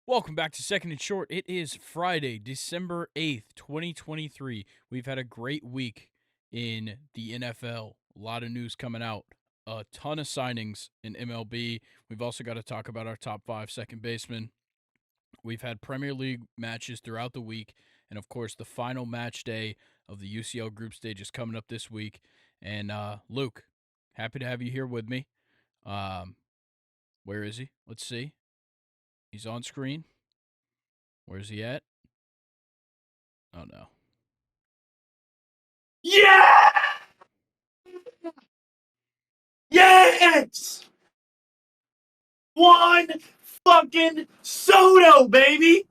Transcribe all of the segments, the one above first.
Welcome back to Second and Short. It is Friday, December 8th, 2023. We've had a great week in the NFL. A lot of news coming out. A ton of signings in MLB. We've also got to talk about our top 5 second basemen. We've had Premier League matches throughout the week. And, of course, the final match day of the UCL group stage is coming up this week. And, Luke, happy to have you here with me. Where is he? Let's see. He's on screen. Where's he at? Oh, no. Yeah! Yes! One fucking SOTO, baby!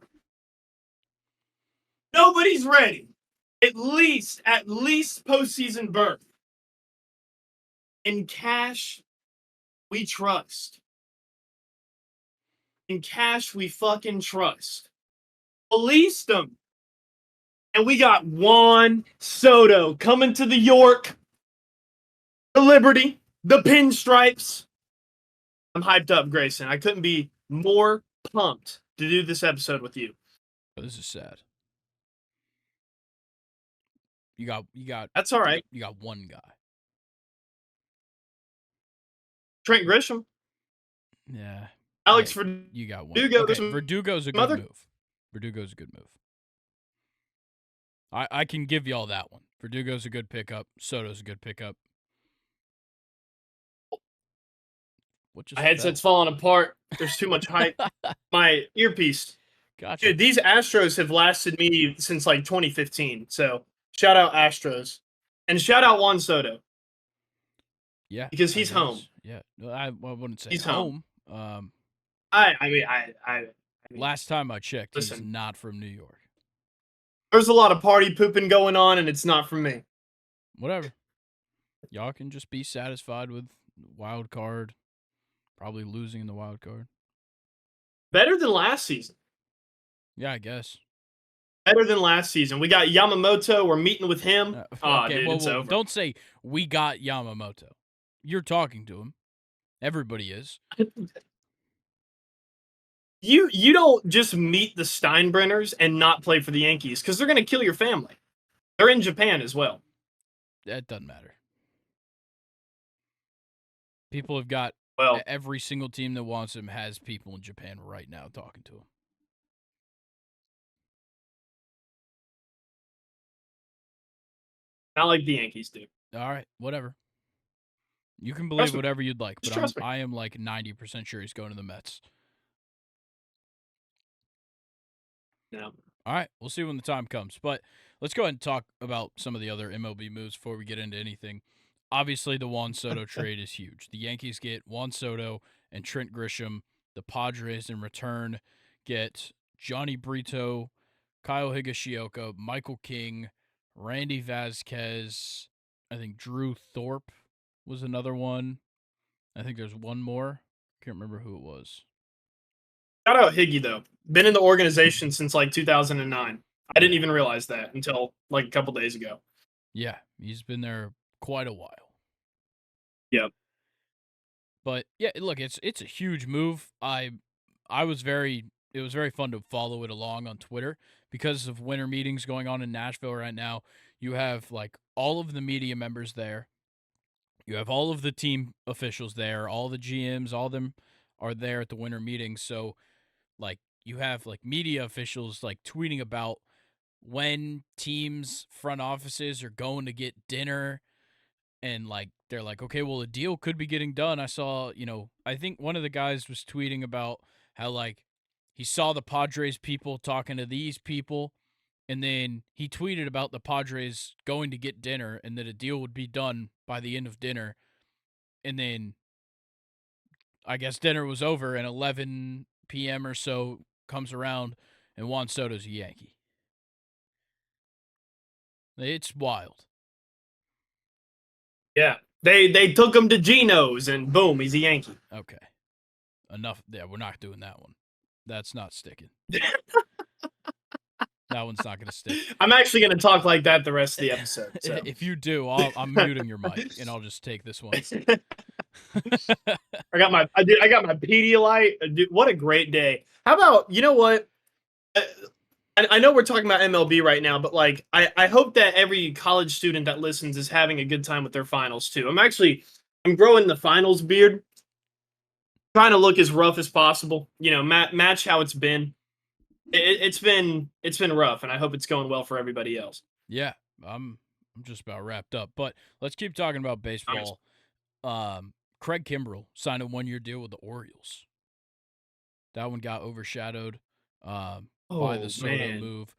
Nobody's ready. At least postseason berth. In cash, we trust. In cash, we fucking trust. Released them. And we got Juan Soto coming to the York, the Liberty, the Pinstripes. I'm hyped up, Grayson. I couldn't be more pumped to do this episode with you. Oh, this is sad. You got. That's all right. You got one guy. Trent Grisham. Yeah. Alex Verdugo. You got one. Verdugo. Okay, Verdugo's a good move. Verdugo's a good move. I can give you all that one. Verdugo's a good pickup. Soto's a good pickup. My headset's falling apart. There's too much hype. My earpiece. Gotcha. Dude, these Astros have lasted me since like 2015. So shout out Astros. And shout out Juan Soto. Yeah. Because he's home. Yeah. I wouldn't say he's home. I last time I checked, he's not from New York. There's a lot of party pooping going on, and it's not from me. Whatever. Y'all can just be satisfied with wild card. Probably losing in the wild card. Better than last season. Yeah, I guess. Better than last season. We got Yamamoto. We're meeting with him. Okay, dude, it's over. Don't say we got Yamamoto. You're talking to him. Everybody is. You don't just meet the Steinbrenners and not play for the Yankees because they're going to kill your family. They're in Japan as well. That doesn't matter. People have got every single team that wants him has people in Japan right now talking to him. Not like the Yankees do. All right, whatever. You can believe whatever you'd like, but I am like 90% sure he's going to the Mets. No. All right, we'll see when the time comes. But let's go ahead and talk about some of the other MLB moves before we get into anything. Obviously, the Juan Soto trade is huge. The Yankees get Juan Soto and Trent Grisham. The Padres, in return, get Johnny Brito, Kyle Higashioka, Michael King, Randy Vasquez. I think Drew Thorpe was another one. I think there's one more. Can't remember who it was. Shout out Higgy, though. Been in the organization since like 2009. I didn't even realize that until like a couple days ago. Yeah, he's been there quite a while. Yep. But yeah, look, it's a huge move. It was very fun to follow it along on Twitter because of winter meetings going on in Nashville right now. You have like all of the media members there. You have all of the team officials there, all the GMs, all of them are there at the winter meetings. So like you have like media officials like tweeting about when teams' front offices are going to get dinner. And, like, they're like, okay, well, a deal could be getting done. I saw, I think one of the guys was tweeting about how, like, he saw the Padres people talking to these people. And then he tweeted about the Padres going to get dinner and that a deal would be done by the end of dinner. And then I guess dinner was over and 11 p.m. or so comes around and Juan Soto's a Yankee. It's wild. Yeah. They took him to Geno's and boom, he's a Yankee. Okay. Enough. Yeah, we're not doing that one. That's not sticking. That one's not going to stick. I'm actually going to talk like that the rest of the episode. So. If you do, I'm muting your mic, and I'll just take this one. I got my Pedialyte. Dude, what a great day. How about, you know what? Uh, I know we're talking about MLB right now, but like I hope that every college student that listens is having a good time with their finals too. I'm growing the finals beard, trying to look as rough as possible. You know, match how it's been. It's been rough, and I hope it's going well for everybody else. Yeah, I'm just about wrapped up. But let's keep talking about Nice. baseball. Craig Kimbrell signed a 1-year deal with the Orioles. That one got overshadowed by the Oh Soto man, move.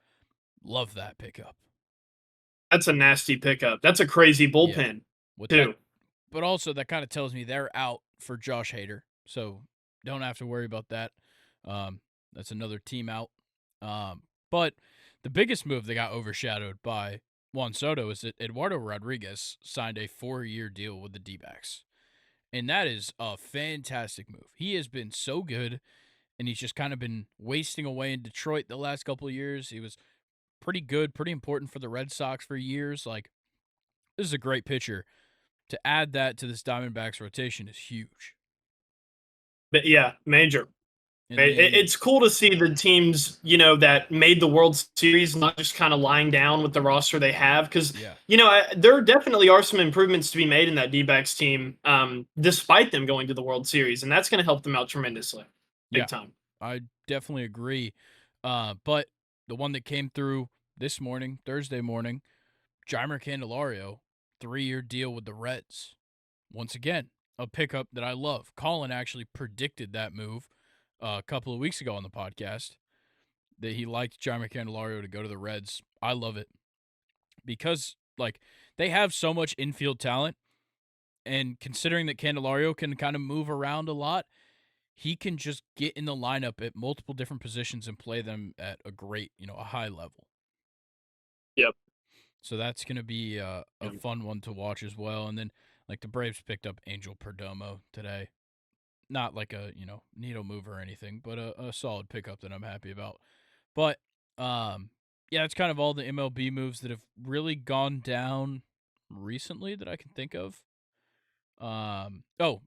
Love that pickup. that's a nasty pickup. That's a crazy Yeah. bullpen With that, too. but also that kind of tells me they're out for Josh Hader, so don't have to worry about that. That's another team out. But the biggest move that got overshadowed by Juan Soto is that Eduardo Rodriguez signed a 4-year deal with the D-backs. And that is a fantastic move. He has been so good, and he's just kind of been wasting away in Detroit the last couple of years. He was pretty good, pretty important for the Red Sox for years. Like, this is a great pitcher. To add that to this Diamondbacks rotation is huge. But yeah, major. And then, It's cool to see the teams, that made the World Series not just kind of lying down with the roster they have. Because, yeah, there definitely are some improvements to be made in that D backs team, despite them going to the World Series. And that's going to help them out tremendously. Big yeah, time. I definitely agree. But the one that came through this morning, Thursday morning, Jeimer Candelario, 3-year deal with the Reds. Once again, a pickup that I love. Colin actually predicted that move a couple of weeks ago on the podcast that he liked Jeimer Candelario to go to the Reds. I love it because, like, they have so much infield talent, and considering that Candelario can kind of move around a lot, he can just get in the lineup at multiple different positions and play them at a great, a high level. Yep. So that's going to be a fun one to watch as well. And then, like, the Braves picked up Angel Perdomo today. Not like a, needle mover or anything, but a solid pickup that I'm happy about. But, yeah, it's kind of all the MLB moves that have really gone down recently that I can think of.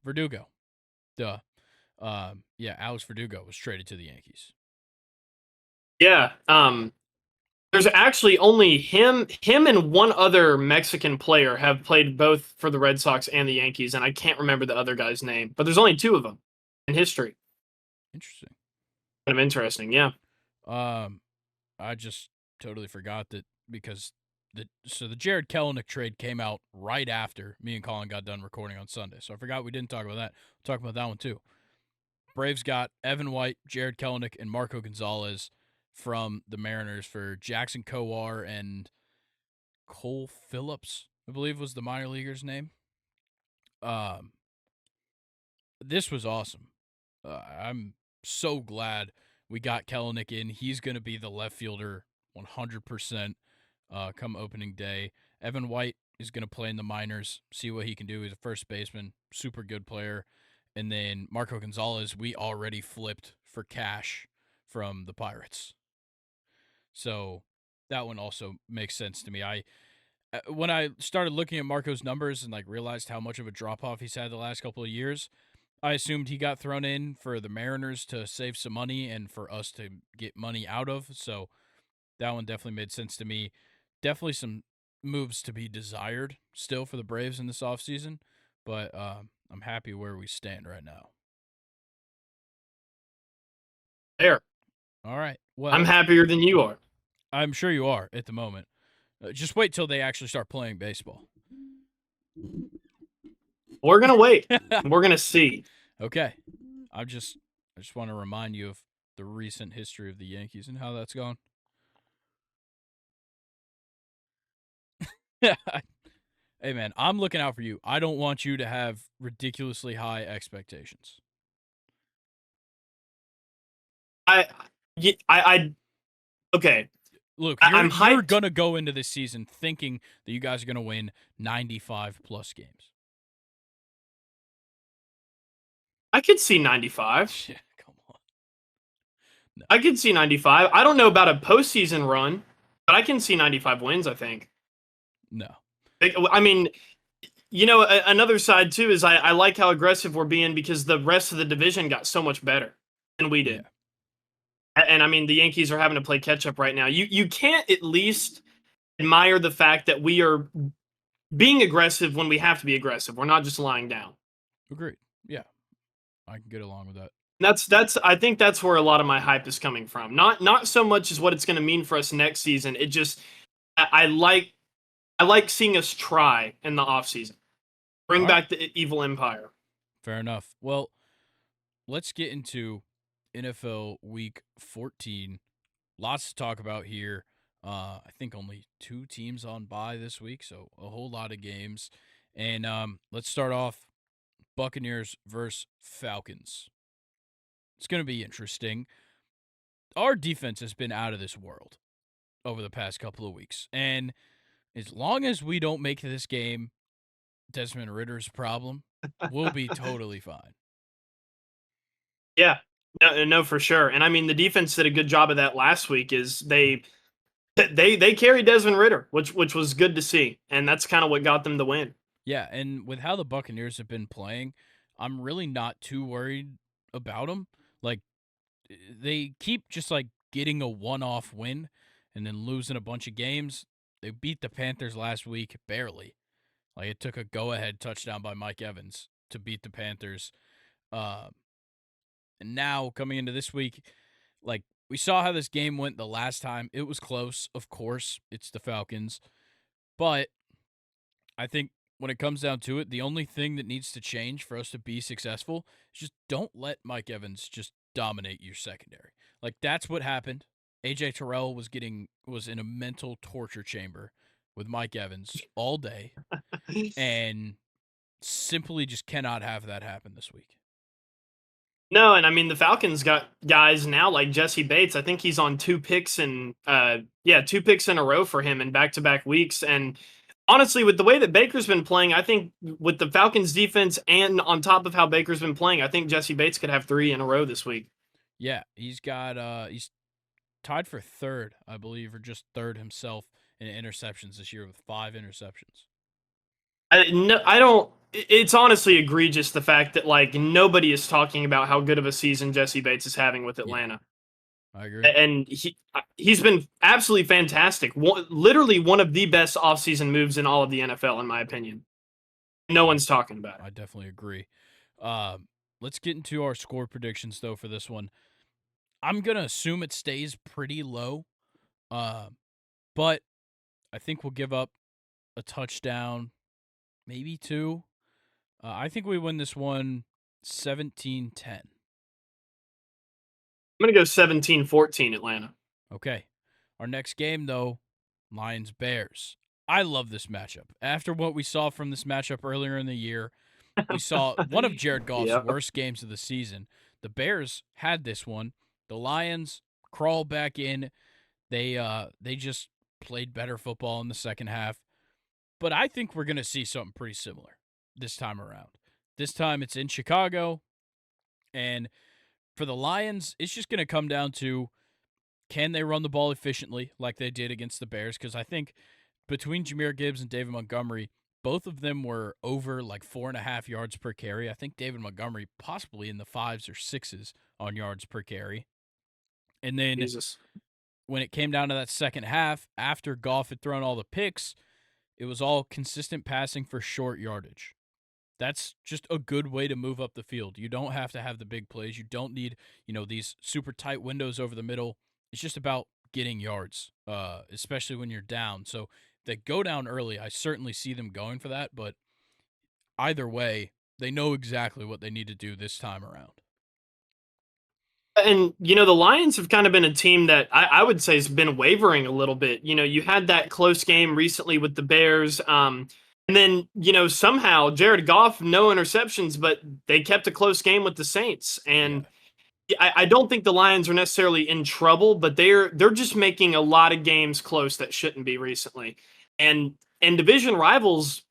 Verdugo. Duh. Yeah, Alex Verdugo was traded to the Yankees. Yeah. There's actually only him and one other Mexican player have played both for the Red Sox and the Yankees, and I can't remember the other guy's name, but there's only two of them in history. Interesting. Kind of interesting, yeah. Um, I just totally forgot that because the Jared Kelenic trade came out right after me and Colin got done recording on Sunday. So I forgot we didn't talk about that. We'll talk about that one too. Braves got Evan White, Jared Kelenic, and Marco Gonzalez from the Mariners for Jackson Kowar and Cole Phillips, I believe was the minor leaguer's name. Um, this was awesome. I'm so glad we got Kelenic in. He's going to be the left fielder 100% come opening day. Evan White is going to play in the minors, see what he can do. He's a first baseman, super good player. And then Marco Gonzalez, we already flipped for cash from the Pirates. So that one also makes sense to me. When I started looking at Marco's numbers and like realized how much of a drop off he's had the last couple of years, I assumed he got thrown in for the Mariners to save some money and for us to get money out of. So that one definitely made sense to me. Definitely some moves to be desired still for the Braves in this offseason, but I'm happy where we stand right now. There. All right. I'm Well, happier than you are. I'm sure you are at the moment. Just wait till they actually start playing baseball. We're gonna wait. We're gonna see. Okay. I just want to remind you of the recent history of the Yankees and how that's gone. Hey man, I'm looking out for you. I don't want you to have ridiculously high expectations. I, I okay. Look, I'm you're hyped. gonna go into this season thinking that you guys are gonna win 95 plus games. I could see 95. Yeah, come on. No, I could see 95. I don't know about a postseason run, but I can see 95 wins. I think. no. I mean, another side too is I like how aggressive we're being because the rest of the division got so much better than we Yeah, did. And I mean, the Yankees are having to play catch up right now. You can't at least admire the fact that we are being aggressive when we have to be aggressive. We're not just lying down. agreed. Yeah, I can get along with that. That's I think that's where a lot of my hype is coming from. Not so much as what it's going to mean for us next season. It just I like seeing us try in the offseason. Bring All right, back the evil empire. fair enough. Well, let's get into NFL Week 14. Lots to talk about here. I think only 2 teams on bye this week, so a whole lot of games. And let's start off Buccaneers versus Falcons. It's going to be interesting. Our defense has been out of this world over the past couple of weeks. And as long as we don't make this game Desmond Ritter's problem, we'll be totally fine. Yeah. No, for sure. And I mean, the defense did a good job of that last week. Is they carried Desmond Ritter, which was good to see, and that's kind of what got them the win. Yeah, and with how the Buccaneers have been playing, I'm really not too worried about them. Like, they keep just like getting a one-off win and then losing a bunch of games. They beat the Panthers last week barely. Like, it took a go-ahead touchdown by Mike Evans to beat the Panthers. Uh, and now coming into this week, like, we saw how this game went the last time. It was close, of course. It's the Falcons, but I think when it comes down to it, the only thing that needs to change for us to be successful is just don't let Mike Evans just dominate your secondary. Like, that's what happened. AJ Terrell was in a mental torture chamber with Mike Evans all day and simply just cannot have that happen this week. No, and I mean the Falcons got guys now like Jesse Bates. I think he's on 2 picks and 2 picks in a row for him in back-to-back weeks. And honestly, with the way that Baker's been playing, I think with the Falcons defense and on top of how Baker's been playing, I think Jesse Bates could have 3 in a row this week. Yeah, he's tied for third, I believe, or just third himself in interceptions this year with 5 interceptions. I don't. It's honestly egregious the fact that like nobody is talking about how good of a season Jesse Bates is having with Yeah, Atlanta, I agree. and he's been absolutely fantastic. Literally one of the best offseason moves in all of the NFL, in my opinion. No one's talking about it. I definitely agree. Let's get into our score predictions though for this one. I'm gonna assume it stays pretty low, uh, but I think we'll give up a touchdown, maybe 2. I think we win this one 17-10. I'm gonna go 17-14 Atlanta. Okay. Our next game though, Lions Bears. I love this matchup. After what we saw from this matchup earlier in the year, we saw one of Jared Goff's Yep. worst games of the season. The Bears had this one. The Lions crawl back in. They just played better football in the second half. But I think we're going to see something pretty similar this time around. This time it's in Chicago, and for the Lions, it's just going to come down to can they run the ball efficiently like they did against the Bears? Because I think between Jahmyr Gibbs and David Montgomery, both of them were over like 4.5 yards per carry. I think David Montgomery possibly in the 5s or 6s on yards per carry. And then Jesus. when it came down to that second half, after Goff had thrown all the picks, it was all consistent passing for short yardage. That's just a good way to move up the field. You don't have to have the big plays. You don't need, these super tight windows over the middle. It's just about getting yards, especially when you're down. So they go down early. I certainly see them going for that, but either way, they know exactly what they need to do this time around. And the Lions have kind of been a team that I would say has been wavering a little bit. You had that close game recently with the Bears, and then somehow Jared Goff, no interceptions, but they kept a close game with the Saints. And I don't think the Lions are necessarily in trouble, but they're just making a lot of games close that shouldn't be recently. And division rivals,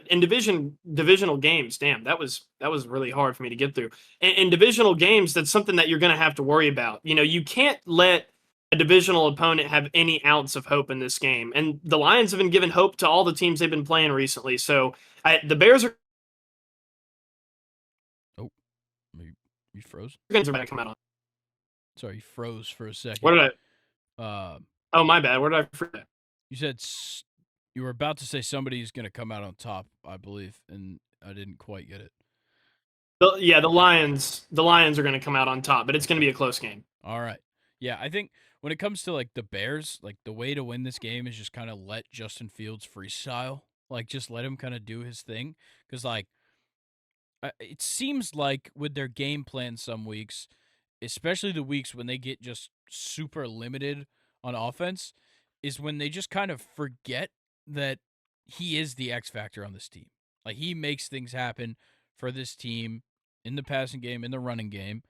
in divisional games, damn, that was really hard for me to get through. In divisional games, that's something that you're going to have to worry about. You can't let a divisional opponent have any ounce of hope in this game. And the Lions have been giving hope to all the teams they've been playing recently. So The Bears are Oh, you froze. going to come out on. Sorry, you froze for a What second. did I? Oh, my bad. Where did I forget? You said you were about to say somebody's going to come out on top, I believe, and I didn't quite get it. The Lions. The Lions are going to come out on top, but it's going to be a close game. All right. Yeah, I think when it comes to like the Bears, like the way to win this game is just kind of let Justin Fields freestyle. Like just let him kind of do his thing cuz like it seems like with their game plan some weeks, especially the weeks when they get just super limited on offense, is when they just kind of forget that he is the X factor on this team. Like he makes things happen for this team in the passing game, in the running game.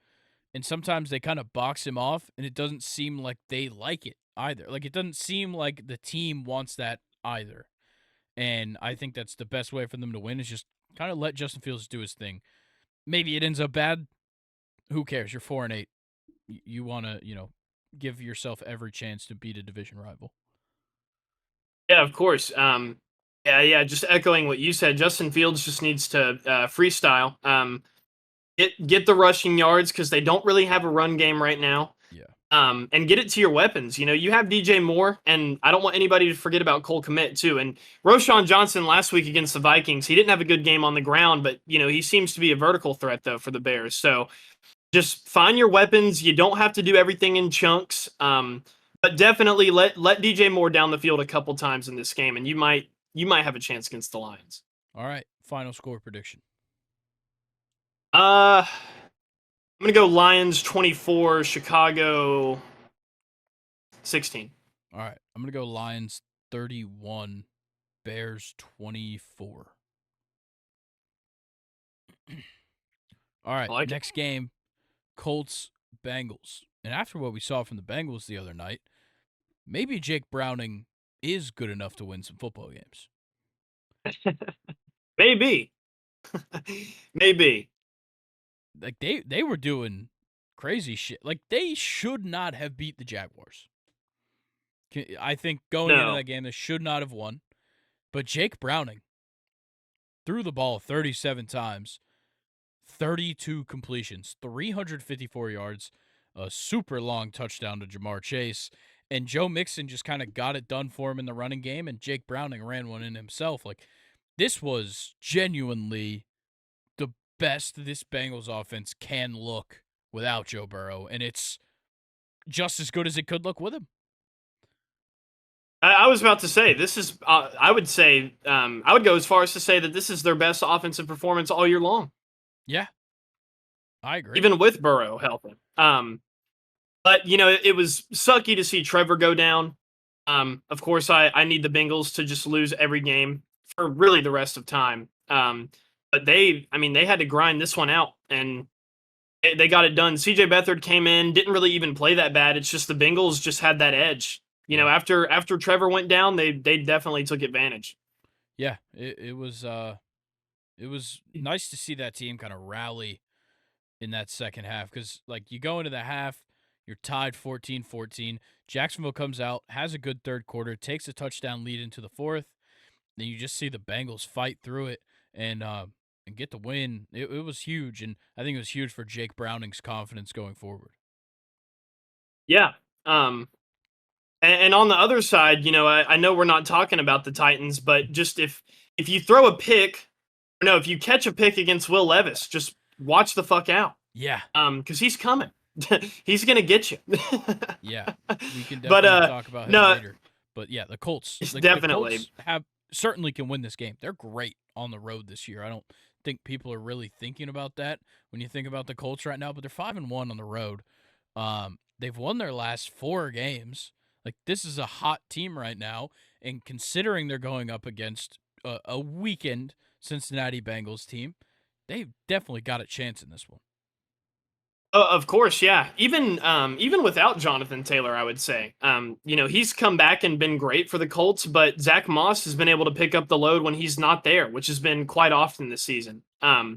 And sometimes they kind of box him off, and it doesn't seem like they like it either. Like it doesn't seem like the team wants that either. And I think that's the best way for them to win is just kind of let Justin Fields do his thing. Maybe it ends up bad. Who cares? You're 4-8. You want to, give yourself every chance to beat a division rival. Yeah, of course. Yeah. Just echoing what you said, Justin Fields just needs to freestyle. Get the rushing yards because they don't really have a run game right now. Yeah. And get it to your weapons. You have DJ Moore, and I don't want anybody to forget about Cole Kmet too. And Roschon Johnson last week against the Vikings, he didn't have a good game on the ground, but he seems to be a vertical threat though for the Bears. So just find your weapons. You don't have to do everything in chunks. But definitely let DJ Moore down the field a couple times in this game, and you might have a chance against the Lions. All right. Final score prediction. I'm gonna go Lions 24, Chicago 16. All right. I'm gonna go Lions 31, Bears 24. All right. Next game, Colts Bengals. And after what we saw from the Bengals the other night, maybe Jake Browning is good enough to win some football games. Maybe. Maybe. Like they were doing crazy shit. Like they should not have beat the Jaguars. I think going into that game they should not have won. But Jake Browning threw the ball 37 times, 32 completions, 354 yards, a super long touchdown to Jamar Chase, and Joe Mixon just kind of got it done for him in the running game, and Jake Browning ran one in himself. Like, this was genuinely the best this Bengals offense can look without Joe Burrow, and it's just as good as it could look with him. I was about to say, this is, I would say, I would go as far as to say that this is their best offensive performance all year long. Yeah, I agree. Even with Burrow helping. But, it was sucky to see Trevor go down. Of course, I need the Bengals to just lose every game for really the rest of time. But they had to grind this one out, and they got it done. CJ Beathard came in, didn't really even play that bad. It's just the Bengals just had that edge. After Trevor went down, they definitely took advantage. Yeah, it was nice to see that team kind of rally in that second half because, like, you go into the half, you're tied 14-14. Jacksonville comes out, has a good third quarter, takes a touchdown lead into the fourth. Then you just see the Bengals fight through it and get the win. It was huge, and I think it was huge for Jake Browning's confidence going forward. Yeah. And on the other side, I know we're not talking about the Titans, but just if you throw a pick, if you catch a pick against Will Levis, just watch the fuck out. Yeah. Because he's coming. He's gonna get you. Yeah. We can definitely talk about him later. But yeah, the Colts. Definitely. The Colts certainly can win this game. They're great on the road this year. I don't think people are really thinking about that when you think about the Colts right now, but they're 5-1 on the road. They've won their last 4 games. Like, this is a hot team right now, and considering they're going up against a weakened Cincinnati Bengals team, they've definitely got a chance in this one. Of course, yeah. Even without Jonathan Taylor, I would say, he's come back and been great for the Colts. But Zach Moss has been able to pick up the load when he's not there, which has been quite often this season. Yeah,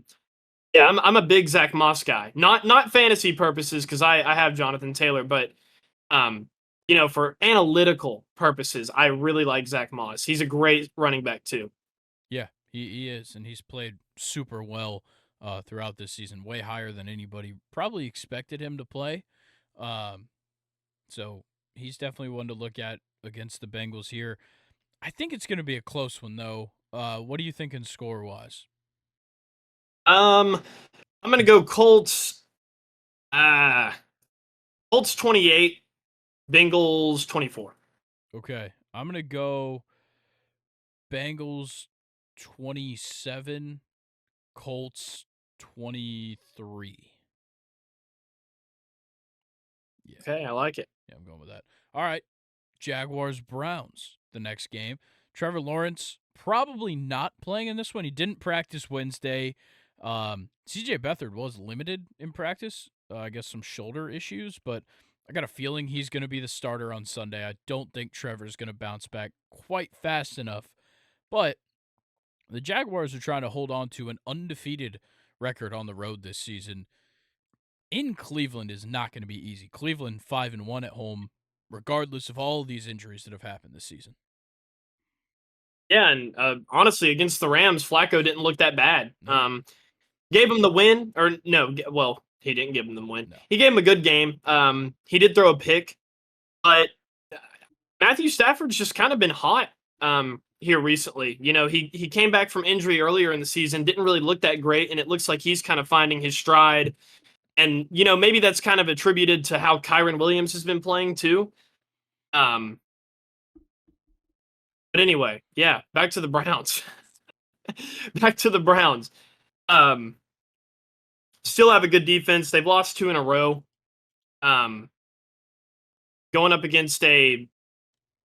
I'm a big Zach Moss guy. Not fantasy purposes because I have Jonathan Taylor, but for analytical purposes, I really like Zach Moss. He's a great running back too. Yeah, He is, and he's played super well throughout this season, way higher than anybody probably expected him to play. Um, so he's definitely one to look at against the Bengals here. I think it's going to be a close one, though. What are you thinking score wise? I'm gonna go Colts. Colts 28, Bengals 24. Okay, I'm going to go Bengals 27, Colts 23. Yeah, Okay, I like it. yeah, I'm going with that. All right, Jaguars Browns, the next game. Trevor Lawrence probably not playing in this one. He didn't practice Wednesday. CJ Beathard was limited in practice. I guess some shoulder issues, but I got a feeling he's going to be the starter on Sunday. I don't think Trevor's going to bounce back quite fast enough, but the Jaguars are trying to hold on to an undefeated record on the road this season. In Cleveland is not going to be easy. Cleveland 5-1 at home, regardless of all of these injuries that have happened this season. Yeah, and honestly, against the Rams, Flacco didn't look that bad. Nope. Gave him the win, or no? Well, he didn't give him the win. No. He gave him a good game. He did throw a pick, but Matthew Stafford's just kind of been hot here recently. You know, he came back from injury earlier in the season, didn't really look that great, and it looks like he's kind of finding his stride. And you know, maybe that's kind of attributed to how Kyron Williams has been playing too. Um, but anyway, yeah, back to the Browns. Back to the Browns. Um, Still have a good defense. They've lost 2 in a row. Um, Going up against a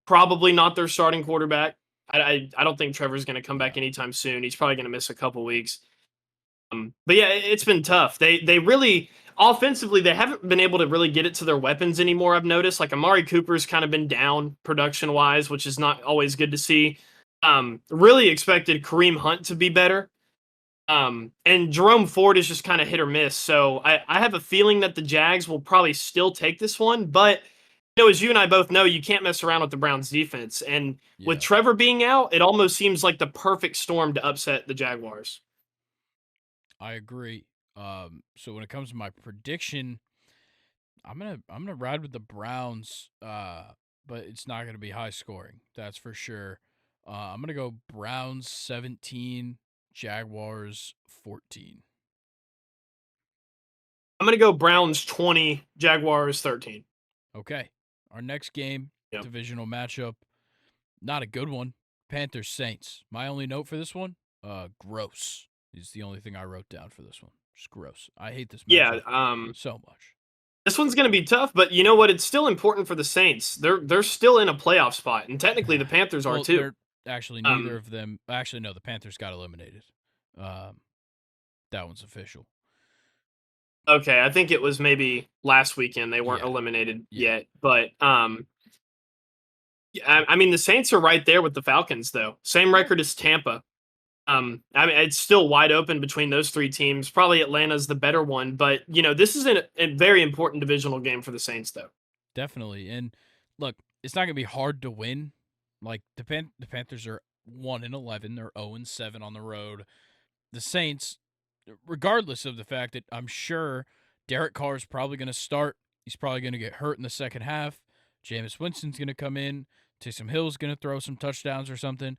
probably not their starting quarterback. I don't think Trevor's going to come back anytime soon. He's probably going to miss a couple weeks. But yeah, it's been tough. They really offensively they haven't been able to really get it to their weapons anymore. I've noticed like Amari Cooper's kind of been down production wise, which is not always good to see. Really expected Kareem Hunt to be better. And Jerome Ford is just kind of hit or miss. So I have a feeling that the Jags will probably still take this one. But, you know, as you and I both know, you can't mess around with the Browns defense. And with Yeah, Trevor being out, it almost seems like the perfect storm to upset the Jaguars. I agree. So when it comes to my prediction, I'm gonna ride with the Browns. But it's not gonna be high scoring. That's for sure. I'm gonna go Browns 17, Jaguars 14. I'm going to go Browns 20, Jaguars 13. Okay. Our next game, Yep. divisional matchup, not a good one. Panthers Saints. My only note for this one, gross is the only thing I wrote down for this one. Just gross. I hate this Yeah, matchup so much. this one's going to be tough, but you know what? It's still important for the Saints. They're still in a playoff spot, and technically the Panthers are Well, too. they're actually neither of them. Actually, no, the Panthers got eliminated. Um, that one's official. Okay, I think it was maybe last weekend they weren't Yeah. eliminated Yeah. yet, but I mean the Saints are right there with the Falcons though. Same record as Tampa. I mean it's still wide open between those 3 teams. Probably Atlanta's the better one, but you know this is a very important divisional game for the Saints though. Definitely. And look, it's not gonna be hard to win. Like the Panthers are 1-11. They're 0-7 on the road. The Saints, regardless of the fact that I'm sure Derek Carr is probably going to start, he's probably going to get hurt in the second half. Jameis Winston's going to come in. Taysom Hill's going to throw some touchdowns or something.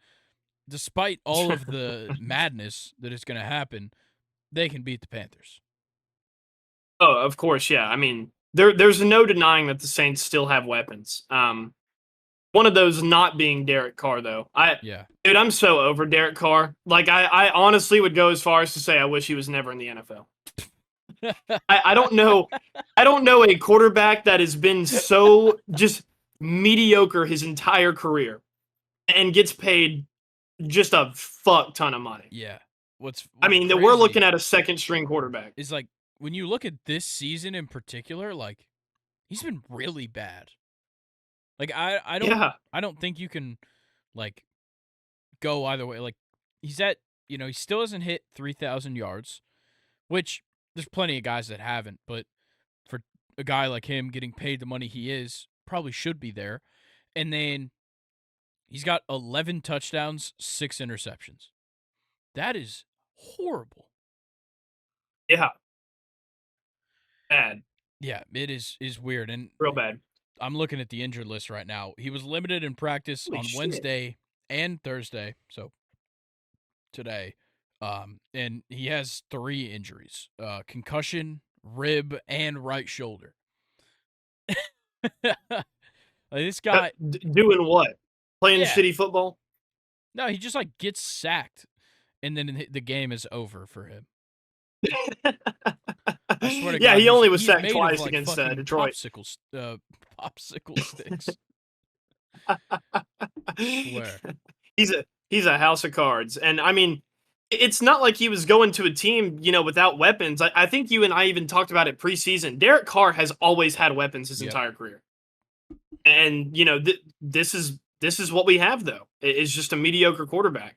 Despite all of the madness that is going to happen, they can beat the Panthers. Oh, of course, yeah. I mean there's no denying that the Saints still have weapons. One of those not being Derek Carr, though. Yeah. Dude, I'm so over Derek Carr. Like, I honestly would go as far as to say I wish he was never in the NFL. I don't know. I don't know a quarterback that has been so just mediocre his entire career and gets paid just a fuck ton of money. Yeah. What's I mean, that we're looking at a second string quarterback. is like when you look at this season in particular, like he's been really bad. Like Yeah. I don't think you can like go either way. Like he's at he still hasn't hit 3,000 yards, which there's plenty of guys that haven't, but for a guy like him getting paid the money he is, probably should be there. And then he's got 11 touchdowns, 6 interceptions. That is horrible. Yeah, bad, Yeah, it is weird. And real bad. I'm looking at the injured list right now. He was limited in practice Holy on shit. Wednesday and Thursday, so today. And he has 3 injuries: concussion, rib, and right shoulder. This guy, Doing what? Playing yeah, shitty football? no, he just like gets sacked, and then the game is over for him. I swear to Yeah, God, he only was he's sacked made of twice like against fucking Detroit. popsicle sticks. Swear. He's a house of cards, and I mean, it's not like he was going to a team, without weapons. I think you and I even talked about it preseason. Derek Carr has always had weapons his Yep. entire career, and this is what we have though. It's just a mediocre quarterback.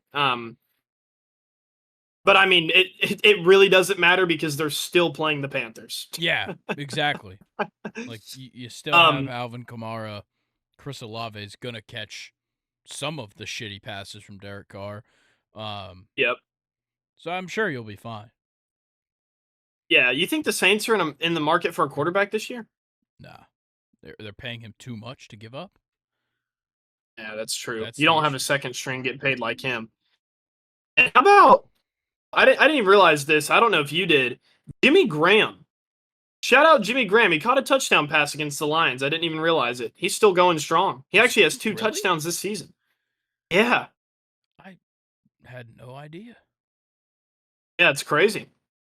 But I mean, it really doesn't matter because they're still playing the Panthers. Yeah, exactly. Like you still have um, Alvin Kamara. Chris Olave is gonna catch some of the shitty passes from Derek Carr. yep. So I'm sure you'll be fine. Yeah, you think the Saints are in the market for a quarterback this year? Nah, they're paying him too much to give up. Yeah, that's true. That's You the don't have a issue. second string get paid like him. And how about I didn't even realize this. I don't know if you did. Jimmy Graham. Shout out Jimmy Graham. He caught a touchdown pass against the Lions. I didn't even realize it. He's still going strong. He Is actually has he 2 really? touchdowns this season. Yeah. I had no idea. Yeah, it's crazy.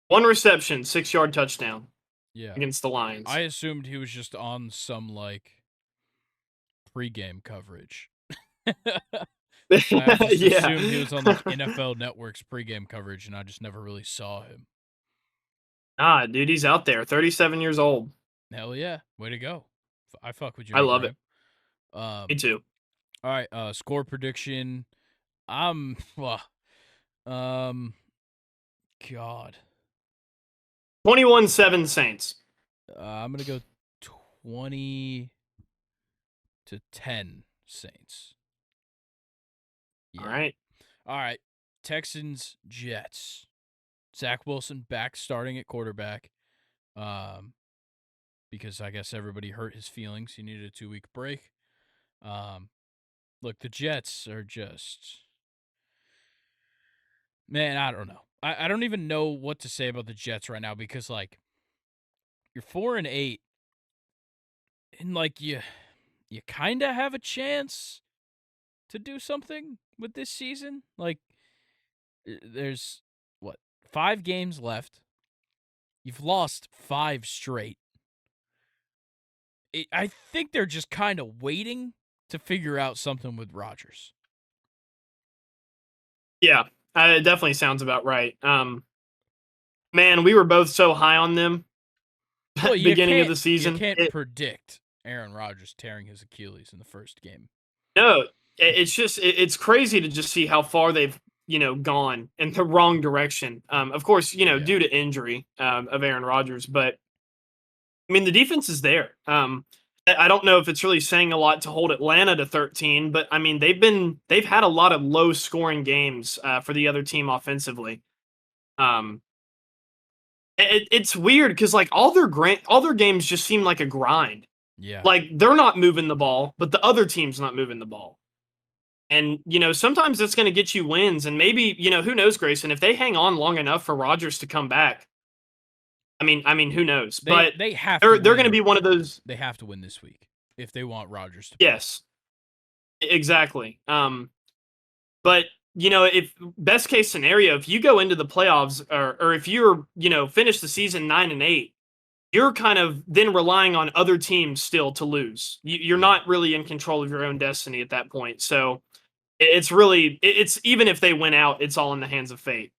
1 reception, 6-yard touchdown Yeah, against the I Lions. assumed he was just on some like pregame coverage. I just Yeah. assumed he was on like NFL Network's pregame coverage, and I just never really saw him. Ah, dude, he's out there. 37 years old. Hell yeah, way to go! I fuck with I Jimmy love it. Graham. Me too. All right, score prediction. I'm, um, God, 21-7 Saints. I'm gonna go 20-10 Saints. All Yeah. right. All right, Texans Jets. Zach Wilson back starting at quarterback. Um, because I guess everybody hurt his feelings. He needed a 2-week break. Um, look, the Jets are just, man, I don't know. I don't even know what to say about the Jets right now because like you're 4-8 and like you kind of have a chance to do something with this season. Like there's what, 5 games left. You've lost 5 straight. I think they're just kind of waiting to figure out something with Rodgers. Yeah, it definitely sounds about right. Man, we were both so high on them Well, you beginning of can't the you season. can't predict Aaron Rodgers tearing his Achilles in the first game. No, it's just it's crazy to just see how far they've gone in the wrong direction. Of course, Yeah. due to injury of Aaron Rodgers, but I mean the defense is there. I don't know if it's really saying a lot to hold Atlanta to 13, but I mean they've had a lot of low scoring games for the other team offensively. Um, it's weird because like all their games just seem like a grind. Yeah. Like they're not moving the ball, but the other team's not moving the ball. And sometimes that's going to get you wins. And maybe who knows, Grayson, if they hang on long enough for Rodgers to come back. I mean, who knows? But They have to they're going to win. be one of those. They have to win this week if they want Rodgers to play. Yes, exactly. But if best case scenario, if you go into the playoffs or if you're finish the season 9-8, you're kind of then relying on other teams still to lose. You're Yeah. not really in control of your own destiny at that point. So it's even if they win out, it's all in the hands of fate.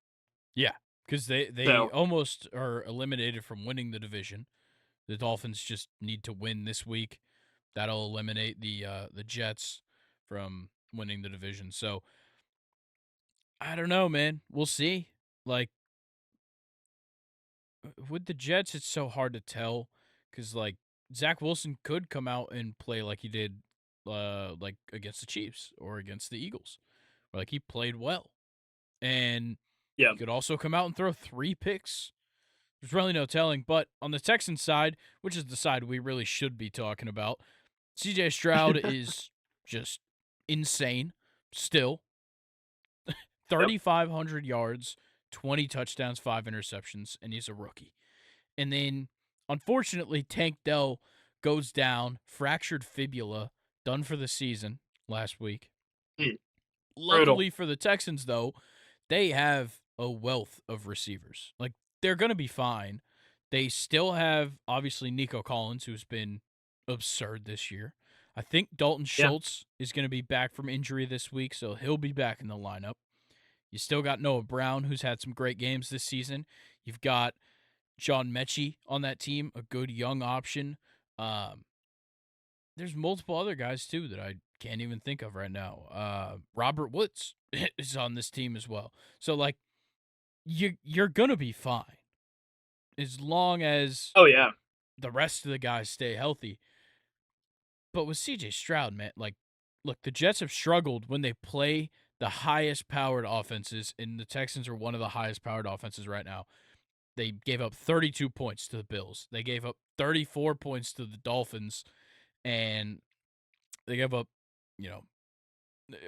Yeah, because they So almost are eliminated from winning the division. The Dolphins just need to win this week. That'll eliminate the Jets from winning the division. So I don't know, man. We'll see. Like with the Jets, it's so hard to tell because like Zach Wilson could come out and play like he did, like against the Chiefs or against the Eagles, or like he played well, and Yeah. He could also come out and throw 3 picks. There's really no telling. But on the Texans side, which is the side we really should be talking about, CJ Stroud is just insane still. Yep. 3,500 yards, 20 touchdowns, 5 interceptions, and he's a rookie. And then, unfortunately, Tank Dell goes down, fractured fibula, done for the season last week. Mm, brutal. Luckily for the Texans, though, they have a wealth of receivers. Like, they're going to be fine. They still have, obviously, Nico Collins, who's been absurd this year. I think Dalton Yeah. Schultz is going to be back from injury this week, so he'll be back in the lineup. You still got Noah Brown, who's had some great games this season. You've got John Mechie on that team, a good young option. There's multiple other guys, too, that I can't even think of right now. Robert Woods is on this team as well. So, like, you're going to be fine as long as Oh yeah. the rest of the guys stay healthy. But with CJ Stroud, man, like, look, the Jets have struggled when they play the highest powered offenses, and the Texans are one of the highest powered offenses right now. They gave up 32 points to the Bills. They gave up 34 points to the Dolphins, and they gave up,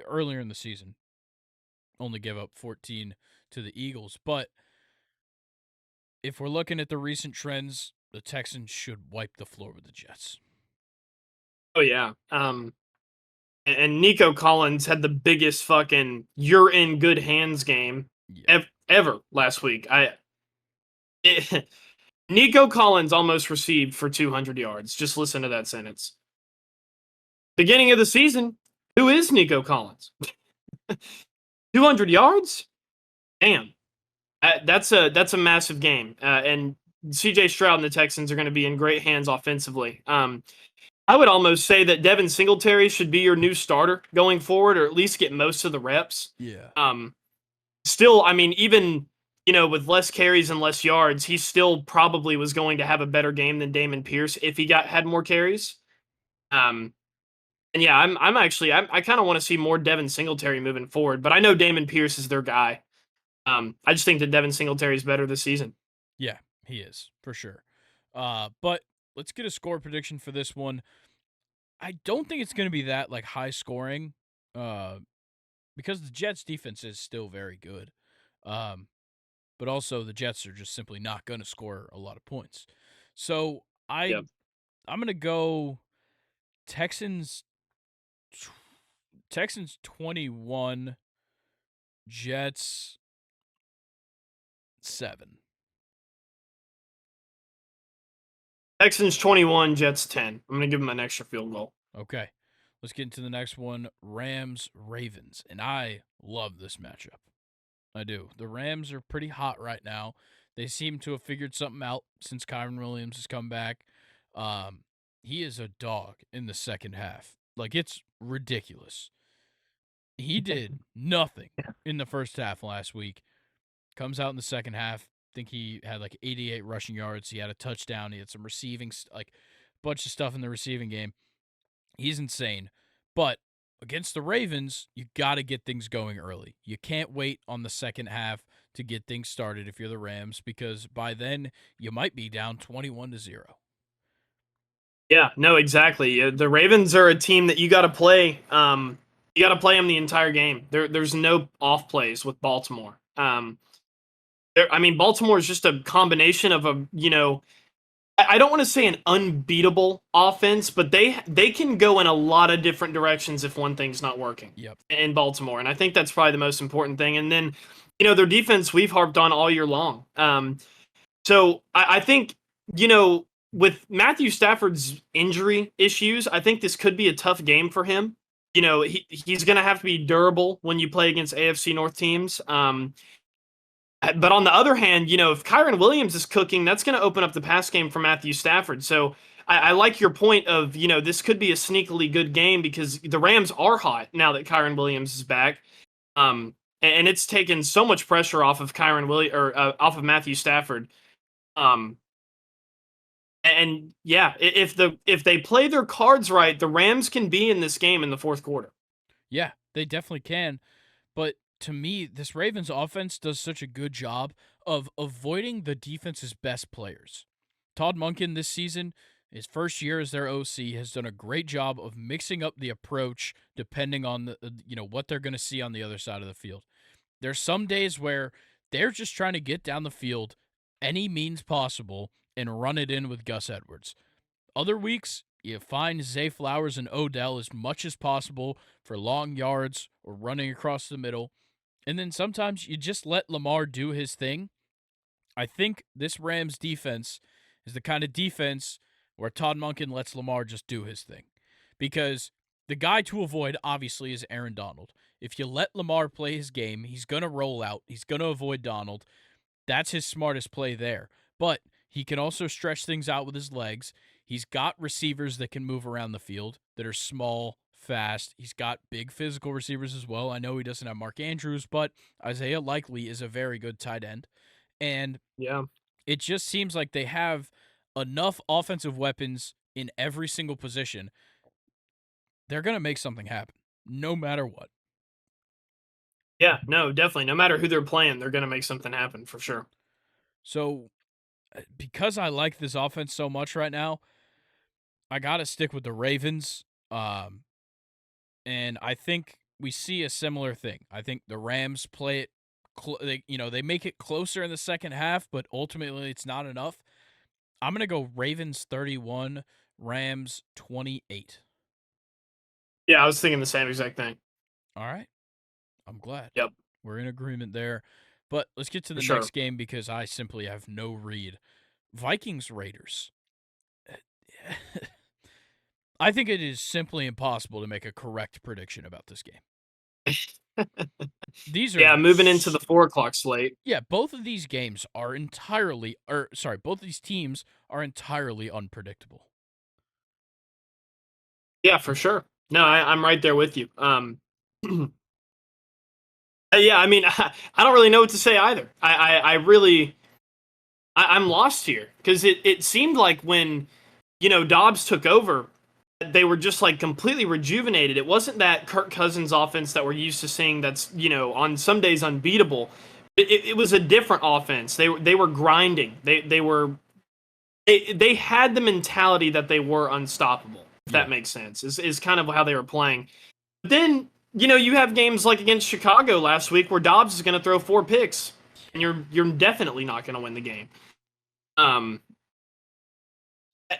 earlier in the season, only gave up 14 to the Eagles. But if we're looking at the recent trends, the Texans should wipe the floor with the Jets. Oh yeah. And Nico Collins had the biggest fucking "you're in good hands" game Yeah. ever last week. Nico Collins almost received for 200 yards. Just listen to that sentence. Beginning of the season, who is Nico Collins? 200 yards? Damn. That's a massive game. And CJ Stroud and the Texans are going to be in great hands offensively. I would almost say that Devin Singletary should be your new starter going forward, or at least get most of the reps. Yeah. Still, I mean, even with less carries and less yards, he still probably was going to have a better game than Damon Pierce if he had more carries. And yeah, I kind of want to see more Devin Singletary moving forward, but I know Damon Pierce is their guy. I just think that Devin Singletary is better this season. Yeah, he is, for sure. But let's get a score prediction for this one. I don't think it's going to be that like high scoring, because the Jets defense is still very good. But also the Jets are just simply not going to score a lot of points. So Yeah. I'm going to go Texans 21, Jets 7. Texans 21, Jets 10. I'm going to give them an extra field goal. Okay. Let's get into the next one, Rams Ravens. And I love this matchup. I do. The Rams are pretty hot right now. They seem to have figured something out since Kyron Williams has come back. He is a dog in the second half. Like, it's ridiculous. He did nothing in the first half last week. Comes out in the second half. I think he had like 88 rushing yards. He had a touchdown. He had some receiving, like, bunch of stuff in the receiving game. He's insane. But against the Ravens, you got to get things going early. You can't wait on the second half to get things started if you're the Rams, because by then you might be down 21-0. Yeah, no, exactly. The Ravens are a team that you got to play. You got to play them the entire game. There's no off plays with Baltimore. Baltimore is just a combination of I don't want to say an unbeatable offense, but they can go in a lot of different directions if one thing's not working. Yep. In Baltimore, and I think that's probably the most important thing. And then, their defense we've harped on all year long. So I think with Matthew Stafford's injury issues, I think this could be a tough game for him. He's going to have to be durable when you play against AFC North teams. But on the other hand, if Kyron Williams is cooking, that's going to open up the pass game for Matthew Stafford. So I like your point of, this could be a sneakily good game because the Rams are hot now that Kyron Williams is back. And it's taken so much pressure off of off of Matthew Stafford. And yeah, if they play their cards right, the Rams can be in this game in the fourth quarter. Yeah, they definitely can. But to me, this Ravens offense does such a good job of avoiding the defense's best players. Todd Monken this season, his first year as their OC, has done a great job of mixing up the approach depending on what they're going to see on the other side of the field. There's some days where they're just trying to get down the field any means possible and run it in with Gus Edwards. Other weeks, you find Zay Flowers and Odell as much as possible for long yards or running across the middle. And then sometimes you just let Lamar do his thing. I think this Rams defense is the kind of defense where Todd Monken lets Lamar just do his thing. Because the guy to avoid, obviously, is Aaron Donald. If you let Lamar play his game, he's going to roll out. He's going to avoid Donald. That's his smartest play there. But he can also stretch things out with his legs. He's got receivers that can move around the field that are small, fast. He's got big physical receivers as well. I know he doesn't have Mark Andrews, but Isaiah Likely is a very good tight end. And Yeah. it just seems like they have enough offensive weapons in every single position. They're going to make something happen, no matter what. Yeah, no, definitely. No matter who they're playing, they're going to make something happen for sure. So, because I like this offense so much right now, I got to stick with the Ravens. And I think we see a similar thing. I think the Rams play it, they make it closer in the second half, but ultimately it's not enough. I'm going to go Ravens 31, Rams 28. Yeah, I was thinking the same exact thing. All right. I'm glad. Yep. We're in agreement there. But let's get to the For sure. next game because I simply have no read. Vikings Raiders. I think it is simply impossible to make a correct prediction about this game. These are Yeah, moving into the 4:00 slate. Yeah, both of these games are both of these teams are entirely unpredictable. Yeah, for sure. No, I'm right there with you. Yeah, I mean, I don't really know what to say either. I really, I'm lost here because it seemed like when, Dobbs took over, they were just like completely rejuvenated. It wasn't that Kirk Cousins offense that we're used to seeing that's, on some days unbeatable. It was a different offense. They were grinding. They had the mentality that they were unstoppable. If that makes sense, is kind of how they were playing. But then, you have games like against Chicago last week where Dobbs is going to throw 4 picks, and you're definitely not going to win the game.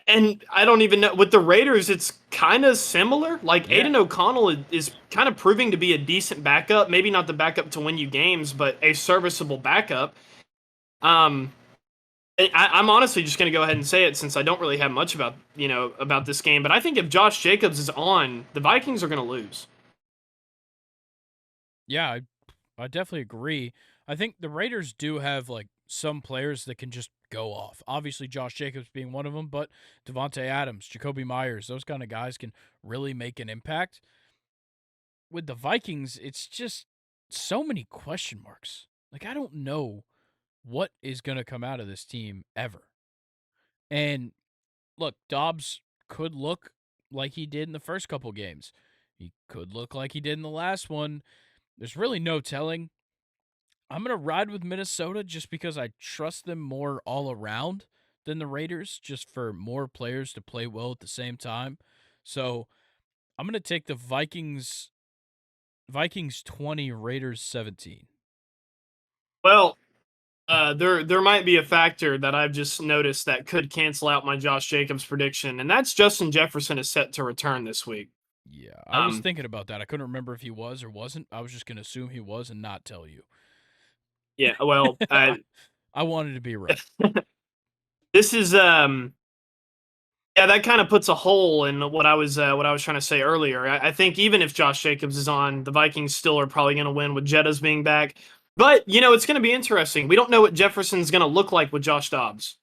And I don't even know with the Raiders, it's kind of similar. Like Aiden O'Connell is kind of proving to be a decent backup, maybe not the backup to win you games, but a serviceable backup. I'm honestly just going to go ahead and say it since I don't really have much about this game. But I think if Josh Jacobs is on, the Vikings are going to lose. Yeah, I definitely agree. I think the Raiders do have like some players that can just go off. Obviously, Josh Jacobs being one of them, but Devontae Adams, Jacoby Myers, those kind of guys can really make an impact. With the Vikings, it's just so many question marks. Like, I don't know what is going to come out of this team ever. And look, Dobbs could look like he did in the first couple games. He could look like he did in the last one. There's really no telling. I'm going to ride with Minnesota just because I trust them more all around than the Raiders, just for more players to play well at the same time. So I'm going to take the Vikings 20, Raiders 17. Well, there might be a factor that I've just noticed that could cancel out my Josh Jacobs prediction, and that's Justin Jefferson is set to return this week. Yeah, I was thinking about that. I couldn't remember if he was or wasn't. I was just going to assume he was and not tell you. Yeah, well, I wanted to be right. This is yeah, that kind of puts a hole in what I was trying to say earlier. I think even if Josh Jacobs is on, the Vikings still are probably going to win with Jettas being back. But it's going to be interesting. We don't know what Jefferson's going to look like with Josh Dobbs.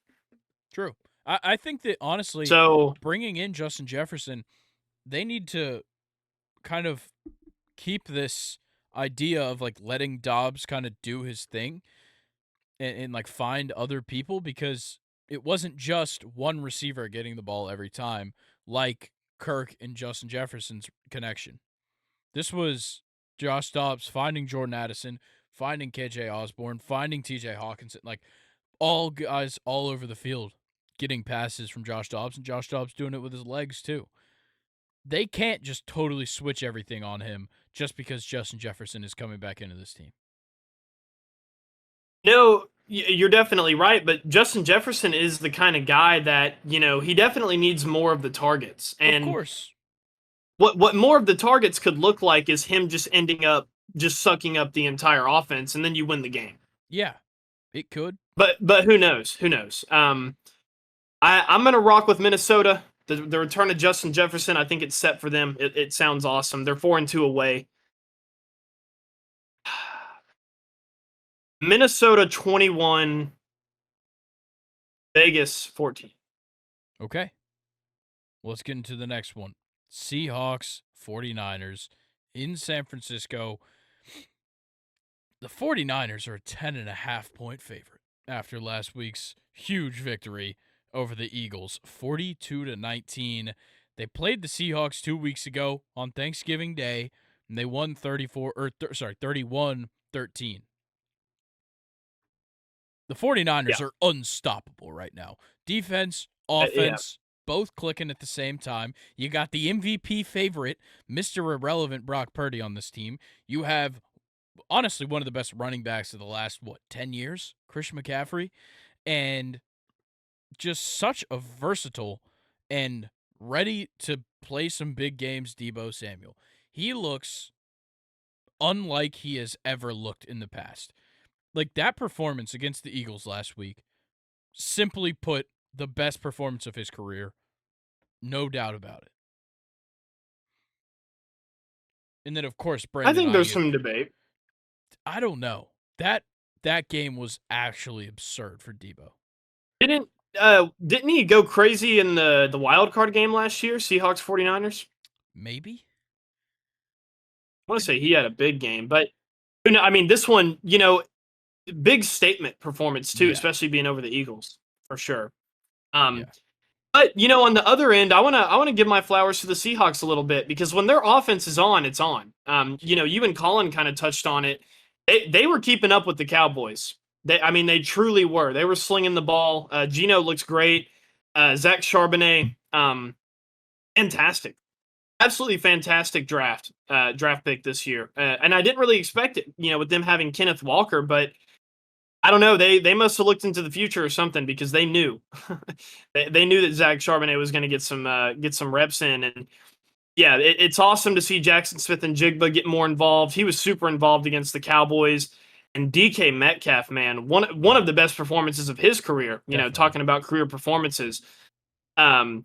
True. I think that honestly, So bringing in Justin Jefferson, they need to kind of keep this idea of like letting Dobbs kind of do his thing and like find other people, because it wasn't just one receiver getting the ball every time like Kirk and Justin Jefferson's connection. This was Josh Dobbs, finding Jordan Addison, finding KJ Osborne, finding TJ Hawkinson, like all guys all over the field getting passes from Josh Dobbs, and Josh Dobbs doing it with his legs too. They can't just totally switch everything on him just because Justin Jefferson is coming back into this team. No, you're definitely right, but Justin Jefferson is the kind of guy that, he definitely needs more of the targets. Of And course. what more of the targets could look like is him just ending up just sucking up the entire offense, and then you win the game. Yeah, it could. But who knows? Who knows? I'm gonna rock with Minnesota. The return of Justin Jefferson, I think it's set for them. It sounds awesome. They're 4-2 away. Minnesota 21, Vegas 14. Okay. Let's get into the next one. Seahawks, 49ers in San Francisco. The 49ers are a 10.5-point favorite after last week's huge victory over the Eagles, 42-19. They played the Seahawks 2 weeks ago on Thanksgiving Day, and they won 31-13. The 49ers Yeah. are unstoppable right now. Defense, Yeah. offense, both clicking at the same time. You got the MVP favorite, Mr. Irrelevant Brock Purdy on this team. You have, honestly, one of the best running backs of the last, 10 years? Christian McCaffrey. And just such a versatile and ready to play some big games Deebo Samuel. He looks unlike he has ever looked in the past. Like that performance against the Eagles last week, simply put, the best performance of his career. No doubt about it. And then, of course, I Brandon think there's Ayuk. some debate. I don't know. That game was actually absurd for Deebo. Didn't he go crazy in the wild card game last year? Seahawks 49ers? Maybe? I want to say he had a big game, but I mean, this one, big statement performance too, Yeah. especially being over the Eagles for sure. Yeah. But on the other end, I wanna give my flowers to the Seahawks a little bit because when their offense is on, it's on. You and Colin kind of touched on it. They were keeping up with the Cowboys. They truly were. They were slinging the ball. Geno looks great. Zach Charbonnet, fantastic, absolutely fantastic draft pick this year. And I didn't really expect it, with them having Kenneth Walker, but I don't know. They must have looked into the future or something because they knew they knew that Zach Charbonnet was going to get some reps in, and yeah, it's awesome to see Jackson Smith and Jigba get more involved. He was super involved against the Cowboys, and DK Metcalf, man, one of the best performances of his career. Definitely. Talking about career performances. But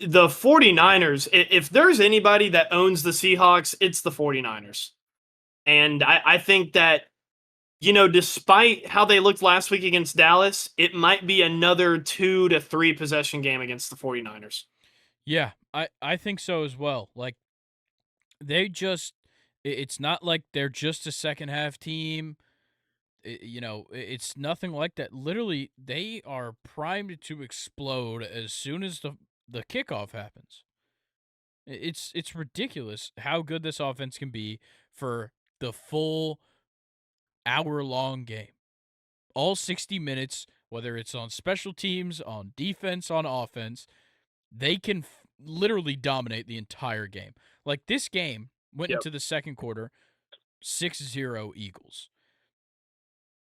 the 49ers, if there's anybody that owns the Seahawks, it's the 49ers, and I think that. Despite how they looked last week against Dallas, it might be another 2 to 3 possession game against the 49ers. Yeah, I think so as well. Like, it's not like they're just a second half team. It's nothing like that. Literally, they are primed to explode as soon as the kickoff happens. It's ridiculous how good this offense can be for the full hour-long game. All 60 minutes, whether it's on special teams, on defense, on offense, they can literally dominate the entire game. Like this game went into the second quarter 6-0 Eagles.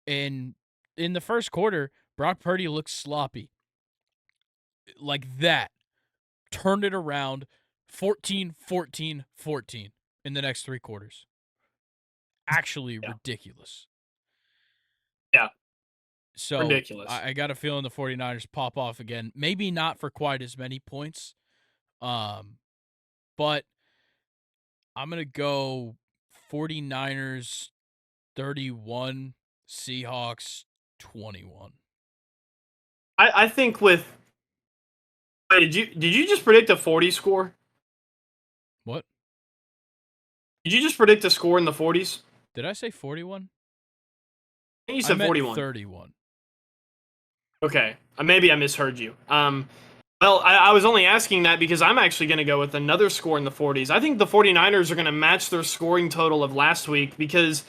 And in the first quarter, Brock Purdy looked sloppy. Like that. Turned it around 14-14-14 in the next three quarters. Actually ridiculous. Yeah. So ridiculous. I got a feeling the 49ers pop off again. Maybe not for quite as many points. But I'm going to go 49ers 31, Seahawks 21. I think with did you just predict a 40 score? What? Did you just predict a score in the 40s? Did I say 41? I think you said 41. 31. Okay. Maybe I misheard you. Well, I was only asking that because I'm actually going to go with another score in the 40s. I think the 49ers are going to match their scoring total of last week because,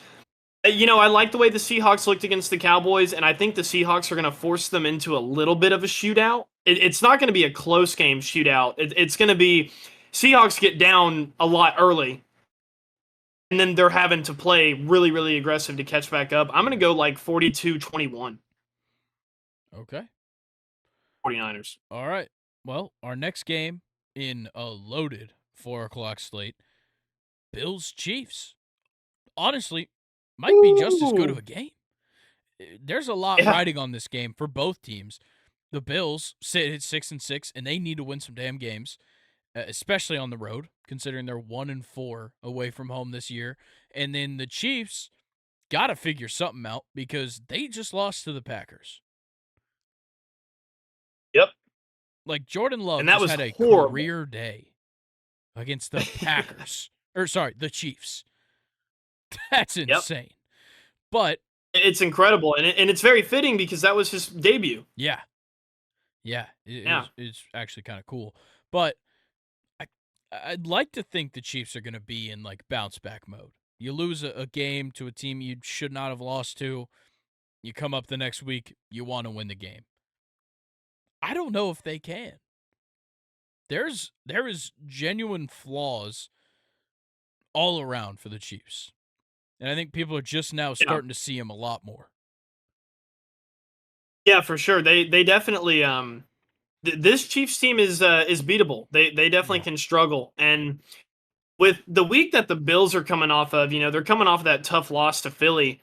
I like the way the Seahawks looked against the Cowboys, and I think the Seahawks are going to force them into a little bit of a shootout. It's not going to be a close game shootout. It's going to be Seahawks get down a lot early, and then they're having to play really, really aggressive to catch back up. I'm going to go like 42-21. Okay. 49ers. All right. Well, our next game in a loaded 4 o'clock slate, Bills Chiefs. Honestly, might be just as good of Ooh. a game. There's a lot Yeah. riding on this game for both teams. The Bills sit at 6-6, and they need to win some damn games, especially on the road, considering they're 1-4 away from home this year. And then the Chiefs got to figure something out because they just lost to the Packers. Yep. Like Jordan Love And that just was had a horrible. career day against the Packers. The Chiefs. That's Yep. insane. But It's incredible, and it's very fitting because that was his debut. yeah, Yeah. it's actually kind of cool. But I I'd like to think the Chiefs are going to be in like bounce back mode. You lose a game to a team you should not have lost to. You come up the next week, you want to win the game. I don't know if they can. There is genuine flaws all around for the Chiefs. And I think people are just now Yeah. starting to see them a lot more. Yeah, for sure. They definitely this Chiefs team is beatable. They definitely Yeah. can struggle. And with the week that the Bills are coming off of, they're coming off of that tough loss to Philly.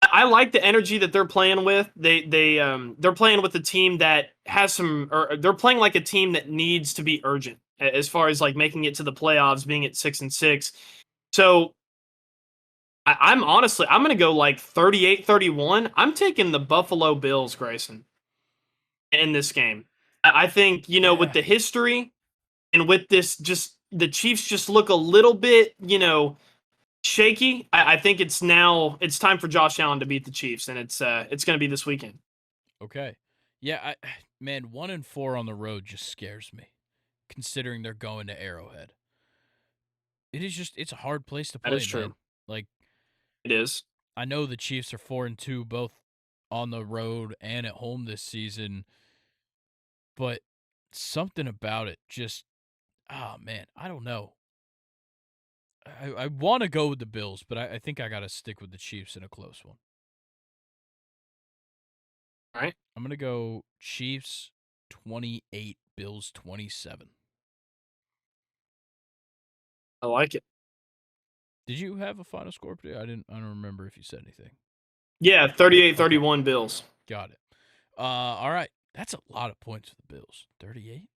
I like the energy that they're playing with. They're playing with a team that has some, or they're playing like a team that needs to be urgent as far as like making it to the playoffs, being at 6-6. So I'm honestly, I'm going to go like 38-31. I'm taking the Buffalo Bills, Grayson, in this game. I think, with Yeah. the history and with this, just the Chiefs just look a little bit, shaky. I think it's time for Josh Allen to beat the Chiefs, and it's going to be this weekend. Okay. Yeah, man, 1-4 on the road just scares me, considering they're going to Arrowhead. It's a hard place to That is play, true. man. Like, It is. I know the Chiefs are 4-2 both on the road and at home this season, but something about it just, oh man, I don't know. I want to go with the Bills, but I think I got to stick with the Chiefs in a close one. All right. I'm going to go Chiefs 28, Bills 27. I like it. Did you have a final score? I don't remember if you said anything. Yeah, Okay, 38-31 Bills. got it. All right. That's a lot of points for the Bills. 38?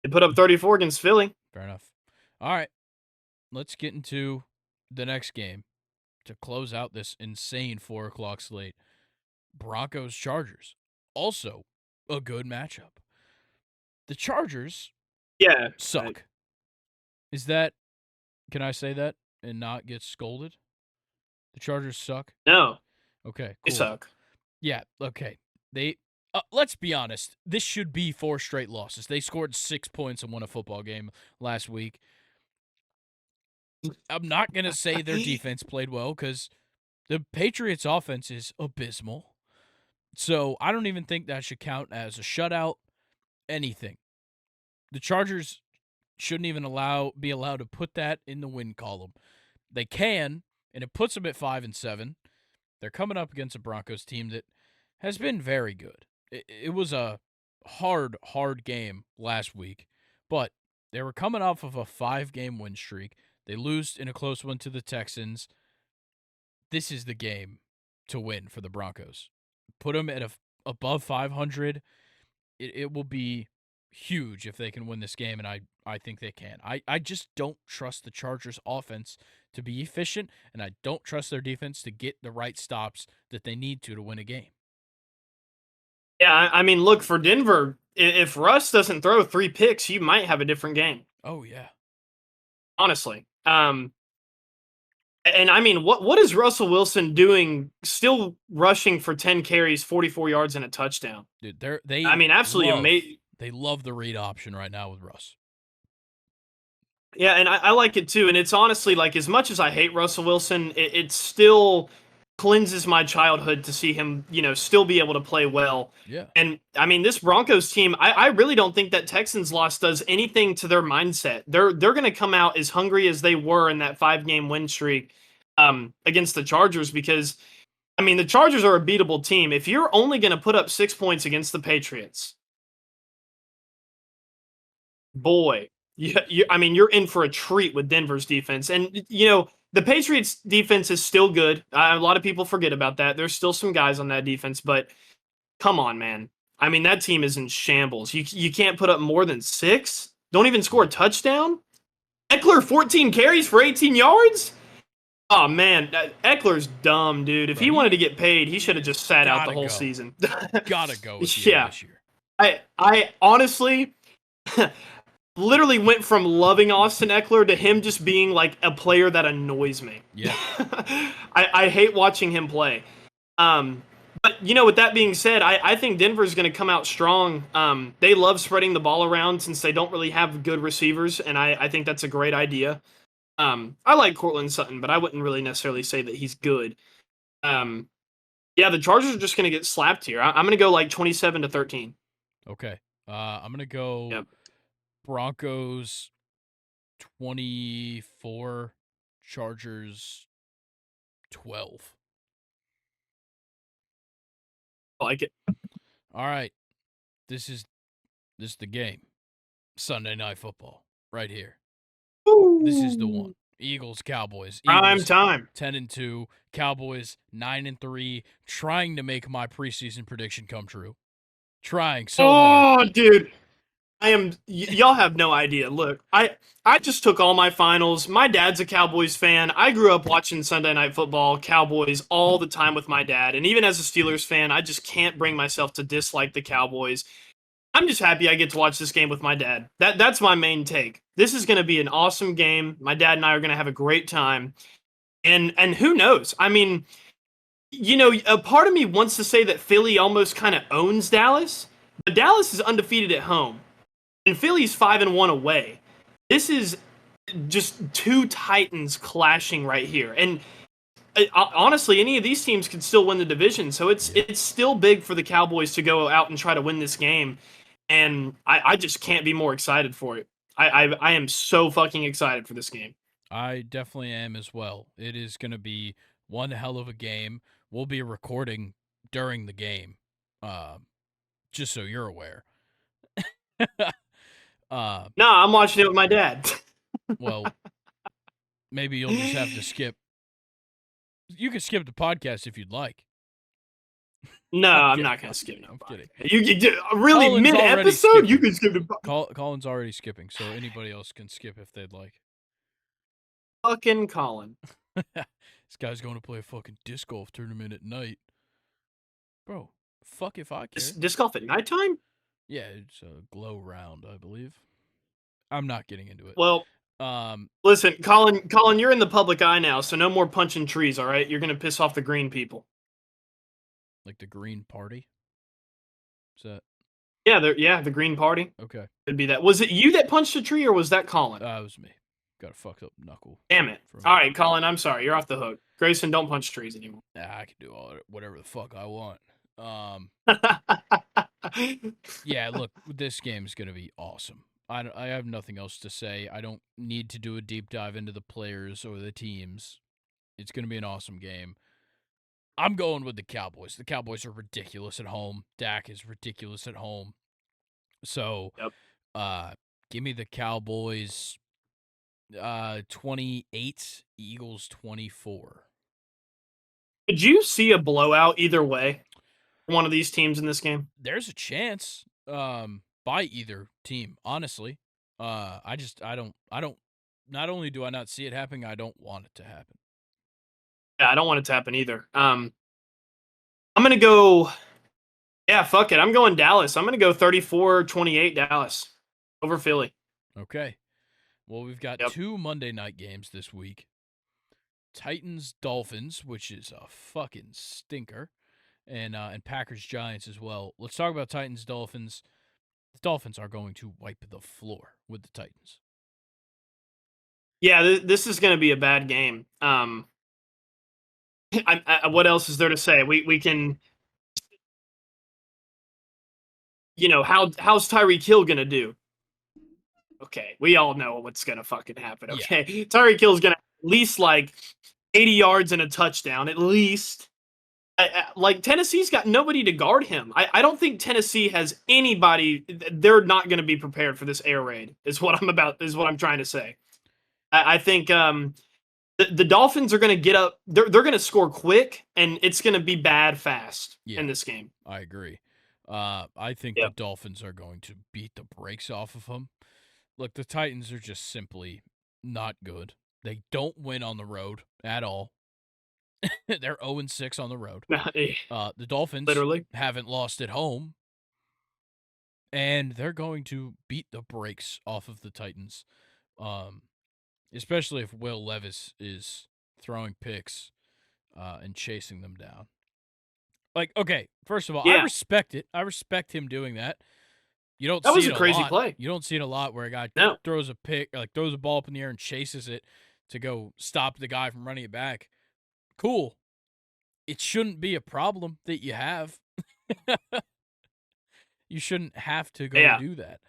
They put up 34 against Philly. Fair enough. All right. Let's get into the next game to close out this insane 4 o'clock slate. Broncos Chargers. Also a good matchup. The Chargers Yeah. suck. Is that, can I say that and not get scolded? The Chargers suck? No, Okay, they cool. suck. Yeah, okay. They, let's be honest. This should be 4 straight losses. They scored 6 points and won a football game last week. I'm not going to say their defense played well because the Patriots' offense is abysmal. So I don't even think that should count as a shutout, anything. The Chargers shouldn't even be allowed to put that in the win column. They can, and it puts them at 5-7. They're coming up against a Broncos team that has been very good. It was a hard game last week, but they were coming off of a 5-game win streak. They lose in a close one to the Texans. This is the game to win for the Broncos. Put them at above 500. It will be huge if they can win this game, and I think they can. I just don't trust the Chargers' offense to be efficient, and I don't trust their defense to get the right stops that they need to win a game. Yeah, I mean, look, for Denver, if Russ doesn't throw 3 picks, you might have a different game. Oh, yeah. Honestly. And I mean, what is Russell Wilson doing? Still rushing for 10 carries, 44 yards, and a touchdown. Dude, I mean, absolutely amazing. they love the read option right now with Russ. Yeah, and I like it too. And it's honestly like, as much as I hate Russell Wilson, it still cleanses my childhood to see him, still be able to play well. Yeah. And I mean, this Broncos team, I really don't think that Texans loss does anything to their mindset. They're going to come out as hungry as they were in that 5-game win streak against the Chargers, because I mean, the Chargers are a beatable team. If you're only going to put up 6 points against the Patriots, boy, I mean, you're in for a treat with Denver's defense. And, the Patriots defense is still good. A lot of people forget about that. There's still some guys on that defense, but come on, man. I mean, that team is in shambles. You can't put up more than 6? Don't even score a touchdown? Eckler, 14 carries for 18 yards? Oh, man. Eckler's dumb, dude. If he wanted to get paid, he should have just sat out the whole season. Gotta go with this year. I honestly literally went from loving Austin Eckler to him just being like a player that annoys me. Yeah. I hate watching him play. But, with that being said, I think Denver's going to come out strong. They love spreading the ball around since they don't really have good receivers, and I think that's a great idea. I like Cortland Sutton, but I wouldn't really necessarily say that he's good. Yeah, the Chargers are just going to get slapped here. I'm going to go like 27-13. Okay. I'm going to go Broncos 24, Chargers 12. I like it. All right. This is the game. Sunday Night Football right here. Ooh. This is the one. Eagles, Cowboys. Prime time. 10-2. Cowboys 9-3. Trying to make my preseason prediction come true. Trying so hard. Oh, dude. Y'all have no idea. Look, I just took all my finals. My dad's a Cowboys fan. I grew up watching Sunday Night Football, Cowboys all the time with my dad. And even as a Steelers fan, I just can't bring myself to dislike the Cowboys. I'm just happy I get to watch this game with my dad. That's my main take. This is going to be an awesome game. My dad and I are going to have a great time. And who knows? I mean, a part of me wants to say that Philly almost kind of owns Dallas, but Dallas is undefeated at home. And Philly's 5-1 away. This is just two titans clashing right here. And honestly, any of these teams could still win the division. So it's still big for the Cowboys to go out and try to win this game. And I just can't be more excited for it. I am so fucking excited for this game. I definitely am as well. It is going to be one hell of a game. We'll be recording during the game, just so you're aware. No, I'm watching it with my dad. Well, maybe you'll just have to skip. You can skip the podcast if you'd like. No, I'm not going to skip. No, I'm kidding. You really mid-episode? You can skip the podcast. Colin's already skipping, so anybody else can skip if they'd like. Fucking Colin. This guy's going to play a fucking disc golf tournament at night. Bro, fuck if I care. Disc golf at nighttime? Yeah, it's a glow round, I believe. I'm not getting into it. Well, listen, Colin, you're in the public eye now, so no more punching trees, all right? You're going to piss off the green people. Like the Green Party? Is that? Yeah, the Green Party. Okay. Could be that. Was it you that punched a tree, or was that Colin? It was me. Got a fucked up knuckle. Damn it. All right, Colin, I'm sorry. You're off the hook. Grayson, don't punch trees anymore. Nah, I can do whatever the fuck I want. Yeah, look, this game is going to be awesome. I have nothing else to say. I don't need to do a deep dive into the players or the teams. It's going to be an awesome game. I'm going with the Cowboys. The Cowboys are ridiculous at home. Dak is ridiculous at home. So, give me the Cowboys 28, Eagles 24. Could you see a blowout either way for one of these teams in this game? There's a chance by either team, honestly. I don't not only do I not see it happening, I don't want it to happen. Yeah, I don't want it to happen either. I'm going to go fuck it. I'm going Dallas. I'm going to go 34-28 Dallas over Philly. Okay. Well, we've got 2 Monday night games this week. Titans Dolphins, which is a fucking stinker, and Packers Giants as well. Let's talk about Titans Dolphins. The Dolphins are going to wipe the floor with the Titans. Yeah, this is going to be a bad game. What else is there to say? We can, how's Tyreek Hill going to do? Okay, we all know what's going to fucking happen. Yeah. Okay, Tyreek Hill's going to at least like 80 yards and a touchdown, at least. Like Tennessee's got nobody to guard him. I don't think Tennessee has anybody. They're not going to be prepared for this air raid. Is what I'm trying to say. I think the Dolphins are going to get up. They're going to score quick, and it's going to be bad fast in this game. I agree. I think the Dolphins are going to beat the brakes off of them. Look, the Titans are just simply not good. They don't win on the road at all. They're 0-6 on the road. The Dolphins literally haven't lost at home, and they're going to beat the brakes off of the Titans, especially if Will Levis is throwing picks and chasing them down. Like, okay, first of all, I respect it. I respect him doing that. You don't see it a lot. That was a crazy play. You don't see it a lot where a guy throws a pick, like throws a ball up in the air and chases it to go stop the guy from running it back. Cool. It shouldn't be a problem that you have. You shouldn't have to go do that.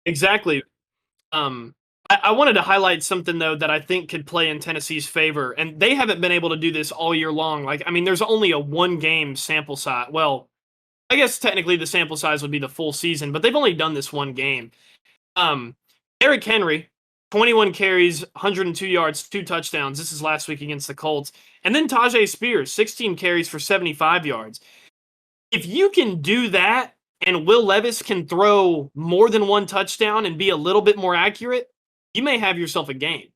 Exactly. I wanted to highlight something, though, that I think could play in Tennessee's favor, and they haven't been able to do this all year long. Like, I mean, there's only a one-game sample size. Well, I guess technically the sample size would be the full season, but they've only done this one game. Derrick Henry, 21 carries, 102 yards, 2 touchdowns. This is last week against the Colts. And then Tajay Spears, 16 carries for 75 yards. If you can do that and Will Levis can throw more than one touchdown and be a little bit more accurate, you may have yourself a game.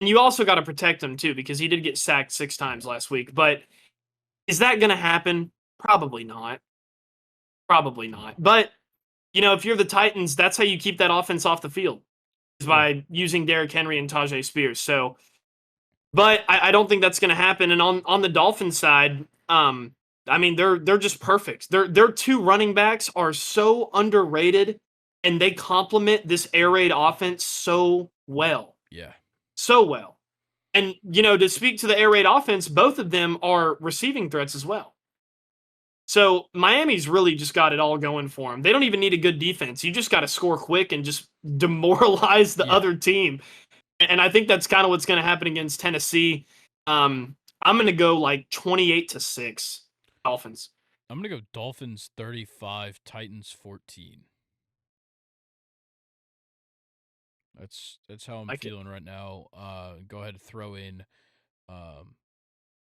And you also got to protect him, too, because he did get sacked 6 times last week. But is that going to happen? Probably not. Probably not. But, if you're the Titans, that's how you keep that offense off the field, is by using Derrick Henry and Tajay Spears. So, but I don't think that's going to happen. And on the Dolphins side, I mean, they're just perfect. Their 2 running backs are so underrated, and they complement this air raid offense so well. Yeah. So well. And, to speak to the air raid offense, both of them are receiving threats as well. So Miami's really just got it all going for them. They don't even need a good defense. You just got to score quick and just demoralize the other team. And I think that's kind of what's going to happen against Tennessee. I'm going to go like 28-6 Dolphins. I'm going to go Dolphins 35, Titans 14. That's how I'm feeling right now. Go ahead and throw in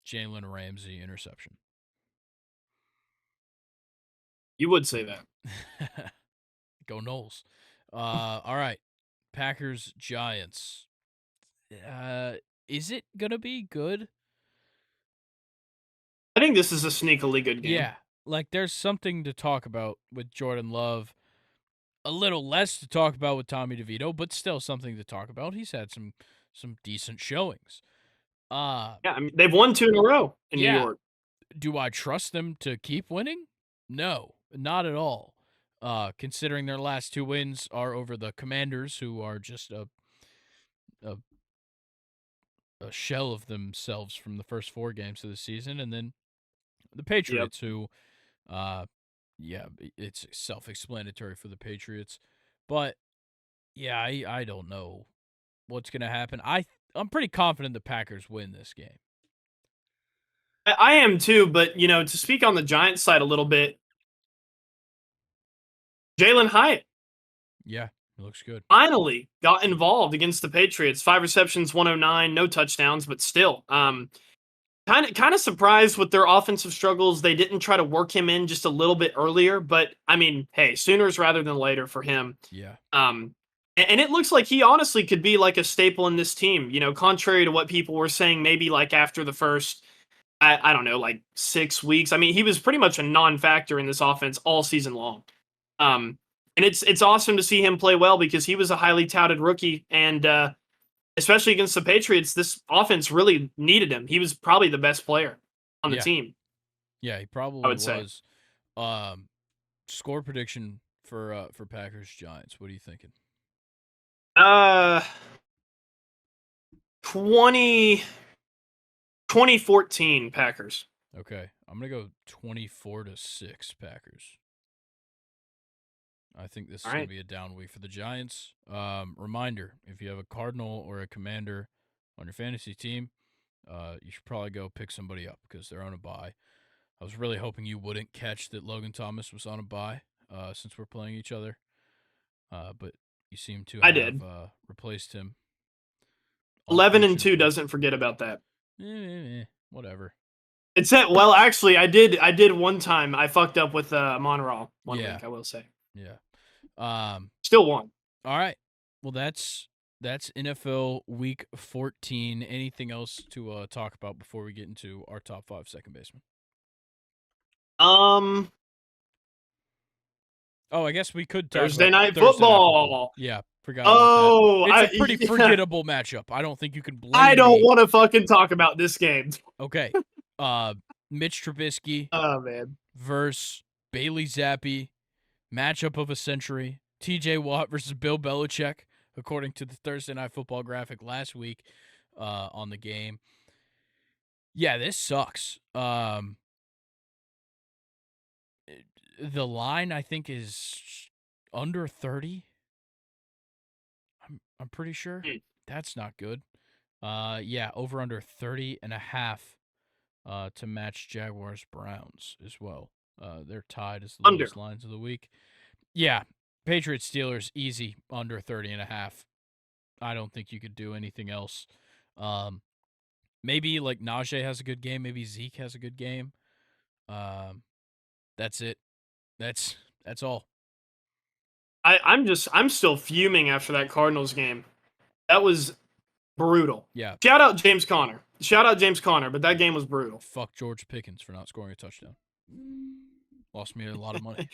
Jalen Ramsey interception. You would say that. Go Knowles. All right. Packers, Giants. Is it going to be good? I think this is a sneakily good game. Yeah. Like, there's something to talk about with Jordan Love. A little less to talk about with Tommy DeVito, but still something to talk about. He's had some decent showings. Yeah, I mean, they've won 2 in a row in New York. Do I trust them to keep winning? No, not at all. Considering their last 2 wins are over the Commanders, who are just a shell of themselves from the first 4 games of the season, and then the Patriots, who, it's self-explanatory for the Patriots, but I don't know what's gonna happen. I'm pretty confident the Packers win this game. I am too, but to speak on the Giants side a little bit, Jalen Hyatt. Yeah, it looks good. Finally got involved against the Patriots. 5 receptions, 109, no touchdowns, but still, kind of surprised with their offensive struggles. They didn't try to work him in just a little bit earlier, but I mean, hey, sooners rather than later for him. Yeah. And it looks like he honestly could be like a staple in this team. Contrary to what people were saying, maybe like after the first, I don't know, like 6 weeks. I mean, he was pretty much a non-factor in this offense all season long. And it's awesome to see him play well because he was a highly touted rookie, and especially against the Patriots, this offense really needed him. He was probably the best player on the Yeah. team, Yeah, he I probably would say. was. Score prediction for Packers Giants. What are you thinking? Uh, 2014 Packers. Okay, I'm gonna go 24-6 Packers. I think this All is going right. to be a down week for the Giants. Reminder, if you have a Cardinal or a Commander on your fantasy team, you should probably go pick somebody up because they're on a bye. I was really hoping you wouldn't catch that Logan Thomas was on a bye since we're playing each other, but you seem to I have did. replaced him. 11-2 Unfortunately. doesn't forget about that. Whatever. It's that. Well, actually, I did one time. I fucked up with Monroe one Yeah. week. I will say. Yeah. Still won. All right. Well, that's NFL Week 14. Anything else to talk about before we get into our top 5 second baseman? Oh, I guess we could talk Thursday about night Thursday night football. football. Yeah, forgot about that. Oh, It's a pretty forgettable matchup. I don't think you can I blame don't me. want to fucking talk about this game. Okay. Mitch Trubisky Oh man. versus Bailey Zappi. Matchup of a century. TJ Watt versus Bill Belichick, according to the Thursday Night Football graphic last week on the game. Yeah, this sucks. The line I think is under 30. I'm pretty sure. That's not good. Yeah, over under 30 and a half to match Jaguars Browns as well. They're tied as the Under. lowest lines of the week. Yeah, Patriots Steelers easy under 30 and a half. I don't think you could do anything else. Maybe like Najee has a good game, maybe Zeke has a good game. That's it. That's all. I'm still fuming after that Cardinals game. That was brutal. Yeah. Shout out James Conner. But that game was brutal. Fuck George Pickens for not scoring a touchdown. Lost me a lot of money.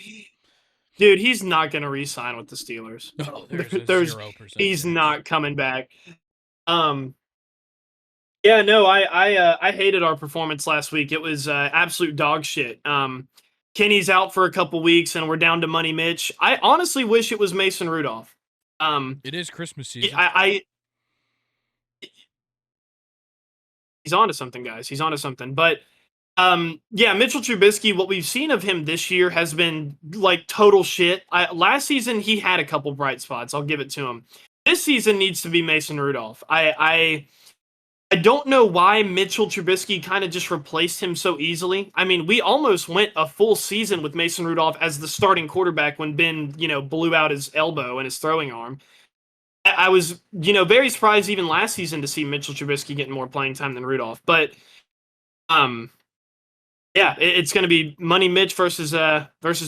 Dude, he's not going to re-sign with the Steelers. No, there's a 0% he's chance. not coming back. Yeah, no, I hated our performance last week. It was absolute dog shit. Kenny's out for a couple weeks, and we're down to Money Mitch. I honestly wish it was Mason Rudolph. It is Christmas season. He's onto something, guys. He's onto something. But yeah, Mitchell Trubisky, what we've seen of him this year has been like total shit. Last season, he had a couple bright spots. I'll give it to him. This season needs to be Mason Rudolph. I don't know why Mitchell Trubisky kind of just replaced him so easily. I mean, we almost went a full season with Mason Rudolph as the starting quarterback when Ben, blew out his elbow and his throwing arm. I was, very surprised even last season to see Mitchell Trubisky getting more playing time than Rudolph. But, yeah, it's going to be Money Mitch versus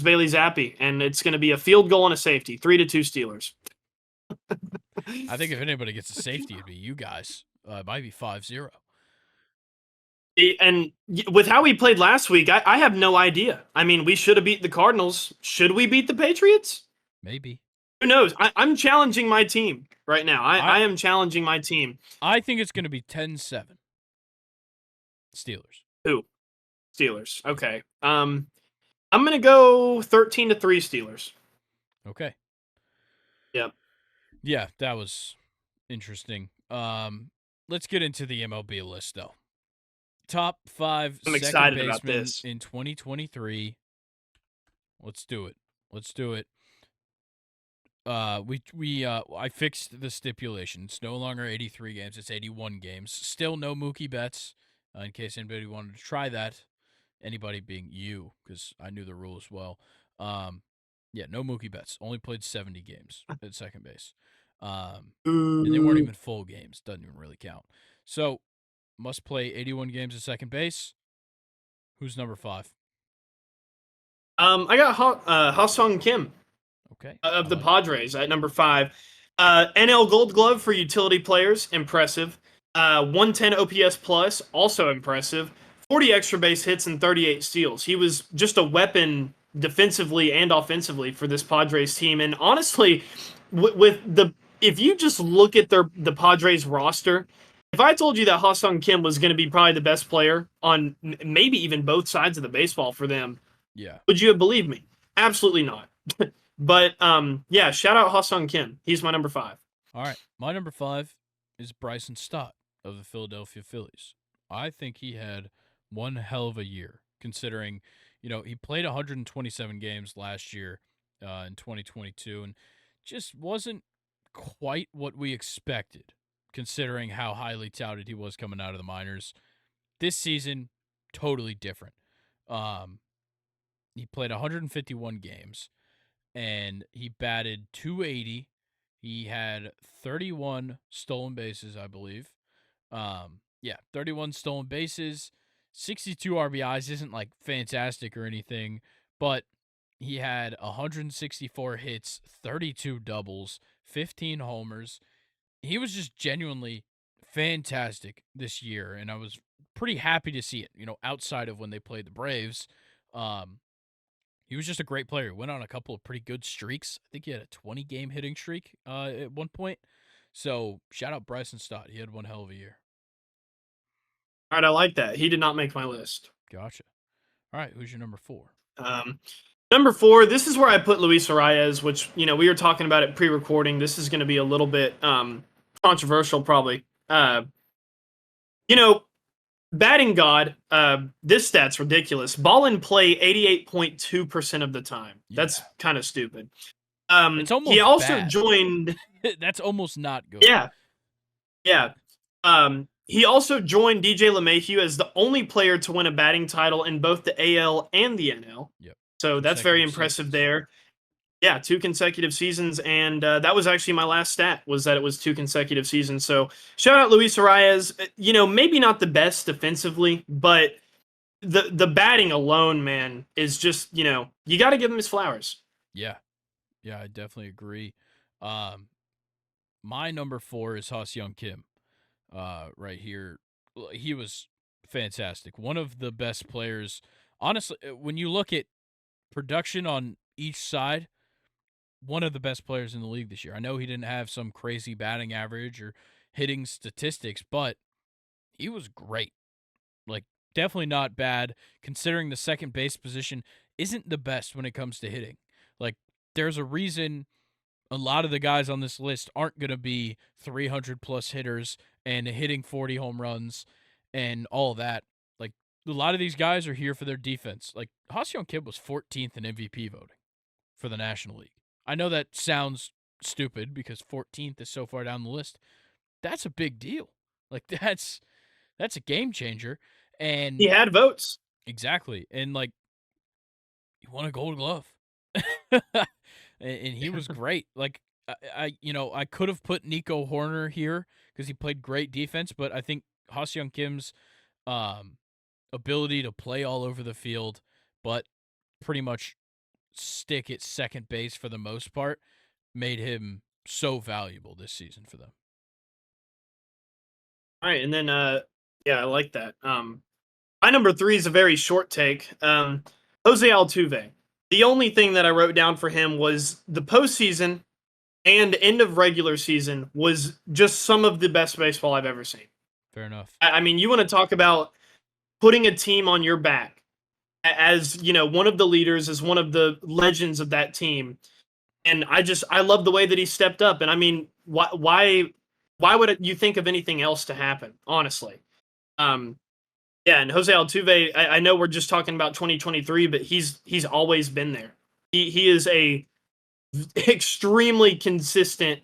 Bailey Zappi, and it's going to be a field goal and a safety, 3-2 Steelers. I think if anybody gets a safety, it'd be you guys. It might be 5-0. And with how we played last week, I have no idea. I mean, we should have beat the Cardinals. Should we beat the Patriots? Maybe. Who knows? I'm challenging my team right now. I am challenging my team. I think it's going to be 10-7. Steelers. Who? Steelers. Okay. I'm going to go 13-3 Steelers. Okay. Yep. Yeah, that was interesting. Let's get into the MLB list, though. Top 5 I'm second excited basemen about this. in 2023. Let's do it. I fixed the stipulation. It's no longer 83 games. It's 81 games. Still no Mookie Betts. In case anybody wanted to try that, anybody being you, because I knew the rule as well. Yeah, no Mookie Betts. Only played 70 games at second base. And they weren't even full games. Doesn't even really count. So, must play 81 games at second base. Who's number 5? I got Ha-Sung Kim. Okay. Of the Padres at number 5. NL Gold Glove for utility players, impressive. 110 OPS plus, also impressive. 40 extra base hits and 38 steals. He was just a weapon defensively and offensively for this Padres team. And honestly, with the if you just look at the Padres roster, if I told you that Ha-Seong Kim was going to be probably the best player on maybe even both sides of the baseball for them, Yeah. would you have believed me? Absolutely not. But yeah, shout out Ha-Seong Kim. He's my number 5. All right. My number 5 is Bryson Stott of the Philadelphia Phillies. I think he had one hell of a year, considering, he played 127 games last year in 2022 and just wasn't quite what we expected, considering how highly touted he was coming out of the minors. This season, totally different. Um, he played 151 games and he batted 280. He had 31 stolen bases, I believe. Yeah, 31 stolen bases, 62 RBIs isn't like fantastic or anything, but he had 164 hits, 32 doubles, 15 homers. He was just genuinely fantastic this year, and I was pretty happy to see it, outside of when they played the Braves. Um, he was just a great player. Went on a couple of pretty good streaks. I think he had a 20-game hitting streak at one point. So shout out Bryson Stott. He had one hell of a year. All right, I like that. He did not make my list. Gotcha. All right, who's your number 4? Number 4, this is where I put Luis Arias, which, we were talking about it pre-recording. This is going to be a little bit controversial, probably. Batting God, this stat's ridiculous. Ball in play 88.2% of the time. Yeah. That's kind of stupid. It's almost he also bad. joined. That's almost not good. Yeah. He also joined DJ LeMahieu as the only player to win a batting title in both the AL and the NL. Yep. So that's very impressive there. Yeah, 2 consecutive seasons, and that was actually my last stat, was that it was 2 consecutive seasons. So shout out Luis Arias. Maybe not the best defensively, but the batting alone, man, is just, you got to give him his flowers. Yeah, I definitely agree. My number 4 is Ha-Seong Kim. Right here, he was fantastic. One of the best players. Honestly, when you look at production on each side, one of the best players in the league this year. I know he didn't have some crazy batting average or hitting statistics, but he was great. Like, definitely not bad, considering the second base position isn't the best when it comes to hitting. Like, there's a reason a lot of the guys on this list aren't going to be 300 plus hitters and hitting 40 home runs and all that. Like, a lot of these guys are here for their defense. Like, Ha-Seong Kim was 14th in MVP voting for the National League. I know that sounds stupid because 14th is so far down the list. That's a big deal. Like, that's a game changer. And he had votes. Exactly. And like, he won a Gold Glove. and he was great. Like, I could have put Nico Horner here because he played great defense, but I think Ha-Seong Kim's ability to play all over the field, but pretty much stick at second base for the most part, made him so valuable this season for them. All right, and then yeah, I like that. My number 3 is a very short take. Jose Altuve. The only thing that I wrote down for him was the postseason and end of regular season was just some of the best baseball I've ever seen. Fair enough. I mean, you want to talk about putting a team on your back as, one of the leaders, as one of the legends of that team. And I love the way that he stepped up. And I mean, why would you think of anything else to happen, honestly? Yeah, and Jose Altuve, I know we're just talking about 2023, but he's always been there. He is a extremely consistent,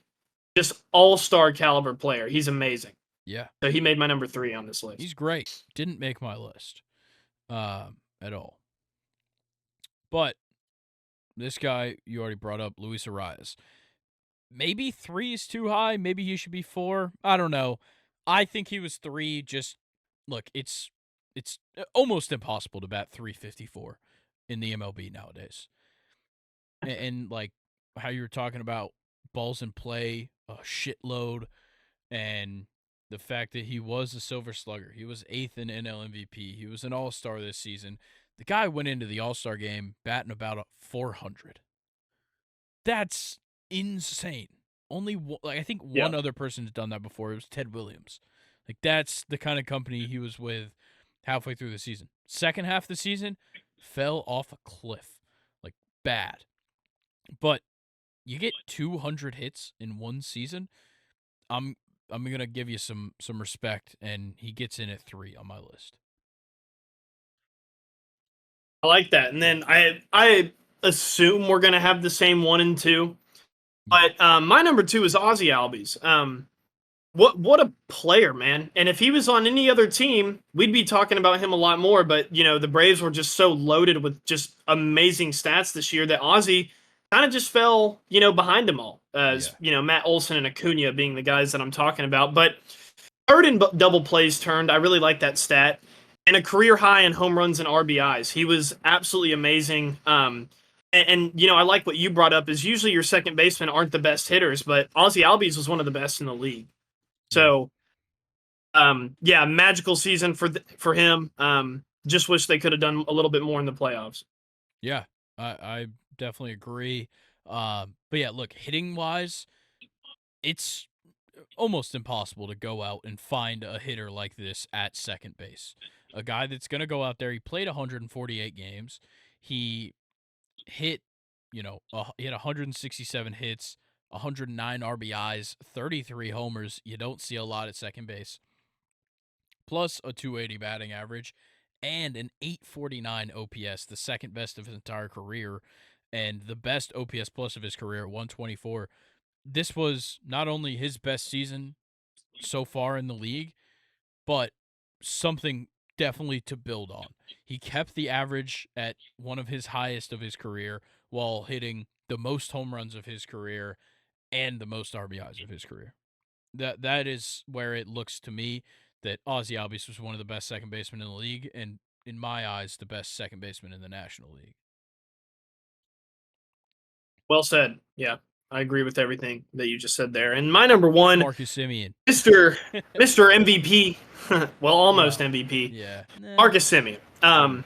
just all-star caliber player. He's amazing. Yeah. So he made my number 3 on this list. He's great. Didn't make my list at all. But this guy you already brought up, Luis Arias. Maybe 3 is too high. Maybe he should be 4. I don't know. I think he was 3. Just look, it's almost impossible to bat 354 in the MLB nowadays. And like how you were talking about balls in play, a shitload, and the fact that he was a Silver Slugger. He was 8th in NL MVP. He was an All-Star this season. The guy went into the All-Star game batting about 400. That's insane. I think Yeah. one other person has done that before. It was Ted Williams. Like that's the kind of company he was with halfway through the season. Second half of the season, fell off a cliff, like bad. But you get 200 hits in one season. I'm I'm gonna give you some respect, and he gets in at 3 on my list. I like that. And then I assume we're gonna have the same 1 and 2. Yeah, But my number 2 is Ozzy Albies. What a player, man! And if he was on any other team, we'd be talking about him a lot more. But the Braves were just so loaded with just amazing stats this year that Ozzy kind of just fell, behind them all. yeah, As Matt Olson and Acuna being the guys that I'm talking about. But third in double plays turned, I really like that stat. And a career high in home runs and RBIs. He was absolutely amazing. And I like what you brought up is usually your second basemen aren't the best hitters, but Ozzy Albies was one of the best in the league. yeah, So, yeah, magical season for him. Just wish they could have done a little bit more in the playoffs. yeah. I definitely agree. But yeah, look, hitting wise, it's almost impossible to go out and find a hitter like this at second base. A guy that's going to go out there. He played 148 games. He hit, he had 167 hits, 109 RBIs, 33 homers. You don't see a lot at second base. Plus a 280 batting average and an 849 OPS, the second best of his entire career, and the best OPS plus of his career at 124. This was not only his best season so far in the league, but something definitely to build on. He kept the average at one of his highest of his career while hitting the most home runs of his career and the most RBIs of his career. That is where it looks to me that Ozzy Albies was one of the best second basemen in the league, and in my eyes, the best second baseman in the National League. Well said. Yeah, I agree with everything that you just said there. And my number one, Marcus Simeon. Mister MVP, well, almost Well, MVP, yeah. Marcus Simeon. Sure.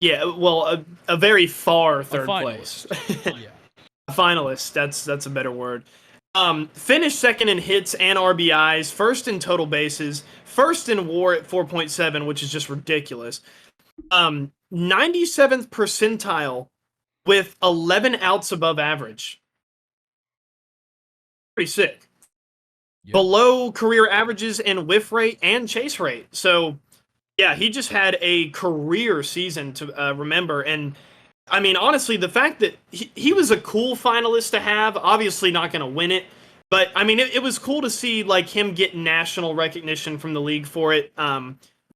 Yeah, well, a very far A third place. finalist. Yeah. A finalist. That's a better word. Finished second in hits and RBIs, first in total bases, first in WAR at 4.7, which is just ridiculous. 97th percentile with 11 outs above average. Pretty sick. Yeah. Below career averages in whiff rate and chase rate. So, yeah, he just had a career season to remember. And I mean, honestly, the fact that he was a cool finalist to have, obviously not going to win it, but I mean, it was cool to see like him get national recognition from the league for it.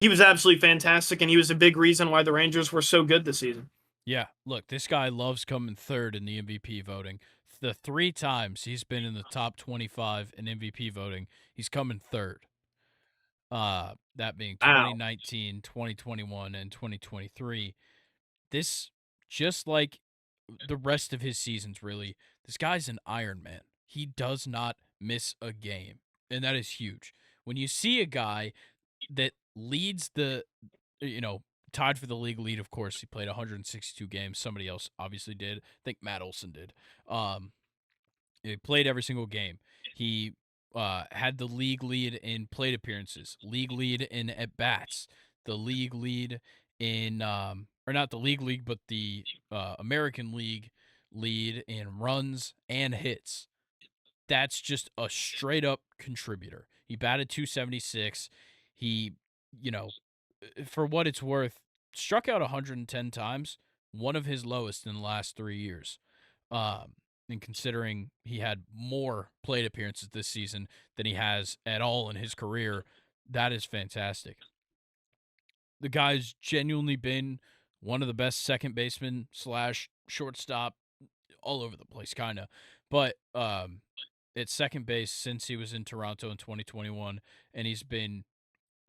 He was absolutely fantastic, and he was a big reason why the Rangers were so good this season. Yeah. Look, this guy loves coming third in the MVP voting. The 3 times he's been in the top 25 in MVP voting, he's coming third. That being Wow. 2019, 2021, and 2023. This, just like the rest of his seasons, really, this guy's an Iron Man. He does not miss a game, and that is huge. When you see a guy that leads you know, tied for the league lead, of course, he played 162 games. Somebody else obviously did. I think Matt Olson did. He played every single game. He had the league lead in plate appearances, league lead in at bats, the league lead in or not the league, but the American League lead in runs and hits. That's just a straight up contributor. He batted 276. He, you know, for what it's worth, struck out 110 times, one of his lowest in the last 3 years. And considering he had more plate appearances this season than he has at all in his career, that is fantastic. The guy's genuinely been one of the best second baseman slash shortstop all over the place, kind of. But at second base since he was in Toronto in 2021, and he's been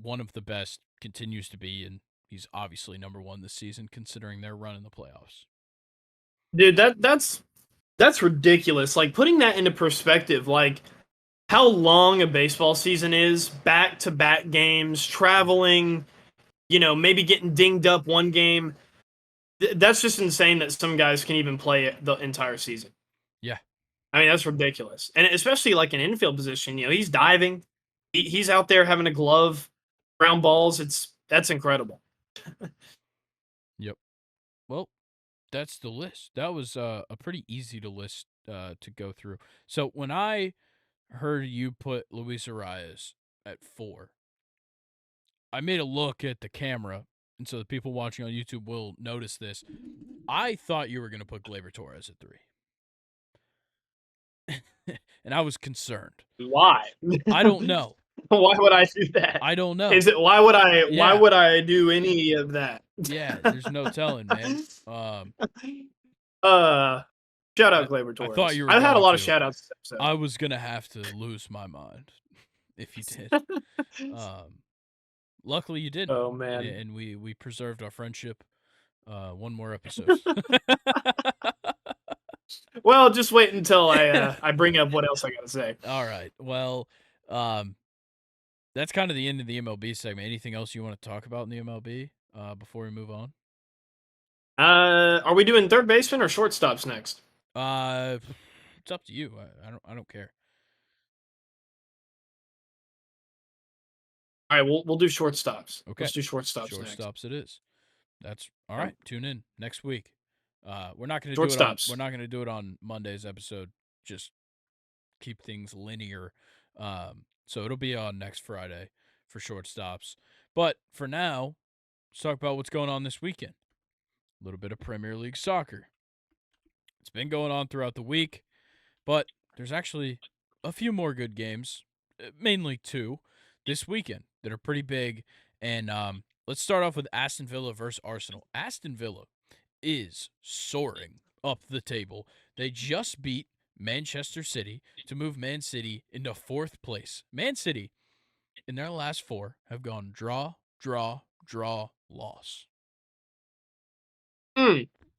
one of the best, continues to be, and he's obviously number one this season considering their run in the playoffs. Dude, that's ridiculous. Like putting that into perspective, like how long a baseball season is, back to back games, traveling, maybe getting dinged up one game. That's just insane that some guys can even play it the entire season. Yeah. I mean, that's ridiculous. And especially like an infield position, he's diving. He's out there having a glove, ground balls. That's incredible. Yep. Well, that's the list. That was a pretty easy to list to go through. So when I heard you put Luis Arias at 4, I made a look at the camera, and so the people watching on YouTube will notice this. I thought you were going to put Gleyber Torres at 3. And I was concerned. Why? I don't know. Why would I do that? I don't know. Is it why would I do any of that? Yeah, there's no telling, man. Shout out Gleyber Torres. I thought you were I've had a going lot of to. shout outs this episode. I was going to have to lose my mind if you did. Luckily you didn't. Oh man. And we preserved our friendship one more episode. Well, just wait until I bring up what else I got to say. All right. Well, that's kind of the end of the MLB segment. Anything else you want to talk about in the MLB before we move on? Are we doing third baseman or shortstops next? It's up to you. I don't care. All right, we'll do shortstops. Okay. Let's do shortstops next. Shortstops it is. That's all right. Tune in next week. We're not going to do it on Monday's episode. Just keep things linear. So it'll be on next Friday for shortstops. But for now, let's talk about what's going on this weekend. A little bit of Premier League soccer. It's been going on throughout the week, but there's actually a few more good games, mainly 2, this weekend that are pretty big. And let's start off with Aston Villa versus Arsenal. Aston Villa is soaring up the table. They just beat Manchester City to move Man City into 4th place. Man City, in their last 4, have gone draw, draw, draw, loss.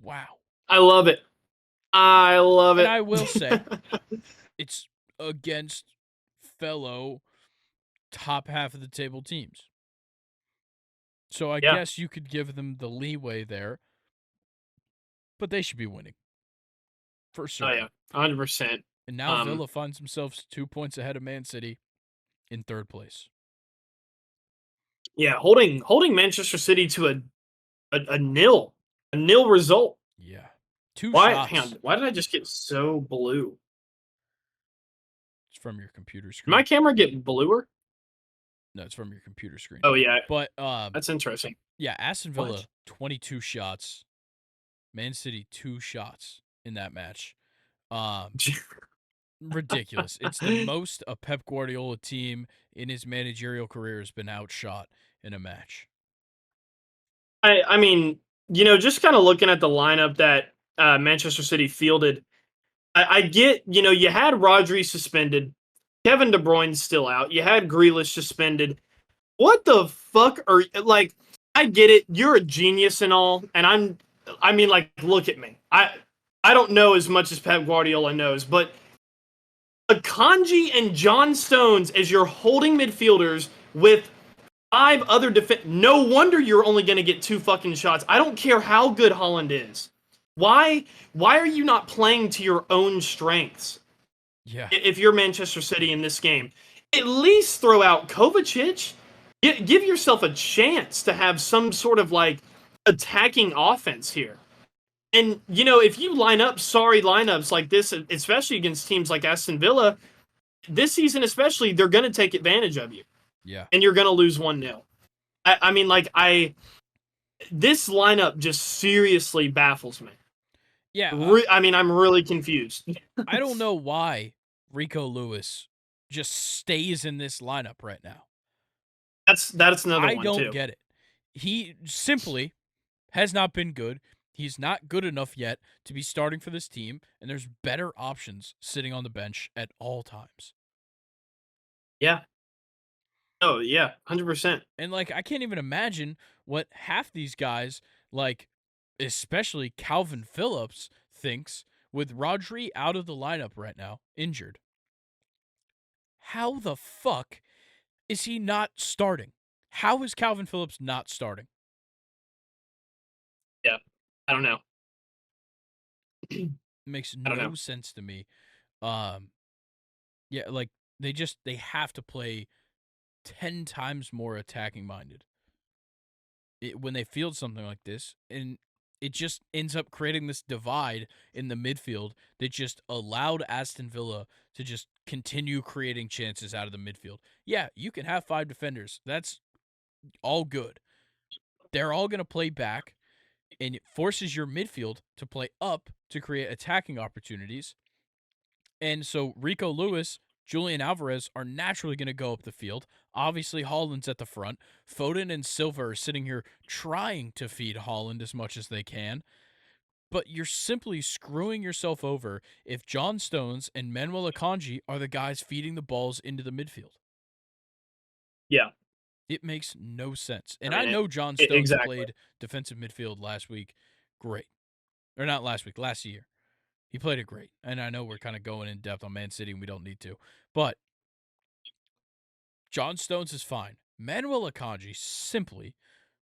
Wow. I love it. And I will say, it's against fellow top half of the table teams. So I guess you could give them the leeway there. But they should be winning. For sure. Oh, yeah. 100%. And now Villa finds themselves 2 points ahead of Man City in 3rd place. Yeah, holding Manchester City to a nil result. Yeah. 2 shots. Why did I just get so blue? It's from your computer screen. Did my camera get bluer? No, it's from your computer screen. Oh, yeah. But that's interesting. Yeah, Aston Villa, 22 shots. Man City, 2 shots in that match. Ridiculous. It's the most a Pep Guardiola team in his managerial career has been outshot in a match. I mean, just kind of looking at the lineup that Manchester City fielded, I get, you had Rodri suspended, Kevin De Bruyne's still out, you had Grealish suspended. What the fuck are like? I get it, you're a genius and all, and look at me. I don't know as much as Pep Guardiola knows, but Akanji and John Stones as your holding midfielders with 5 other no wonder you're only going to get 2 fucking shots. I don't care how good Holland is. Why are you not playing to your own strengths? Yeah. If you're Manchester City in this game, at least throw out Kovacic. Give yourself a chance to have some sort of like attacking offense here. And, if you line up sorry lineups like this, especially against teams like Aston Villa, this season especially, they're going to take advantage of you. Yeah. And you're going to lose 1-0. This lineup just seriously baffles me. Yeah. I'm really confused. I don't know why Rico Lewis just stays in this lineup right now. That's another one, too. I don't get it. He simply has not been good. He's not good enough yet to be starting for this team, and there's better options sitting on the bench at all times. Yeah. Oh, yeah, 100%. And, I can't even imagine what half these guys, especially Calvin Phillips, thinks with Rodri out of the lineup right now, injured. How the fuck is he not starting? How is Calvin Phillips not starting? Yeah, I don't know. It makes no sense to me. Um, yeah, like they have to play 10 times more attacking minded when they field something like this, and it just ends up creating this divide in the midfield that just allowed Aston Villa to just continue creating chances out of the midfield. Yeah, you can have 5 defenders. That's all good. They're all going to play back, and it forces your midfield to play up to create attacking opportunities. And so Rico Lewis, Julian Alvarez are naturally going to go up the field. Obviously, Holland's at the front. Foden and Silva are sitting here trying to feed Holland as much as they can. But you're simply screwing yourself over if John Stones and Manuel Akanji are the guys feeding the balls into the midfield. Yeah. It makes no sense. I And I mean, know John Stones exactly. played defensive midfield last week. Great. Or not last week, last year. He played it great. And I know we're kind of going in depth on Man City and we don't need to. But John Stones is fine. Manuel Akanji simply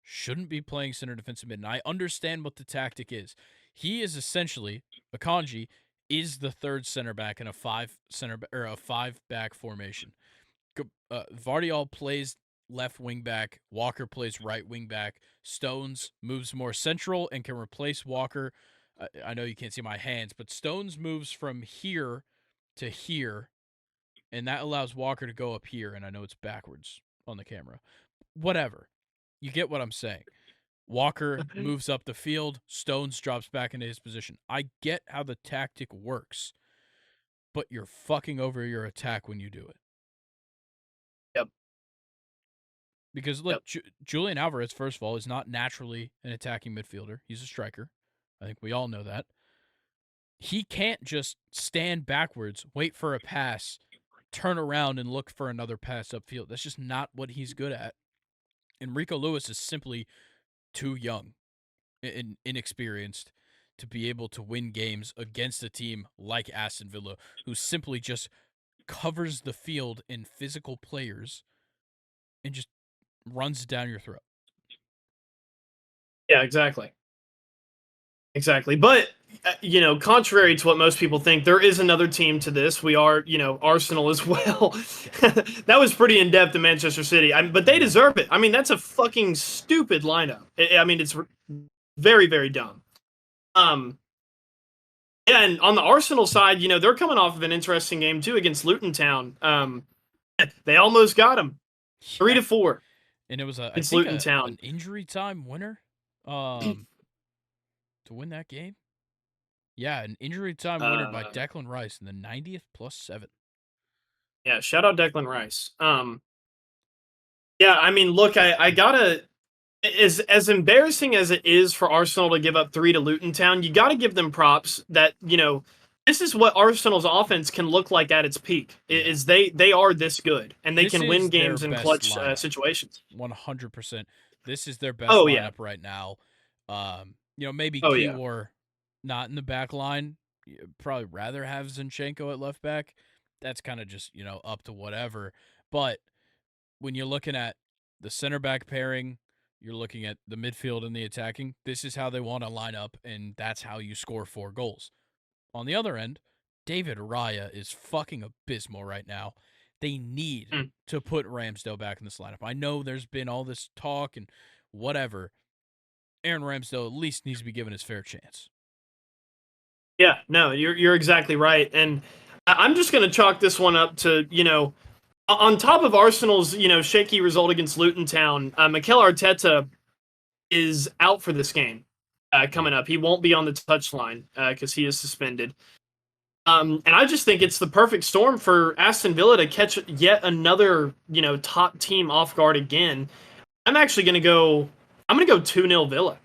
shouldn't be playing center defensive mid. And I understand what the tactic is. He is essentially Akanji is the third center back in a five back formation. Vardiol plays left wing back. Walker plays right wing back. Stones moves more central and can replace Walker. I know you can't see my hands, but Stones moves from here to here, and that allows Walker to go up here. And I know it's backwards on the camera. Whatever. You get what I'm saying. Walker moves up the field. Stones drops back into his position. I get how the tactic works, but you're fucking over your attack when you do it. Yep. Because look, Julian Alvarez, first of all, is not naturally an attacking midfielder. He's a striker. I think we all know that. He can't just stand backwards, wait for a pass, turn around and look for another pass upfield. That's just not what he's good at. And Rico Lewis is simply too young and inexperienced to be able to win games against a team like Aston Villa, who simply just covers the field in physical players and just runs down your throat. Yeah, exactly. Exactly. But, contrary to what most people think, there is another team to this. We are, Arsenal as well. That was pretty in depth in Manchester City. But they deserve it. I mean, that's a fucking stupid lineup. I mean, it's very, very dumb. Yeah, and on the Arsenal side, they're coming off of an interesting game too against Luton Town. They almost got them 3-4. And it was I against think Luton Town. an injury time winner to win that game. Yeah, an injury time winner by Declan Rice in the 90th +7. Yeah, shout out Declan Rice. Yeah, I mean, look, I gotta, as embarrassing as it is for Arsenal to give up 3 to Luton Town, you gotta give them props that, this is what Arsenal's offense can look like at its peak. Is they are this good and they can win games in clutch situations. 100%. This is their best Oh, lineup yeah. right now. Maybe Oh, yeah. Kiwor not in the back line. Probably rather have Zinchenko at left back. That's kind of just, up to whatever. But when you're looking at the center back pairing, you're looking at the midfield and the attacking, this is how they want to line up, and that's how you score 4 goals. On the other end, David Raya is fucking abysmal right now. They need to put Ramsdale back in this lineup. I know there's been all this talk and whatever. Aaron Ramsdale at least needs to be given his fair chance. Yeah, no, you're exactly right. And I'm just going to chalk this one up to, on top of Arsenal's, shaky result against Luton Town, Mikel Arteta is out for this game coming up. He won't be on the touchline because he is suspended. And I just think it's the perfect storm for Aston Villa to catch yet another, top team off guard again. I'm actually going to go 2-0 Villa.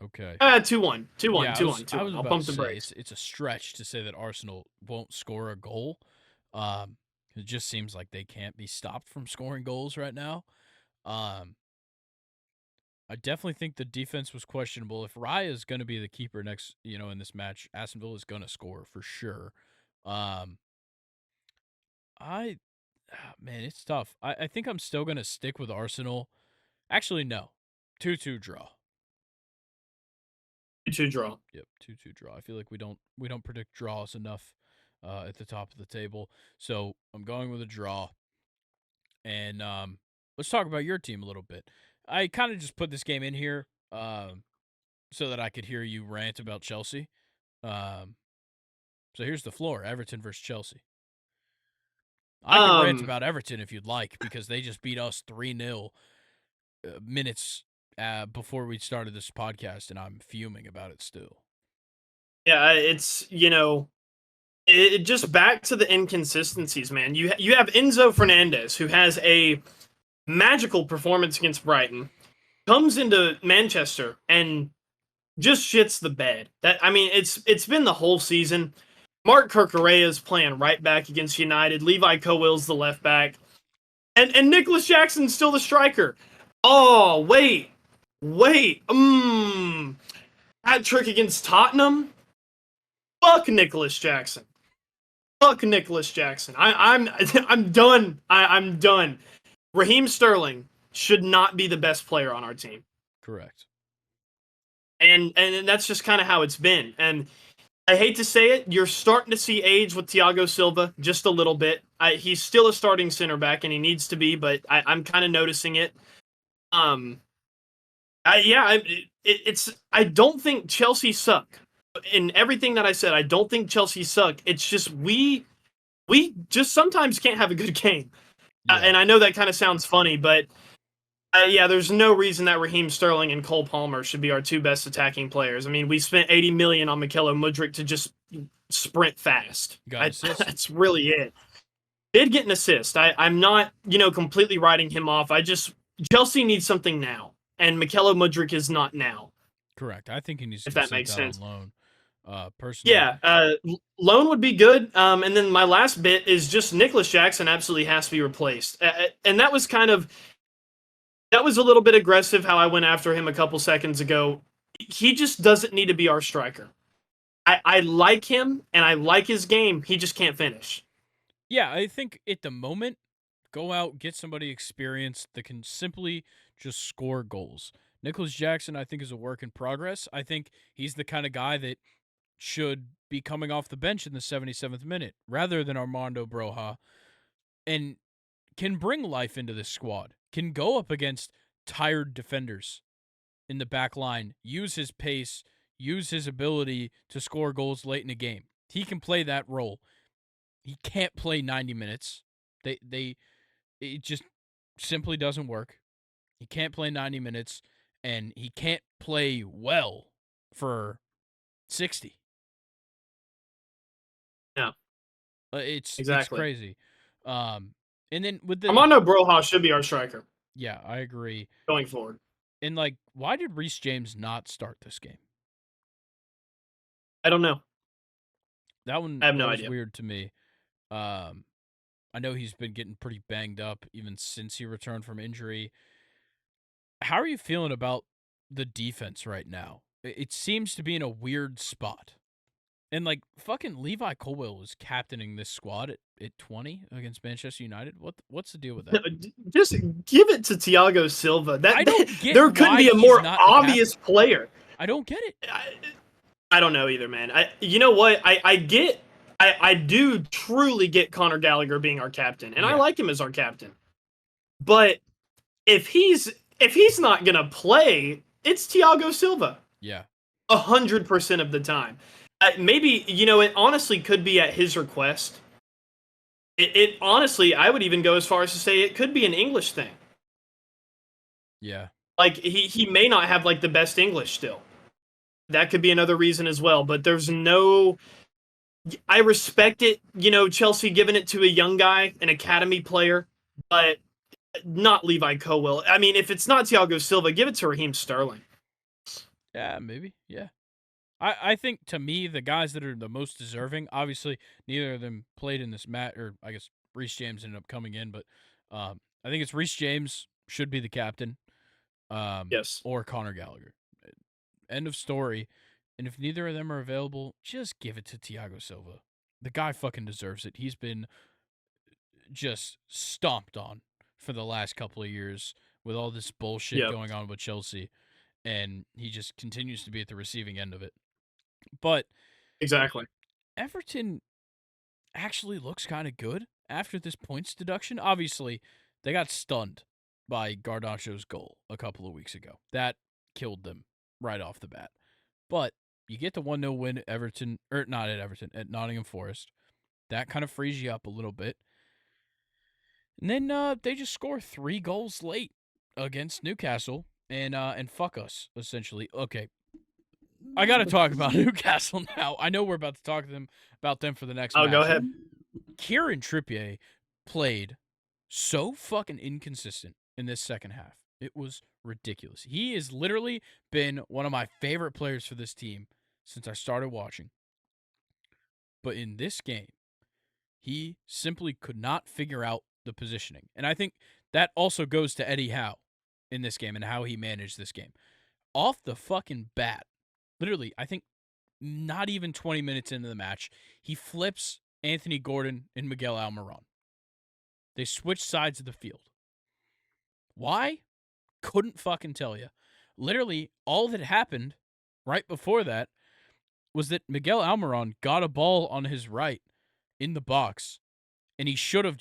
Okay. 2-1. 2-1. Yeah, 2-1. 2-1. I was I'll about pump to the say brakes. it's a stretch to say that Arsenal won't score a goal. It just seems like they can't be stopped from scoring goals right now. I definitely think the defense was questionable. If Raya is going to be the keeper next, in this match, Aston Villa is going to score for sure. Man, it's tough. I think I'm still going to stick with Arsenal. Actually, no. 2-2 draw. 2-2 draw. Yep, 2-2 draw. I feel like we don't predict draws enough at the top of the table. So I'm going with a draw. And let's talk about your team a little bit. I kind of just put this game in here so that I could hear you rant about Chelsea. Um, so here's the floor: Everton versus Chelsea. I could rant Um, about Everton if you'd like, because they just beat us 3-0 minutes before we started this podcast, and I'm fuming about it still. yeah, it's it just back to the inconsistencies, man. You have Enzo Fernandez, who has a magical performance against Brighton, comes into Manchester and just shits the bed. That I mean, it's been the whole season. Mark Cucurella is playing right back against United. Levi Colwill's the left back, and Nicholas Jackson's still the striker. Oh wait, hat trick against Tottenham. Fuck Nicholas Jackson. Fuck Nicholas Jackson. I'm done. I'm done. Raheem Sterling should not be the best player on our team. Correct. And that's just kind of how it's been. And I hate to say it, you're starting to see age with Thiago Silva just a little bit. He's still a starting center back, and he needs to be, but I'm kind of noticing it. Um, it's. I don't think Chelsea suck. In everything that I said, I don't think Chelsea suck. It's just we just sometimes can't have a good game. Yeah. And I know that kind of sounds funny, but yeah, there's no reason that Raheem Sterling and Cole Palmer should be our two best attacking players. I mean, we spent 80 million on Mykhailo Mudryk to just sprint fast. You got an assist? That's really it. Did get an assist. I'm not, completely writing him off. Chelsea needs something now, and Mykhailo Mudryk is not now. Correct. I think he needs to If be that sent makes out on sense. loan. Personally. Yeah, loan would be good. And then my last bit is just Nicholas Jackson absolutely has to be replaced. And that was a little bit aggressive how I went after him a couple seconds ago. He just doesn't need to be our striker. I like him and I like his game. He just can't finish. Yeah, I think at the moment, go out, get somebody experienced that can simply just score goals. Nicholas Jackson, I think, is a work in progress. I think he's the kind of guy that should be coming off the bench in the 77th minute rather than Armando Broja, and can bring life into this squad, can go up against tired defenders in the back line, use his pace, use his ability to score goals late in a game. He can play that role. He can't play 90 minutes. It just simply doesn't work. He can't play 90 minutes, and he can't play well for 60. Yeah, It's exactly. crazy. And then with the Armando Broja should be our striker yeah, I agree. going forward. And like, why did Reece James not start this game? I don't know. That I one have that no was idea. weird to me. Um, I know he's been getting pretty banged up even since he returned from injury. How are you feeling about the defense right now? It seems to be in a weird spot. And like fucking Levi Colwill was captaining this squad at 20 against Manchester United. What's the deal with No, that? just give it to Thiago Silva. I don't get There couldn't why be a he's more not the obvious captain. player. I don't get it. I don't know either, man. You know what? I do truly get Conor Gallagher being our captain, and I Yeah. like him as our captain. But if he's not gonna play, it's Thiago Silva Yeah. 100% of the time. Maybe it honestly could be at his request. It honestly, I would even go as far as to say it could be an English thing. Yeah. Like he may not have like the best English still. That could be another reason as well. But there's no. I respect it, Chelsea giving it to a young guy, an academy player, but not Levi Colwill. I mean, if it's not Thiago Silva, give it to Raheem Sterling. Yeah, maybe. Yeah. I think to me the guys that are the most deserving, obviously neither of them played in this match, or I guess Reece James ended up coming in, but I think it's Reece James should be the captain, Yes, or Conor Gallagher. End of story. And if neither of them are available, just give it to Thiago Silva. The guy fucking deserves it. He's been just stomped on for the last couple of years with all this bullshit yep, going on with Chelsea, and he just continues to be at the receiving end of it. But exactly. Everton, actually looks kind of good after this points deduction. Obviously, they got stunned by Garnacho's goal a couple of weeks ago. That killed them right off the bat. But you get the 1-0 win at Everton, or not at Everton, at Nottingham Forest. That kind of frees you up a little bit. And then they just score 3 goals late against Newcastle and fuck us, essentially. Okay, I got to talk about Newcastle now. I know we're about to talk to them about them for the next match. Go ahead. Kieran Trippier played so fucking inconsistent in this second half. It was ridiculous. He has literally been one of my favorite players for this team since I started watching. But in this game, he simply could not figure out the positioning. And I think that also goes to Eddie Howe in this game and how he managed this game. Off the fucking bat, literally, I think not even 20 minutes into the match, he flips Anthony Gordon and Miguel Almiron. They switch sides of the field. Why? Couldn't fucking tell you. Literally, all that happened right before that was that Miguel Almiron got a ball on his right in the box, and he should have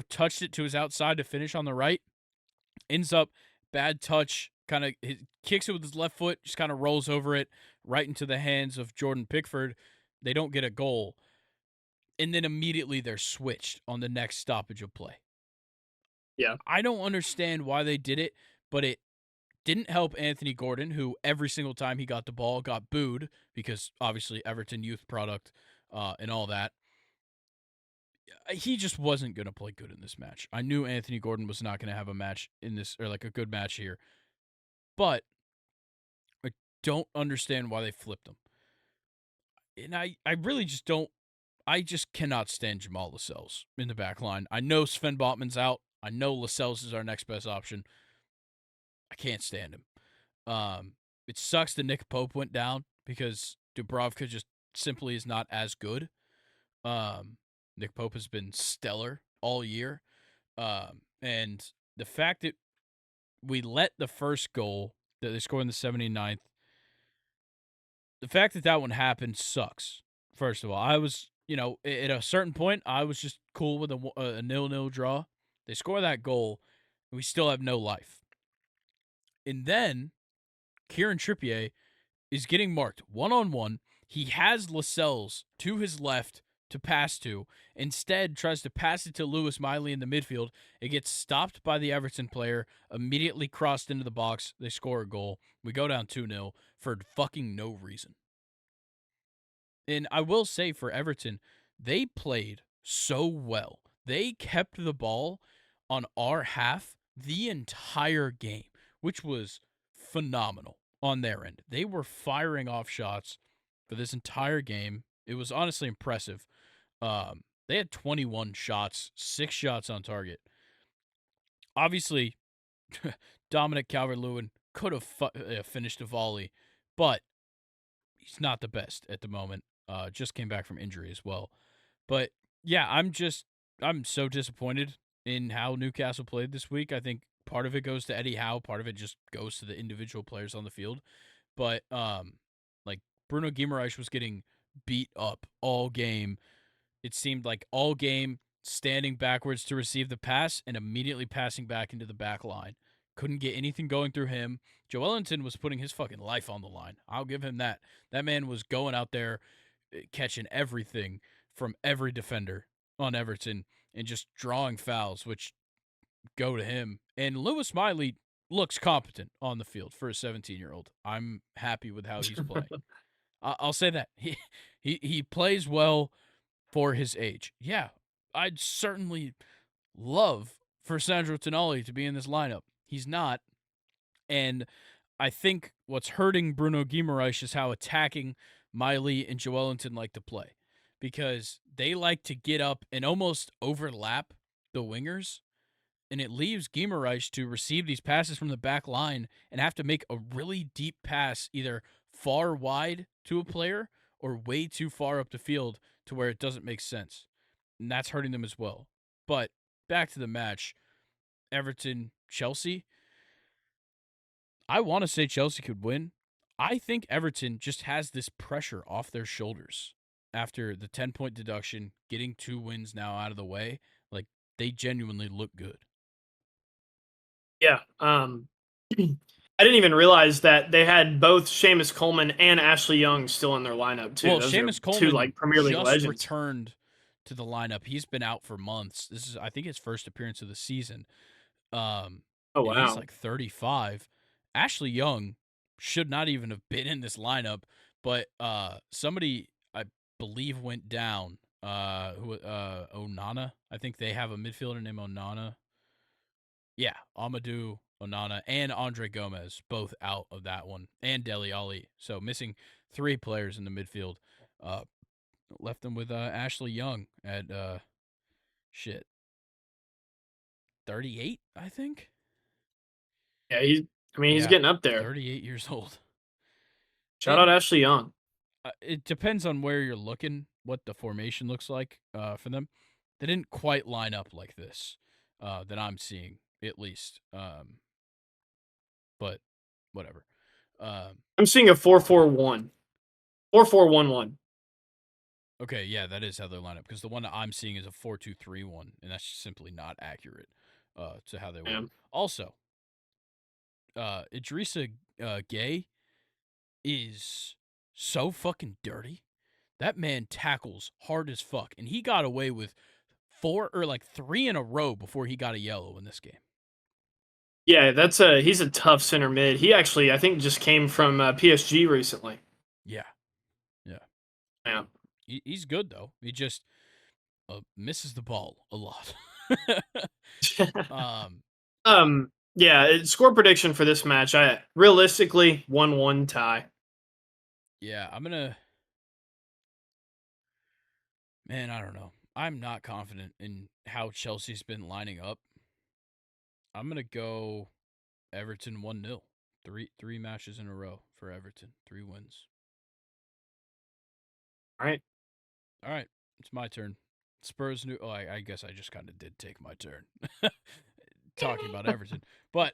touched it to his outside to finish on the right. Ends up bad touch, kind of kicks it with his left foot, just kind of rolls over it right into the hands of Jordan Pickford. They don't get a goal. And then immediately they're switched on the next stoppage of play. Yeah. I don't understand why they did it, but it didn't help Anthony Gordon, who every single time he got the ball got booed because obviously Everton youth product and all that. He just wasn't going to play good in this match. I knew Anthony Gordon was not going to have a match in this, or like a good match here. But I don't understand why they flipped him. And I really just don't. I just cannot stand Jamal Lascelles in the back line. I know Sven Botman's out. I know Lascelles is our next best option. I can't stand him. It sucks that Nick Pope went down because Dubravka just simply is not as good. Nick Pope has been stellar all year. And the fact that we let the first goal that they scored in the 79th, the fact that one happened sucks. First of all, I was, at a certain point, I was just cool with a 0-0 draw. They score that goal, and we still have no life. And then Kieran Trippier is getting marked one-on-one. He has Lascelles to his left to pass to. Instead, tries to pass it to Lewis Miley in the midfield. It gets stopped by the Everton player, immediately crossed into the box. They score a goal. We go down 2-0 for fucking no reason. And I will say for Everton, they played so well. They kept the ball on our half the entire game, which was phenomenal on their end. They were firing off shots for this entire game. It was honestly impressive. They had 21 shots, 6 shots on target. Obviously, Dominic Calvert-Lewin could have finished a volley, but he's not the best at the moment. Just came back from injury as well. But yeah, I'm so disappointed in how Newcastle played this week. I think part of it goes to Eddie Howe, part of it just goes to the individual players on the field. But like Bruno Guimaraes was getting beat up all game. It seemed like all game standing backwards to receive the pass and immediately passing back into the back line. Couldn't get anything going through him. Joelinton was putting his fucking life on the line. I'll give him that. That man was going out there catching everything from every defender on Everton and just drawing fouls, which go to him. And Lewis Miley looks competent on the field for a 17-year-old. I'm happy with how he's playing. I'll say that. He plays well for his age. Yeah, I'd certainly love for Sandro Tonali to be in this lineup. He's not. And I think what's hurting Bruno Guimaraes is how attacking Miley and Joelinton like to play. Because they like to get up and almost overlap the wingers. And it leaves Guimaraes to receive these passes from the back line and have to make a really deep pass either far wide to a player or way too far up the field to where it doesn't make sense. And that's hurting them as well. But back to the match, Everton, Chelsea. I want to say Chelsea could win. I think Everton just has this pressure off their shoulders. after the 10-point deduction, getting 2 wins now out of the way, like they genuinely look good. Yeah. I didn't even realize that they had both Seamus Coleman and Ashley Young still in their lineup too. Well, Those are Seamus two Coleman like Premier League just legends. returned to the lineup. He's been out for months. This is, I think, his first appearance of the season. Oh And he's wow. like 35. Ashley Young should not even have been in this lineup, but somebody I believe went down. Onana. I think they have a midfielder named Onana. Yeah, Amadou Onana and Andre Gomez both out of that one, and Dele Ali. So missing 3 players in the midfield. Uh, left them with Ashley Young at shit 38, I think. Yeah, he's Yeah, getting up there. 38 years old. Shout out And Ashley Young. it depends on where you're looking, what the formation looks like for them. They didn't quite line up like this that I'm seeing, at least. But whatever. I'm seeing a 4-4-1. 4-4-1-1. Okay, yeah, that is how they line up because the one that I'm seeing is a 4-2-3-1, and that's simply not accurate to how they work. Yeah. Also, Idrissa Gay is so fucking dirty. That man tackles hard as fuck, and he got away with 4 or like 3 in a row before he got a yellow in this game. Yeah, he's a tough center mid. He actually, I think, just came from PSG recently. Yeah, yeah. Yeah. He's good though. He just misses the ball a lot. Yeah, score prediction for this match. I realistically 1-1 tie. Yeah, I'm gonna. Man, I don't know. I'm not confident in how Chelsea's been lining up. I'm gonna go Everton 1-0. Three matches in a row for Everton. 3 wins. All right. All right, it's my turn. Spurs new. Oh, I guess I just kind of did take my turn talking about Everton, but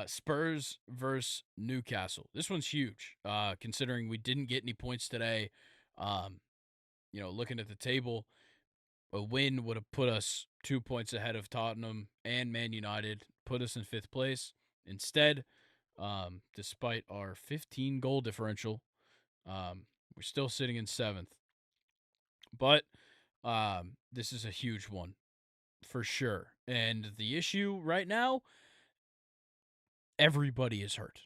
Spurs versus Newcastle. This one's huge. Considering we didn't get any points today. Um, looking at the table, a win would have put us 2 points ahead of Tottenham and Man United, put us in 5th place. Instead, despite our 15 goal differential, we're still sitting in 7th. But this is a huge one for sure. And the issue right now, everybody is hurt.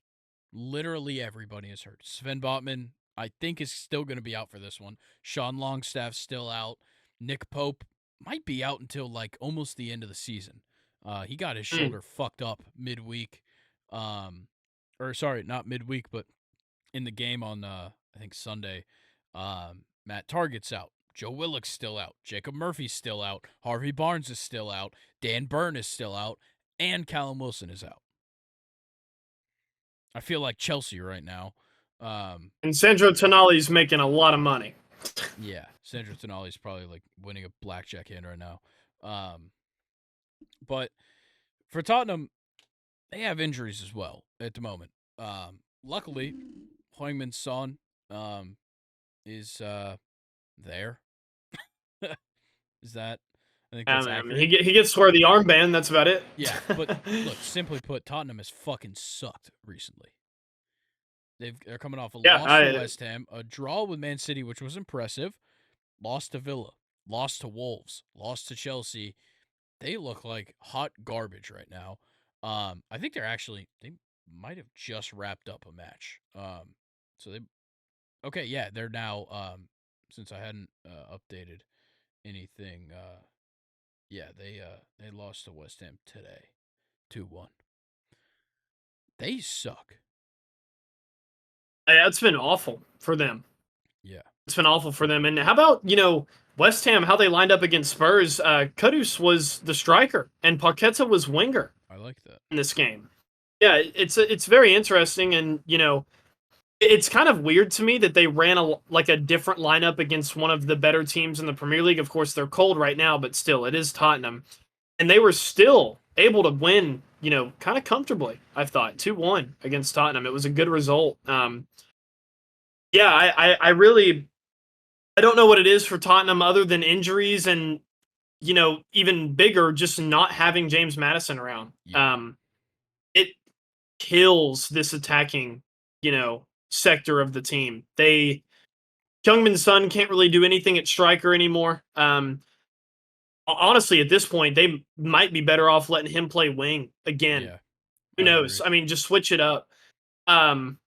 Literally everybody is hurt. Sven Botman, I think, is still going to be out for this one. Sean Longstaff's still out. Nick Pope might be out until like almost the end of the season. He got his shoulder fucked up midweek. Or sorry, not midweek, but in the game on I think Sunday. Matt Targett's out. Joe Willock's still out. Jacob Murphy's still out. Harvey Barnes is still out. Dan Burn is still out. And Callum Wilson is out. I feel like Chelsea right now. And Sandro Tonali's making a lot of money. Yeah, Sandro Tonali's probably like winning a blackjack hand right now. But for Tottenham, they have injuries as well at the moment. Luckily, Heung-min Son is there. Is that? I think that's accurate. I mean, he gets to wear the armband. That's about it. Yeah, but look, simply put, Tottenham has fucking sucked recently. They're coming off a loss to West Ham, a draw with Man City, which was impressive, lost to Villa, lost to Wolves, lost to Chelsea. They look like hot garbage right now. I think they might have just wrapped up a match. They're now since I hadn't updated anything. They lost to West Ham today, 2-1. They suck. Yeah, it's been awful for them. Yeah. It's been awful for them. And how about, West Ham, how they lined up against Spurs? Kudus was the striker, and Paqueta was winger. I like that. In this game. Yeah, it's very interesting, and, it's kind of weird to me that they ran a different lineup against one of the better teams in the Premier League. Of course, they're cold right now, but still, it is Tottenham. And they were still able to win, kind of comfortably, I thought. 2-1 against Tottenham. It was a good result. I I don't know what it is for Tottenham other than injuries and, even bigger, just not having James Madison around. Yeah, It kills this attacking, sector of the team. Youngman's Son can't really do anything at striker anymore. Honestly, at this point, they might be better off letting him play wing again. yeah, Who I knows? agree. I mean, just switch it up. Um,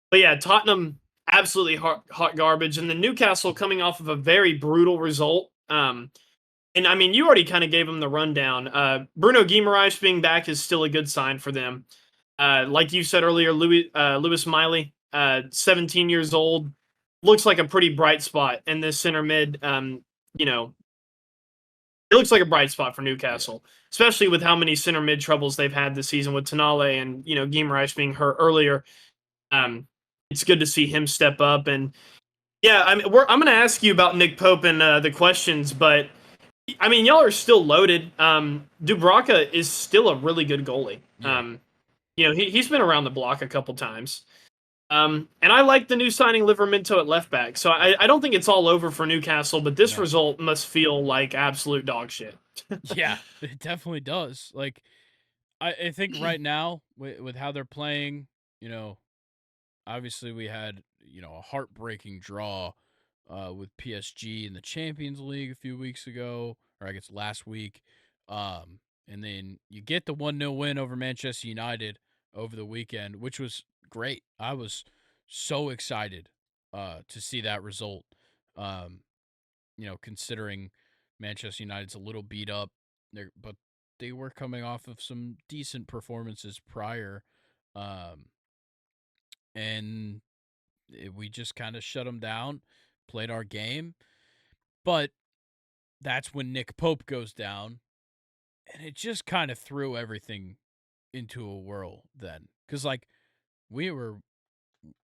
but yeah, Tottenham absolutely hot garbage, and the Newcastle coming off of a very brutal result. And I mean, you already kind of gave them the rundown. Bruno Guimaraes being back is still a good sign for them. Like you said earlier, Lewis Miley, 17 years old, looks like a pretty bright spot in this center mid. You know, it looks like a bright spot for Yeah, Newcastle, especially with how many center mid troubles they've had this season with Tonale and Guimaraes being hurt earlier. It's good to see him step up. And yeah, I'm going to ask you about Nick Pope and the questions, but I mean, y'all are still loaded. Dubravka is still a really good goalie. yeah, He's been around the block a couple times. And I like the new signing Livermento at left back. So I don't think it's all over for Newcastle, but this no, result must feel like absolute dog shit. yeah, it definitely does. Like, I think right now with how they're playing, you know, obviously we had a heartbreaking draw with PSG in the Champions League a few weeks ago, or I guess last week. And then you get the 1-0 win over Manchester United over the weekend, which was great. I was so excited to see that result. Um, considering Manchester United's a little beat up, but they were coming off of some decent performances prior. Um, and we just kind of shut them down, played our game. But that's when Nick Pope goes down, and it just kind of threw everything into a whirl then. Because, like, we were,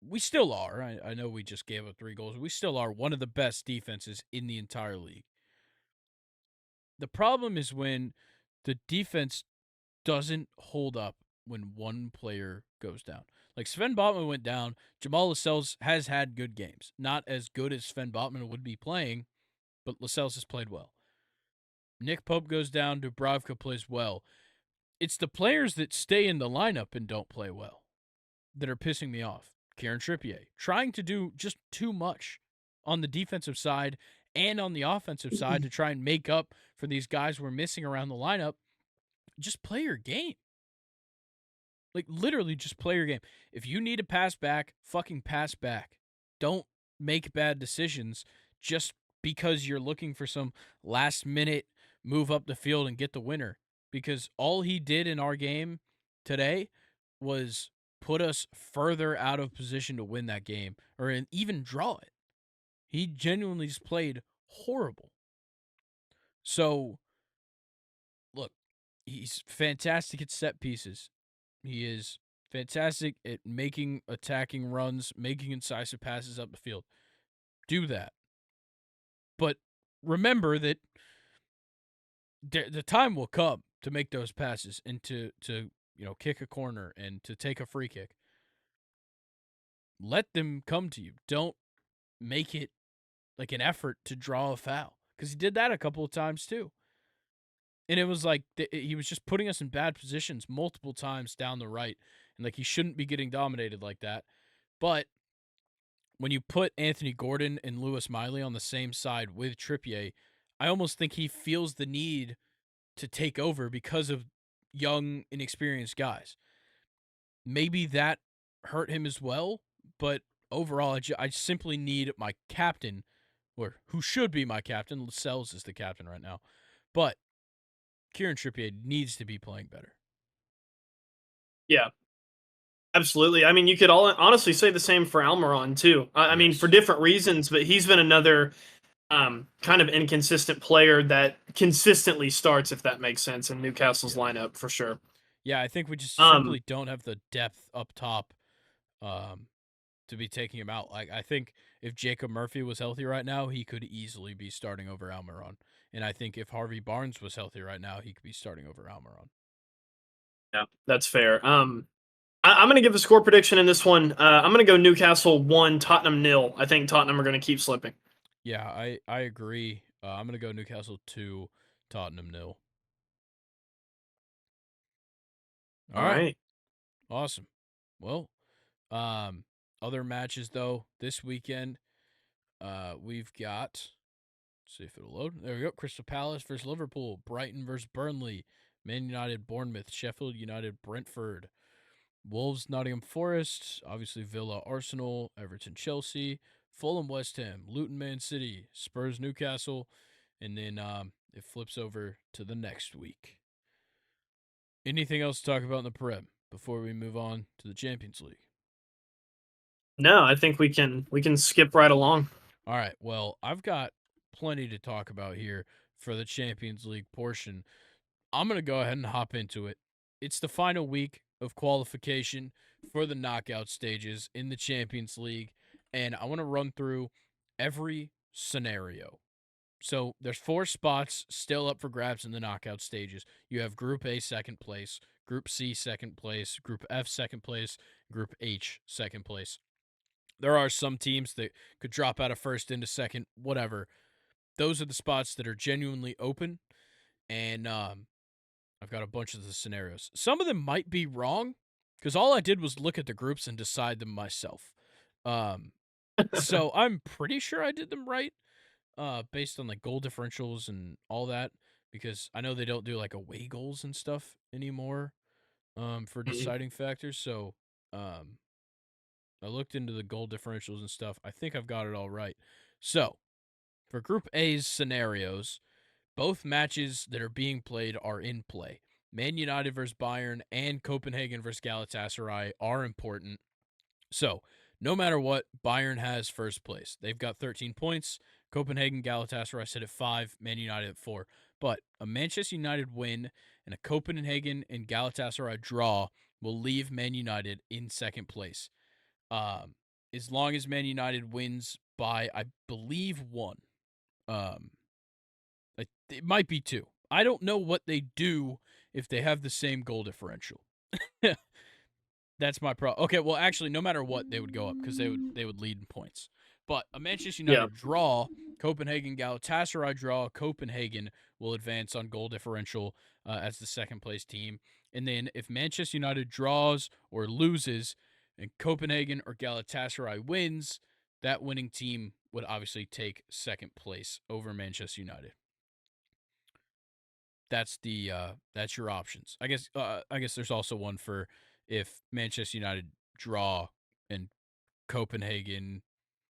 we still are. I know we just gave up 3 goals. We still are one of the best defenses in the entire league. The problem is when the defense doesn't hold up when one player goes down. Like Sven Botman went down. Jamal Lascelles has had good games. Not as good as Sven Botman would be playing, but Lascelles has played well. Nick Pope goes down. Dubravka plays well. It's the players that stay in the lineup and don't play well that are pissing me off. Kieran Trippier trying to do just too much on the defensive side and on the offensive side to try and make up for these guys we're missing around the lineup. Just play your game. Like, literally, just play your game. If you need to pass back, fucking pass back. Don't make bad decisions just because you're looking for some last minute move up the field and get the winner. Because all he did in our game today was put us further out of position to win that game or even draw it. He genuinely just played horrible. So, look, he's fantastic at set pieces. He is fantastic at making attacking runs, making incisive passes up the field. Do that. But remember that the time will come to make those passes and to kick a corner and to take a free kick. Let them come to you. Don't make it like an effort to draw a foul because he did that a couple of times too. And it was like he was just putting us in bad positions multiple times down the right, and like he shouldn't be getting dominated like that. But when you put Anthony Gordon and Lewis Miley on the same side with Trippier, I almost think he feels the need to take over because of young, inexperienced guys. Maybe that hurt him as well, but overall, I simply need my captain, or who should be my captain. Lascelles is the captain right now, but Kieran Trippier needs to be playing better. Yeah, absolutely. I mean, you could all honestly say the same for Almiron too. I mean, for Yes. different reasons, but he's been another kind of inconsistent player that consistently starts, if that makes sense, in Newcastle's Yeah. lineup for sure. Yeah, I think we just Um, simply don't have the depth up top um, to be taking him out. Like I think if Jacob Murphy was healthy right now, he could easily be starting over Almiron. And I think if Harvey Barnes was healthy right now, he could be starting over Almiron. yeah, that's fair. I'm going to give a score prediction in this one. I'm going to go Newcastle 1, Tottenham 0. I think Tottenham are going to keep slipping. Yeah, I agree. I'm gonna go Newcastle 2, Tottenham 0. All All right, right. awesome. Well, um, other matches though this weekend, we've got. See if it'll load. There we go. Crystal Palace versus Liverpool, Brighton versus Burnley, Man United, Bournemouth, Sheffield United, Brentford, Wolves, Nottingham Forest, obviously Villa, Arsenal, Everton, Chelsea, Fulham, West Ham, Luton, Man City, Spurs, Newcastle, and then it flips over to the next week. Anything else to talk about in the Prem before we move on to the Champions League? No, I think we can skip right along. All right. Well, I've got plenty to talk about here for the Champions League portion. I'm going to go ahead and hop into it. It's the final week of qualification for the knockout stages in the Champions League, and I want to run through every scenario. So there's 4 spots still up for grabs in the knockout stages. You have Group A second place, Group C second place, Group F second place, Group H second place. There are some teams that could drop out of first into second, whatever. Those are the spots that are genuinely open, and I've got a bunch of the scenarios. Some of them might be wrong because all I did was look at the groups and decide them myself. Um, so I'm pretty sure I did them right, based on like goal differentials and all that, because I know they don't do like away goals and stuff anymore, for Mhm. deciding factors. So, um, I looked into the goal differentials and stuff. I think I've got it all right. So for Group A's scenarios, both matches that are being played are in play. Man United versus Bayern and Copenhagen versus Galatasaray are important. So, no matter what, Bayern has first place. They've got 13 points. Copenhagen, Galatasaray sit at 5, Man United at 4. But a Manchester United win and a Copenhagen and Galatasaray draw will leave Man United in second place. Um, as long as Man United wins by, I believe, 1. Um, it might be 2. I don't know what they do if they have the same goal differential. That's my problem. Okay, well, actually, no matter what, they would go up because they would lead in points. But a Manchester Yeah. United draw, Copenhagen Galatasaray draw, Copenhagen will advance on goal differential as the second place team. And then if Manchester United draws or loses, and Copenhagen or Galatasaray wins, that winning team would obviously take second place over Manchester United. That's your options. I guess there's also one for if Manchester United draw and Copenhagen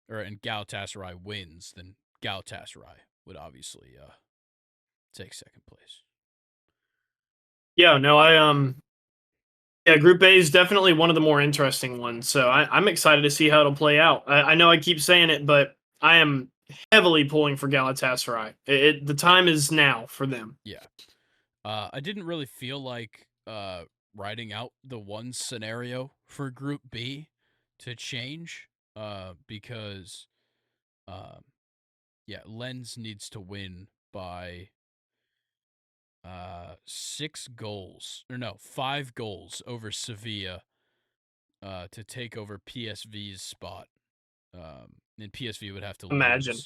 and Galatasaray wins, then Galatasaray would obviously take second place. Yeah, no, yeah, Group A is definitely one of the more interesting ones. So I'm excited to see how it'll play out. I know I keep saying it, but I am heavily pulling for Galatasaray. The time is now for them. Yeah. I didn't really feel like writing out the one scenario for Group B to change because um yeah, Lens needs to win by 6 goals or no, 5 goals over Sevilla to take over PSV's spot. And PSV would have to Imagine.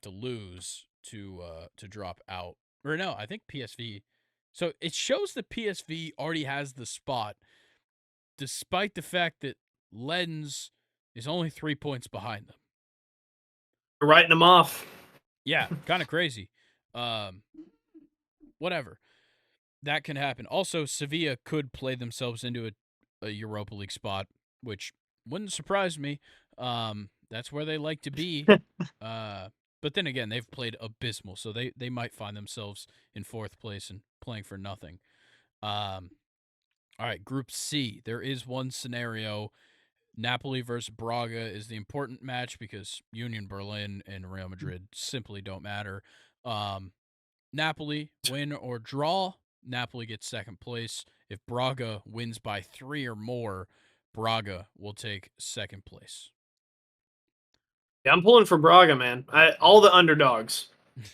lose to drop out. Or no, I think PSV. So it shows that PSV already has the spot, despite the fact that Lens is only 3 points behind them. You're writing them off. Yeah, kind of crazy. Um, whatever. That can happen. Also, Sevilla could play themselves into a Europa League spot, which wouldn't surprise me. That's where they like to be. Uh, but then again, they've played abysmal, so they might find themselves in 4th place and playing for nothing. Um, all right, Group C. There is one scenario. Napoli versus Braga is the important match because Union Berlin and Real Madrid simply don't matter. Um, Napoli win or draw, Napoli gets second place. If Braga wins by 3 or more, Braga will take second place. Yeah, I'm pulling for Braga, man. All the underdogs.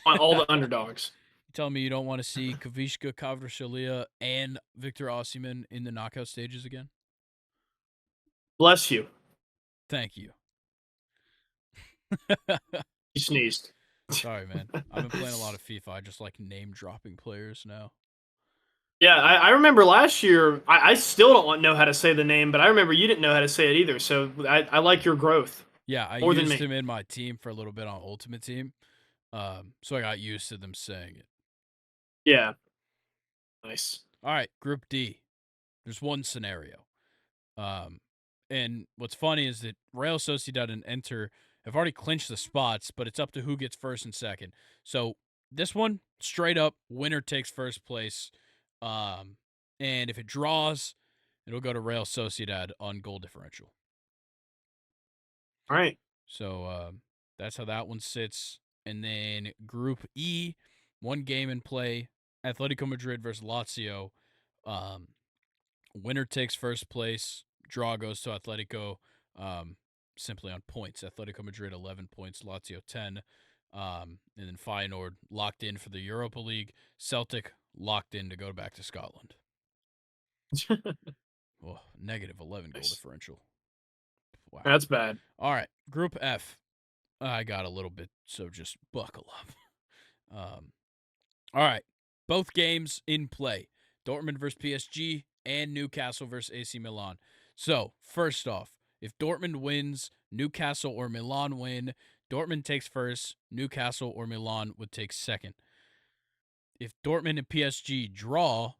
I want all You the underdogs. tell me you don't want to see Kavishka, Kvaratskhelia, and Victor Osimhen in the knockout stages again? Bless you. Thank you. You sneezed. Sorry, man. I've been playing a lot of FIFA. I just like name dropping players now. Yeah, I remember last year. I still don't know how to say the name, but I remember you didn't know how to say it either. So I like your growth Yeah, I more than used me. him in my team for a little bit on Ultimate Team. So I got used to them saying it. Yeah, nice. All right, Group D. There's one scenario. Um, and what's funny is that Real Sociedad and Inter have already clinched the spots, but it's up to who gets first and second. So this one, straight up, winner takes first place. And if it draws, it'll go to Real Sociedad on goal differential. All right. So that's how that one sits. And then Group E, one game in play: Atletico Madrid versus Lazio. Um, Winner takes first place. Draw goes to Atletico, simply on points. Atletico Madrid 11 points, Lazio 10. And then Feyenoord locked in for the Europa League. Celtic locked in to go back to Scotland. Oh, negative 11 goal Nice. differential. Wow. That's bad. All right, Group F. I got a little bit, so just buckle up. All right, both games in play: Dortmund versus PSG and Newcastle versus AC Milan. So first off, if Dortmund wins, Newcastle or Milan win, Dortmund takes first, Newcastle or Milan would take second. If Dortmund and PSG draw,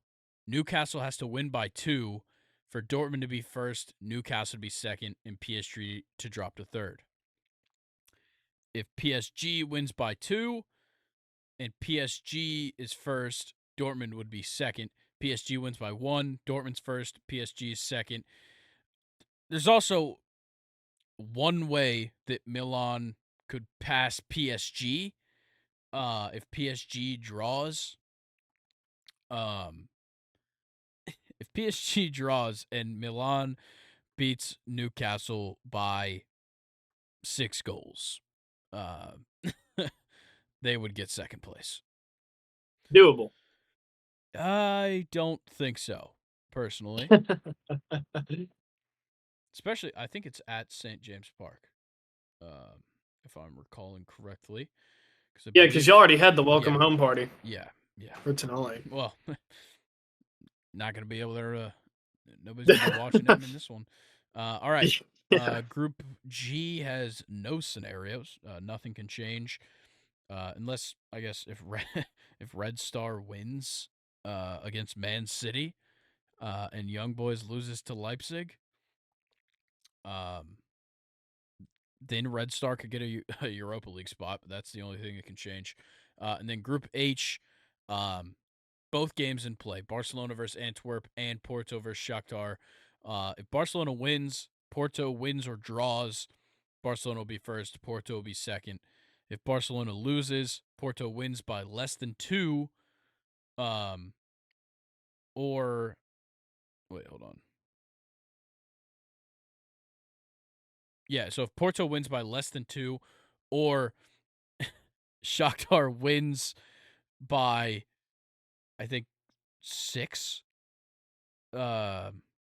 Newcastle has to win by 2 for Dortmund to be first, Newcastle to be second, and PSG to drop to third. If PSG wins by 2 and PSG is first, Dortmund would be second. PSG wins by 1, Dortmund's first, PSG is second. There's also one way that Milan could pass PSG if PSG draws. Um, if PSG draws and Milan beats Newcastle by 6 goals, uh, they would get second place. Doable. I don't think so, personally. Especially, I think it's at St. James Park, if I'm recalling correctly. Because I Yeah, because believe, you already had the welcome yeah, home party yeah, yeah. for tonight. Well, not going to be able to, nobody's going to be watching them in this one. All right. Yeah. Group G has no scenarios. Nothing can change. Unless, I guess, if if Red Star wins against Man City and Young Boys loses to Leipzig, um, then Red Star could get a Europa League spot, but that's the only thing that can change. And then Group H, both games in play: Barcelona versus Antwerp and Porto versus Shakhtar. If Barcelona wins, Porto wins or draws, Barcelona will be first, Porto will be second. If Barcelona loses, Porto wins by less than 2, um, or wait, hold on. Yeah, so if Porto wins by less than 2, or Shakhtar wins by, I think, 6, uh,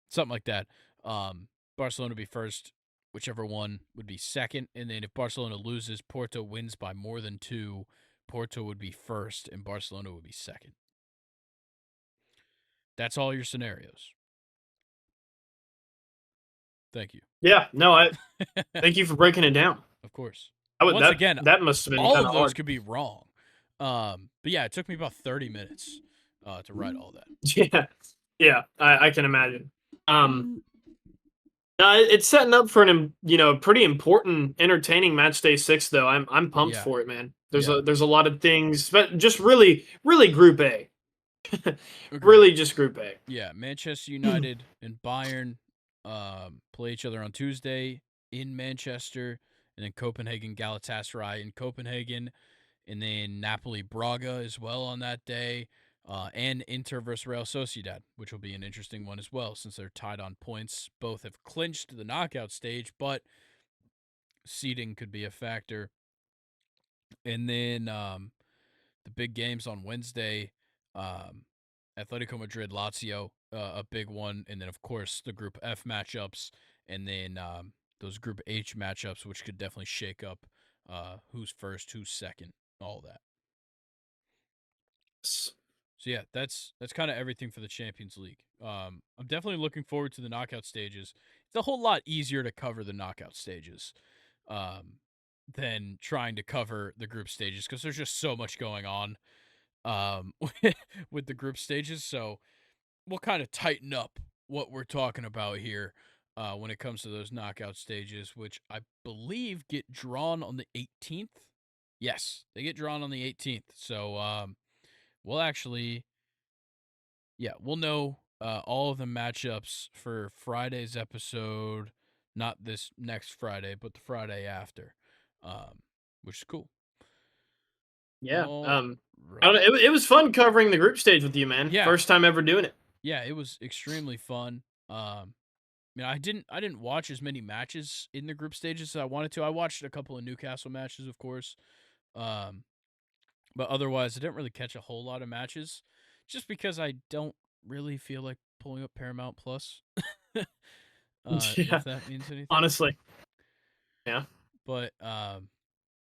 something like that. Barcelona would be first, whichever one would be second, and then if Barcelona loses, Porto wins by more than 2, Porto would be first, and Barcelona would be second. That's all your scenarios. Thank you. Yeah. No, I thank you for breaking it down. Of course. I would Once again, that must have been all kind of of those hard. could be wrong. But yeah, it took me about 30 minutes to write all that. Yeah. Yeah, I can imagine. It's setting up for pretty important, entertaining match day 6. Though I'm pumped Yeah, for it, man. yeah. There's a lot of things, but just really Group A, Agreed. really just Group A. Yeah, Manchester United and Bayern play each other on Tuesday in Manchester, and then Copenhagen Galatasaray in Copenhagen, and then Napoli Braga as well on that day, and Inter versus Real Sociedad, which will be an interesting one as well since they're tied on points. Both have clinched the knockout stage, but seeding could be a factor. And then the big games on Wednesday, um, Atletico Madrid, Lazio, a big one, and then of course the Group F matchups, and then those Group H matchups, which could definitely shake up who's first, who's second, all that. So yeah, that's kind of everything for the Champions League. I'm definitely looking forward to the knockout stages. It's a whole lot easier to cover the knockout stages than trying to cover the group stages because there's just so much going on with the group stages. So we'll kind of tighten up what we're talking about here when it comes to those knockout stages, which I believe get drawn on the 18th. Yes, they get drawn on the 18th. So we'll actually, yeah, we'll know all of the matchups for Friday's episode, not this next Friday, but the Friday after, which is cool. Yeah. All I don't right. know. It was fun covering the group stage with you, man. Yeah. First time ever doing it. Yeah, it was extremely fun. I didn't watch as many matches in the group stages as I wanted to. I watched a couple of Newcastle matches, of course. Um, but otherwise, I didn't really catch a whole lot of matches, just because I don't really feel like pulling up Paramount Plus. Yeah. If that means anything. Honestly. Yeah. But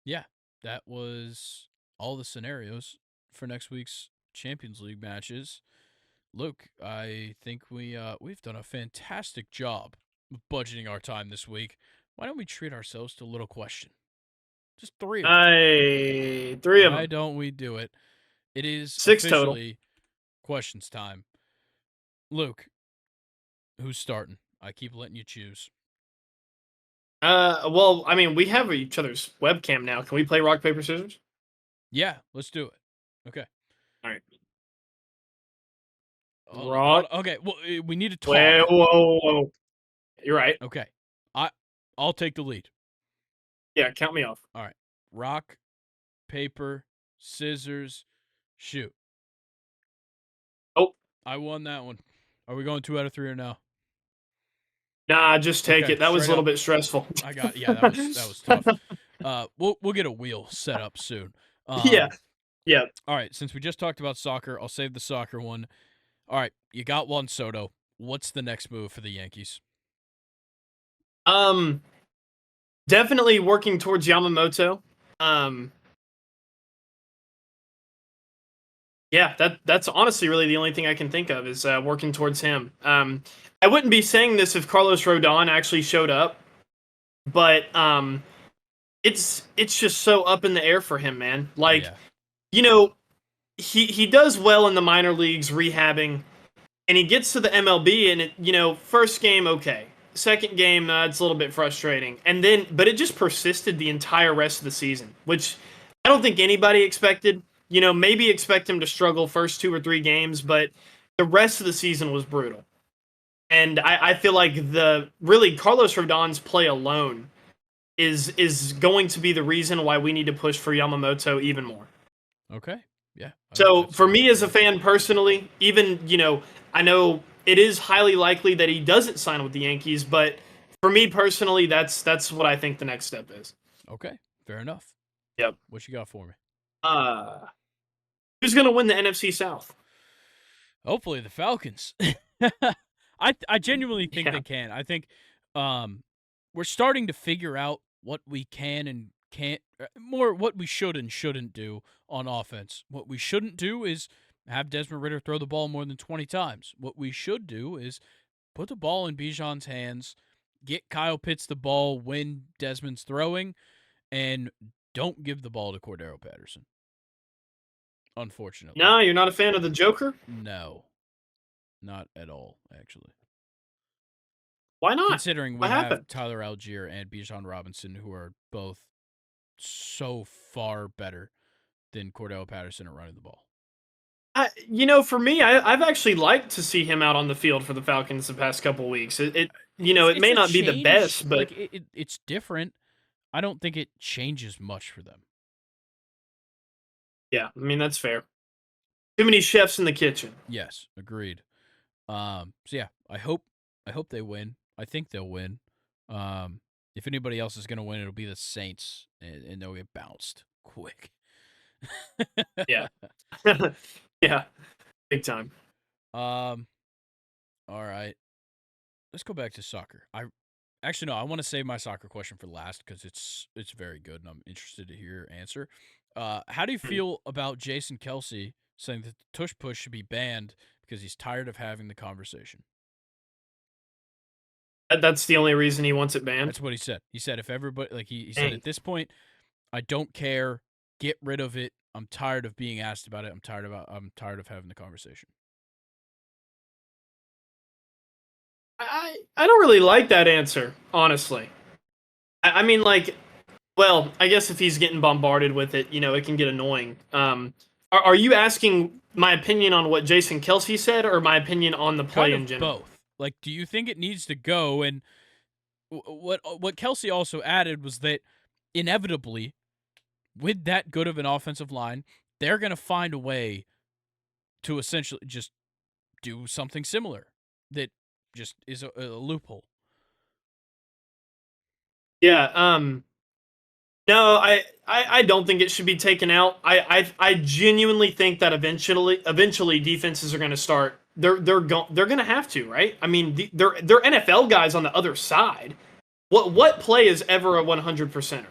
yeah, that was all the scenarios for next week's Champions League matches. Luke, I think we've done a fantastic job of budgeting our time this week. Why don't we treat ourselves to a little question? Just 3 of them. Three of Why them. don't we do it? It is 6 total. officially questions time. Luke, who's starting? I keep letting you choose. Well, I mean, we have each other's webcam now. Can we play rock paper scissors? Yeah, let's do it. Okay. All right. Hold Rock. on. Okay. Well, we need to Whoa, talk. whoa. You're right. Okay. I'll take the lead. Yeah, count me off. All right. Rock, paper, scissors, shoot. Oh. I won that one. Are we going 2 out of 3 or no? Nah, just take Okay, it. That was a straight little up. bit stressful. Yeah, that was tough. We'll get a wheel set up soon. Yeah. Yeah. All right, since we just talked about soccer, I'll save the soccer one. All right, you got one, Soto. What's the next move for the Yankees? Definitely working towards Yamamoto. Yeah, that's honestly really the only thing I can think of is working towards him. I wouldn't be saying this if Carlos Rodon actually showed up, but it's just so up in the air for him, man. Like, Yeah. you know, he does well in the minor leagues rehabbing, and he gets to the MLB, and first game okay, second game it's a little bit frustrating, but it just persisted the entire rest of the season, which I don't think anybody expected. Maybe expect him to struggle first 2 or 3 games, but the rest of the season was brutal. And I feel like Carlos Rodon's play alone is going to be the reason why we need to push for Yamamoto even more. Okay. Yeah. So for me as a fan personally, even, I know it is highly likely that he doesn't sign with the Yankees, but for me personally, that's what I think the next step is. Okay. Fair enough. Yep. What you got for me? Who's going to win the NFC South? Hopefully the Falcons. I genuinely think they can. I think we're starting to figure out what we can and can't, more what we should and shouldn't do on offense. What we shouldn't do is have Desmond Ridder throw the ball more than 20 times. What we should do is put the ball in Bijan's hands, get Kyle Pitts the ball when Desmond's throwing, and don't give the ball to Cordero Patterson. Unfortunately. No, you're not a fan of the Joker? No. Not at all, actually. Why not? Considering we have Tyler Algier and Bijan Robinson, who are both so far better than Cordell Patterson at running the ball. For me, I've actually liked to see him out on the field for the Falcons the past couple of weeks. It may not be the best, but it's different. I don't think it changes much for them. Yeah, I mean that's fair. Too many chefs in the kitchen. Yes, agreed. So yeah, I hope they win. I think they'll win. If anybody else is going to win, it'll be the Saints, and they'll get bounced quick. Yeah. Yeah. Big time. All right. Let's go back to soccer. Actually, no. I want to save my soccer question for last because it's very good, and I'm interested to hear your answer. How do you Hmm. feel about Jason Kelsey saying that the tush push should be banned because he's tired of having the conversation? That's the only reason he wants it banned. That's what he said. He said if everybody like he said Dang. at this point, I don't care. Get rid of it. I'm tired of being asked about it. I'm tired of having the conversation. I don't really like that answer, honestly. I mean, like, well, I guess if he's getting bombarded with it, it can get annoying. Are you asking my opinion on what Jason Kelsey said, or my opinion on the Kind play of in general? both. Like, do you think it needs to go? And what Kelsey also added was that inevitably, with that good of an offensive line, they're going to find a way to essentially just do something similar that just is a loophole. Yeah. No, I don't think it should be taken out. I genuinely think that eventually defenses are going to start. They're going to have to, right? I mean, they're NFL guys on the other side. What play is ever a 100%er?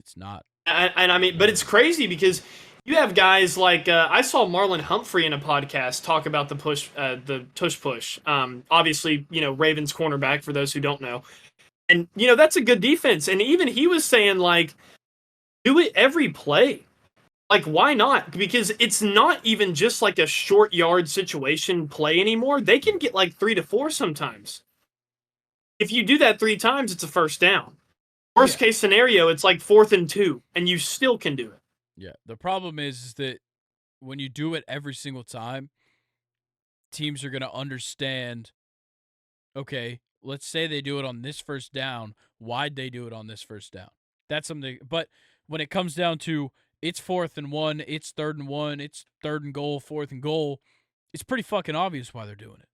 It's not. And I mean, but it's crazy because you have guys like I saw Marlon Humphrey in a podcast talk about the tush push. Obviously, Ravens cornerback for those who don't know, and that's a good defense. And even he was saying like, do it every play. Like, why not? Because it's not even just like a short yard situation play anymore. They can get like 3 to 4 sometimes. If you do that 3 times, it's a first down. Worst Yeah. case scenario, it's like 4th and 2, and you still can do it. Yeah. The problem is that when you do it every single time, teams are going to understand, okay, let's say they do it on this first down. Why'd they do it on this first down? That's something. But when it comes down to it's 4th and 1, it's 3rd and 1, it's 3rd and goal, 4th and goal, it's pretty fucking obvious why they're doing it.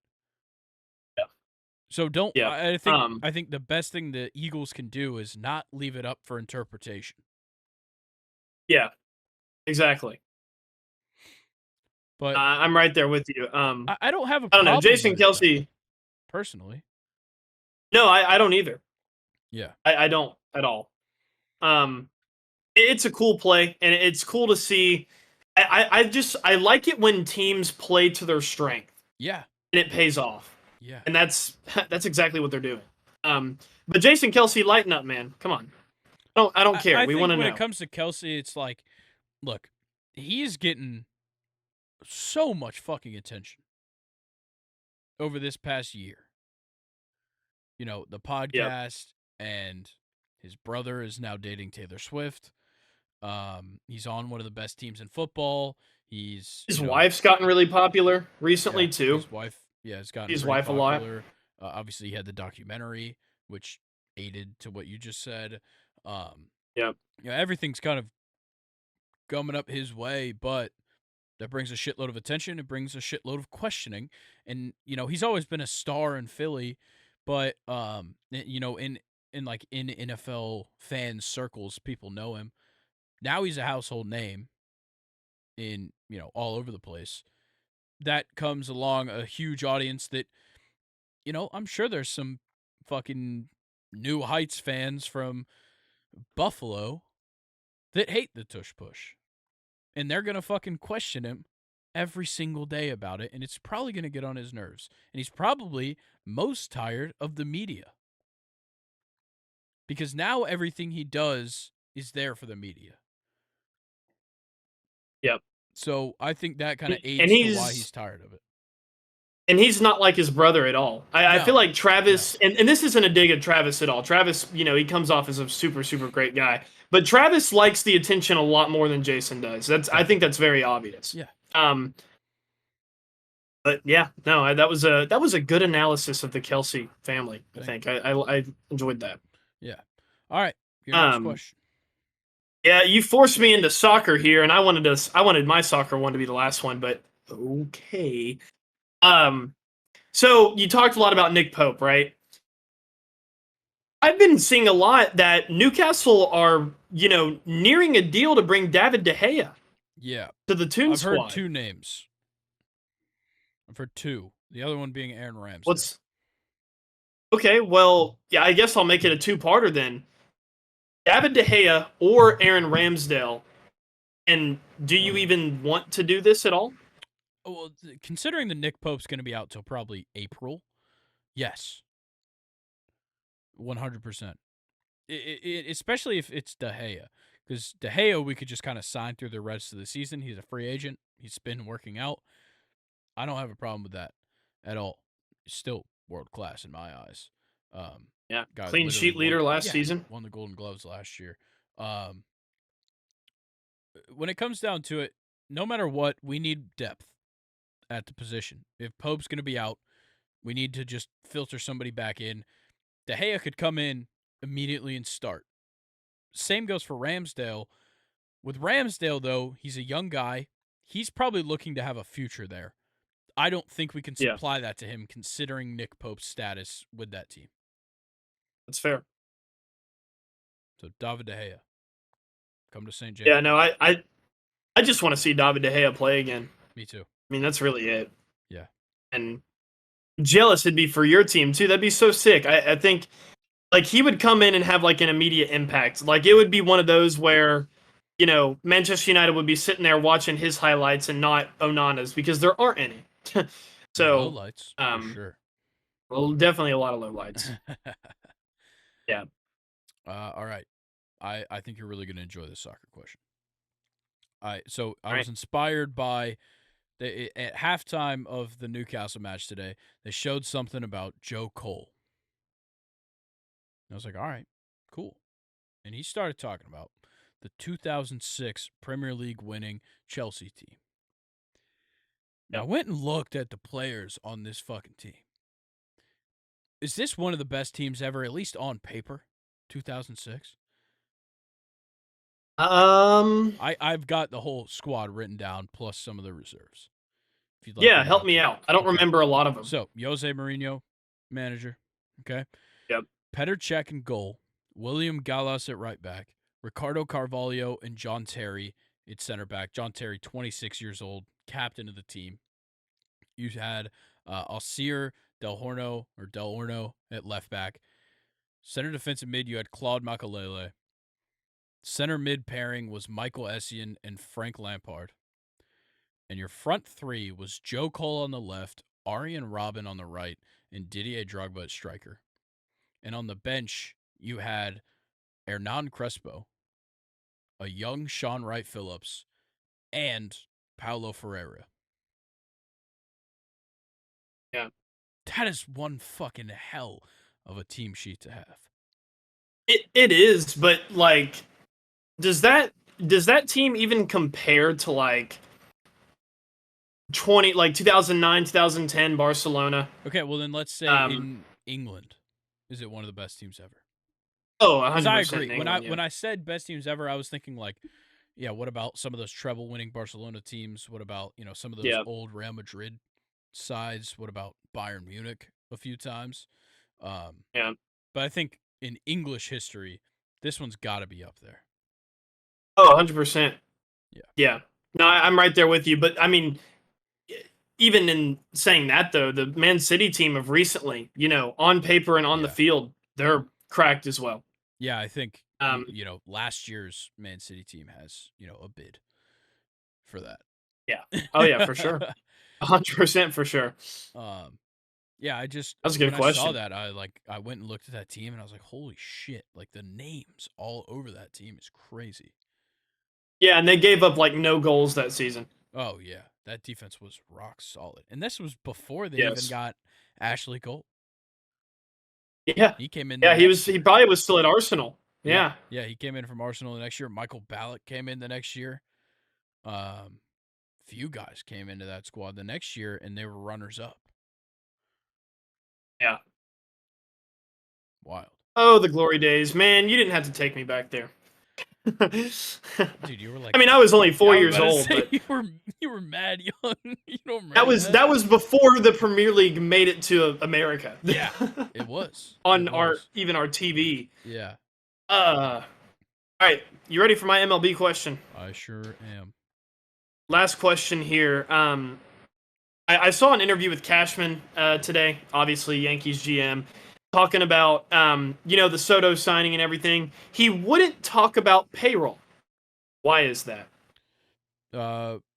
Yeah. So don't. Yeah. I think the best thing the Eagles can do is not leave it up for interpretation. Yeah. Exactly. But I'm right there with you. I don't have a I don't know. problem Jason with it though, Kelsey. personally. No, I don't either. Yeah. I don't at all. Um, it's a cool play, and it's cool to see. I like it when teams play to their strength Yeah. and it pays off, Yeah. and that's exactly what they're doing. But Jason Kelsey, lighten up, man. Come on. I don't care. I We want think to when it know. comes to Kelsey, it's like, look, he's getting so much fucking attention over this past year. The Yep. podcast, and his brother is now dating Taylor Swift. He's on one of the best teams in football. He's, His wife's gotten really popular recently yeah, too. his wife, yeah, has gotten His pretty wife a lot. popular. Obviously, he had the documentary, which aided to what you just said. Um, Yep. everything's kind of coming up his way, but that brings a shitload of attention. It brings a shitload of questioning, and he's always been a star in Philly, but in NFL fan circles, people know him. Now he's a household name in all over the place. That comes along a huge audience that I'm sure there's some fucking New Heights fans from Buffalo that hate the tush push, and they're gonna fucking question him every single day about it, and it's probably gonna get on his nerves. And he's probably most tired of the media because now everything he does is there for the media. Yep. So I think that kind of And aids to why he's he's tired of it. and he's not like his brother at all. I feel No, like no, Travis, and this isn't a dig at Travis at all. Travis, he comes off as a super, super great guy. But Travis likes the attention a lot more than Jason does. I think definitely. that's very obvious. Yeah, Um, but yeah, no, that was a good analysis of the Kelsey family. I thank think you. I enjoyed that. Yeah. All right, your next Um, question. yeah, you forced me into soccer here, and I wanted my soccer one to be the last one, but okay. Um, so you talked a lot about Nick Pope, right? I've been seeing a lot that Newcastle are, nearing a deal to bring David De Gea Yeah, to the Toon I've heard Squad. two names. I've heard two. The other one being Aaron Ramsdale. What's Okay, well, yeah, I guess I'll make it a two-parter then. David De Gea or Aaron Ramsdale? And do you even want to do this at all? Oh, well, considering the Nick Pope's going to be out till probably April, yes, 100%. Especially if it's De Gea, because De Gea we could just kind of sign through the rest of the season. He's a free agent. He's been working out. I don't have a problem with that at all. He's still world class in my eyes. Yeah, Guy clean literally sheet won. leader last Yeah, season. won the Golden Gloves last year. Um, when it comes down to it, no matter what, we need depth at the position. If Pope's going to be out, we need to just filter somebody back in. De Gea could come in immediately and start. Same goes for Ramsdale. With Ramsdale, though, he's a young guy. He's probably looking to have a future there. I don't think we can Yeah, supply that to him considering Nick Pope's status with that team. that's fair. So David De Gea, come to St. James Yeah, no, Park. I just want to see David De Gea play again. Me too. I mean, that's really it. Yeah. And jealous it'd be for your team too. That'd be so sick. I think like he would come in and have like an immediate impact. Like it would be one of those where, Manchester United would be sitting there watching his highlights and not Onana's because there aren't any. Low So, lights, for um, sure. well, definitely a lot of low lights. Yeah. All right. I think you're really going to enjoy this soccer question. So I All was right. inspired by at halftime of the Newcastle match today. They showed something about Joe Cole. And I was like, all right, cool. And he started talking about the 2006 Premier League winning Chelsea team. Now, I Yep. went and looked at the players on this fucking team. Is this one of the best teams ever, at least on paper? 2006. I've got the whole squad written down plus some of the reserves. If you'd like Yeah, me to go help me through. out. I don't Okay. remember a lot of them. So Jose Mourinho, manager. Okay. Yep. Petr Cech in goal. William Gallas at right back. Ricardo Carvalho and John Terry at center back. John Terry, 26 years old, captain of the team. You had Alcir Del Horno at left back. Center defensive mid, you had Claude Makalele. Center mid pairing was Michael Essien and Frank Lampard. And your front three was Joe Cole on the left, Arjen Robben on the right, and Didier Drogba at striker. And on the bench, you had Hernan Crespo, a young Sean Wright Phillips, and Paulo Ferreira. Yeah. That is one fucking hell of a team sheet to have. It is, but like does that team even compare to like 2009, 2010 Barcelona? Okay, well then let's say Um in England, is it one of the best teams ever? oh, Because I 100% agree. in When England, yeah. I said best teams ever, I was thinking like, yeah, what about some of those treble winning Barcelona teams? What about, some of those Yeah. old Real Madrid sides? What about Bayern Munich a few times? Um, Yeah. but I think in English history, this one's got to be up there. Oh, 100%. Yeah. Yeah. No, I'm right there with you, but I mean even in saying that though, the Man City team of recently, on paper and on the Yeah. field, they're cracked as well. Yeah, I think Um last year's Man City team has, a bid for that. yeah. Oh yeah, for sure. 100% for sure. Yeah, I just That's a good when I saw question. that, I went and looked at that team and I was like, "Holy shit, like the names all over that team is crazy." Yeah, and they gave up like no goals that season. Oh yeah, that defense was rock solid. And this was before they even Yes. got Ashley Cole. Yeah. He came in the Yeah, next he year. probably was still at Arsenal. Yeah. Yeah. Yeah, he came in from Arsenal the next year. Michael Ballack came in the next year. Few guys came into that squad the next year and they were runners up. Yeah. Wild. Oh, the glory days. Man, you didn't have to take me back there. Dude, you were like I mean, I was only yeah, 4 I was years about to old, say but you were mad young. You don't that remember was that? that was before the Premier League made it to America. Yeah, it was. On It was. our TV. Yeah, All right, you ready for my MLB question? I sure am. Last question here. I saw an interview with Cashman today, obviously Yankees GM, talking about the Soto signing and everything. He wouldn't talk about payroll. Why is that?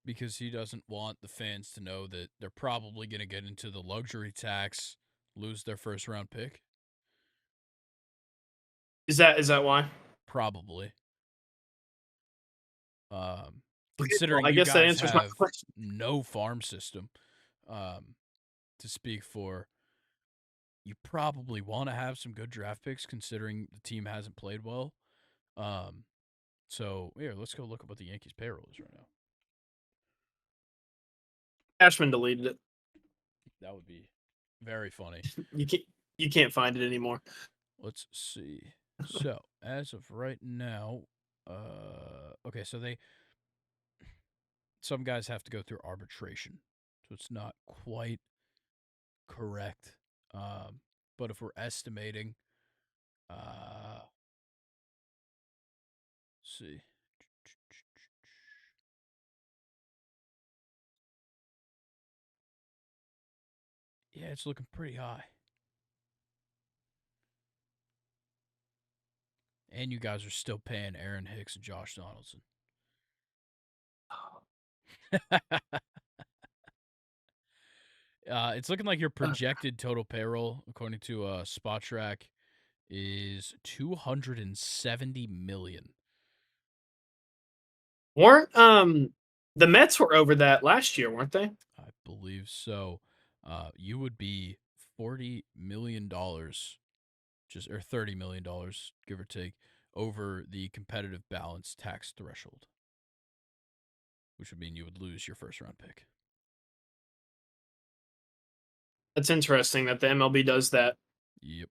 Because he doesn't want the fans to know that they're probably going to get into the luxury tax, lose their first round pick. Is that why? Probably. Well, Considering I you guess that guys answers my have question. no farm system, to speak for, you probably want to have some good draft picks considering the team hasn't played well. Um, so here, let's go look at what the Yankees payroll is right now. Cashman deleted it. That would be very funny. You can't find it anymore. Let's see. So as of right now, okay, so some guys have to go through arbitration, so it's not quite correct. But if we're estimating, let's see. Yeah, it's looking pretty high. And you guys are still paying Aaron Hicks and Josh Donaldson. It's looking like your projected total payroll, according to SpotTrack, is 270 million. Weren't the Mets were over that last year, weren't they? I believe so. You would be $40 million, just or $30 million, give or take, over the competitive balance tax threshold, which would mean you would lose your first round pick. That's interesting that the MLB does that. Yep.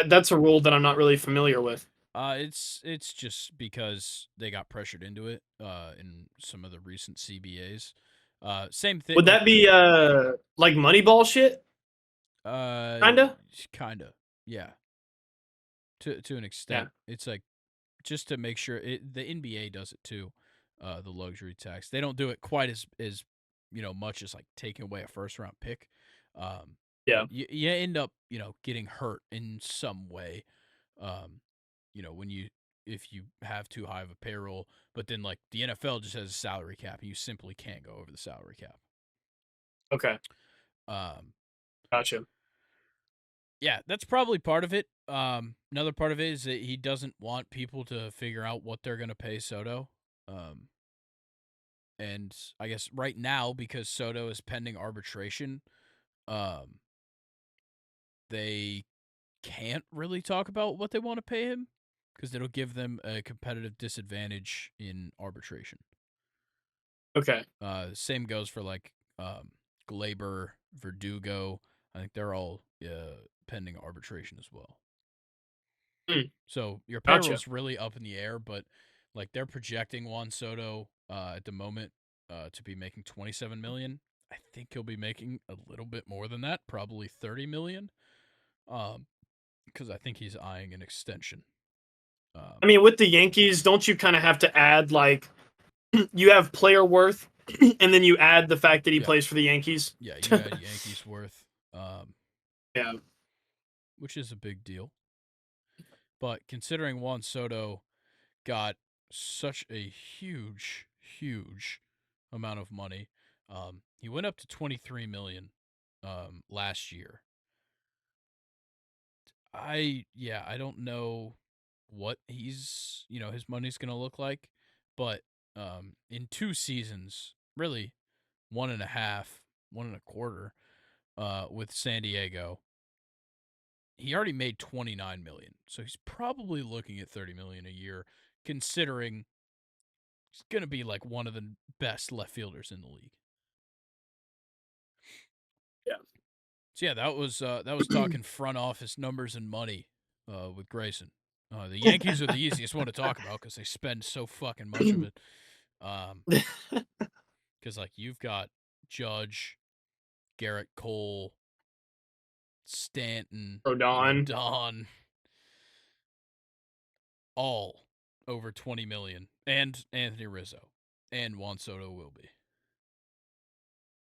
That's a rule that I'm not really familiar with. It's just because they got pressured into it in some of the recent CBAs. Same thing. Would that be like Moneyball shit? Kinda. Kinda, yeah. To an Yeah. extent, it's like just to make sure the NBA does it too. The luxury tax. They don't do it quite as much as like taking away a first round pick. Um, Yeah. but you end up getting hurt in some way. Um, when you if you have too high of a payroll, but then like the NFL just has a salary cap, and you simply can't go over the salary cap. Okay. Um, Gotcha. yeah, that's probably part of it. Another part of it is that he doesn't want people to figure out what they're going to pay Soto. Um, and I guess right now, because Soto is pending arbitration, um, they can't really talk about what they want to pay him because it'll give them a competitive disadvantage in arbitration. Okay. Same goes for like Glaber, Verdugo. I think they're all pending arbitration as well. Hmm. So your Gotcha. payroll's really up in the air, but like they're projecting Juan Soto at the moment to be making 27 million. I think he'll be making a little bit more than that, probably 30 million. Because I think he's eyeing an extension. I mean, with the Yankees, don't you kind of have to add like you have player worth, and then you add the fact that he Yeah, plays for the Yankees? yeah, you add Yankees worth, Yeah. which is a big deal. But considering Juan Soto got such a huge amount of money, he went up to 23 million last year. I don't know what his money's gonna look like, but in 2 seasons, really one and a half, one and a quarter, with San Diego, he already made 29 million. So he's probably looking at 30 million a year, considering he's gonna be like one of the best left fielders in the league. Yeah. So yeah, that was talking front office numbers and money with Grayson. The Yankees are the easiest one to talk about because they spend so fucking much of it. Because like you've got Judge, Garrett Cole, Stanton, Rodon. Rodon, all over 20 million, and Anthony Rizzo, and Juan Soto will be.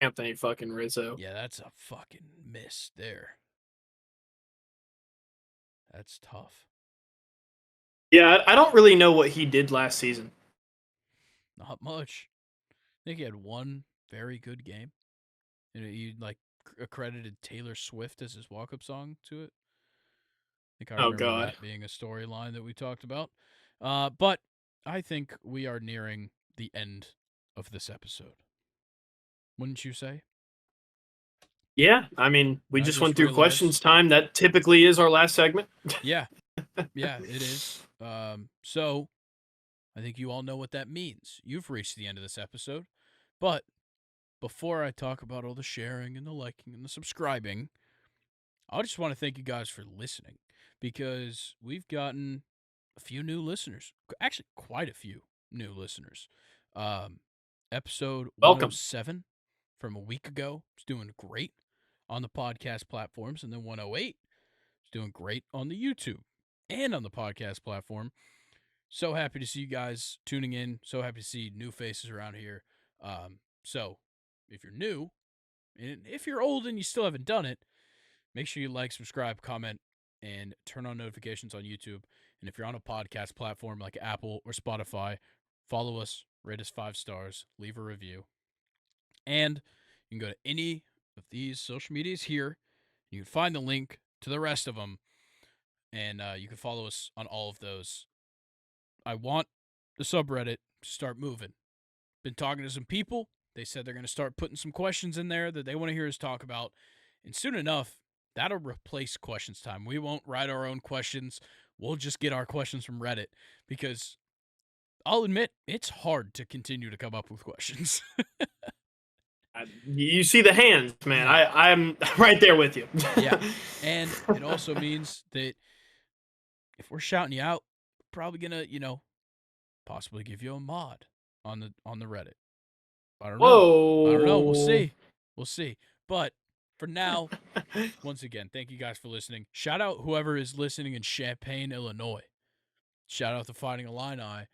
Anthony fucking Rizzo. Yeah, that's a fucking miss there. That's tough. Yeah, I don't really know what he did last season. Not much. I think he had one very good game. He like accredited Taylor Swift as his walk-up song to it. I think I Oh remember God. that being a storyline that we talked about. But I think we are nearing the end of this episode. Wouldn't you say? Yeah, I mean, we And I just just went through realized, questions time. That typically is our last segment. yeah, yeah, it is. So I think you all know what that means. You've reached the end of this episode. But before I talk about all the sharing and the liking and the subscribing, I just want to thank you guys for listening because we've gotten a few new listeners. Actually, quite a few new listeners. Um, Episode Welcome. 107 from a week ago is doing great on the podcast platforms, and then 108 is doing great on the YouTube and on the podcast platform. So happy to see you guys tuning in. So happy to see new faces around here. So if you're new, and if you're old and you still haven't done it, make sure you like, subscribe, comment, and turn on notifications on YouTube. And if you're on a podcast platform like Apple or Spotify, follow us, rate us 5 stars, leave a review. And you can go to any of these social medias here. You can find the link to the rest of them, and you can follow us on all of those. I want the subreddit to start moving. Been talking to some people. They said they're going to start putting some questions in there that they want to hear us talk about. And soon enough, that'll replace questions time. We won't write our own questions. We'll just get our questions from Reddit because I'll admit it's hard to continue to come up with questions. You see the hands, man. Yeah. I'm right there with you. Yeah. And it also means that if we're shouting you out, we're probably going to, possibly give you a mod on the Reddit. I don't know. I don't know. We'll Whoa. see. We'll see. But for now, once again, thank you guys for listening. Shout out whoever is listening in Champaign, Illinois. Shout out to Fighting Illini.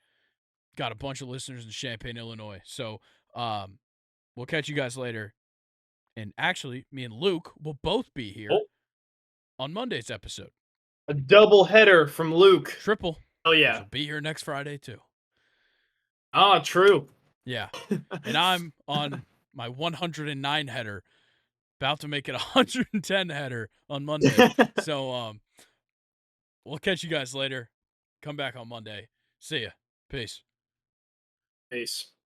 Got a bunch of listeners in Champaign, Illinois. So we'll catch you guys later. And actually, me and Luke will both be here Oh, on Monday's episode. a double header from Luke. Triple. Oh Which yeah. will be here next Friday too. Ah, true. Yeah. And I'm on my 109 header, about to make it a 110 header on Monday. So we'll catch you guys later. Come back on Monday. See ya. Peace. Peace.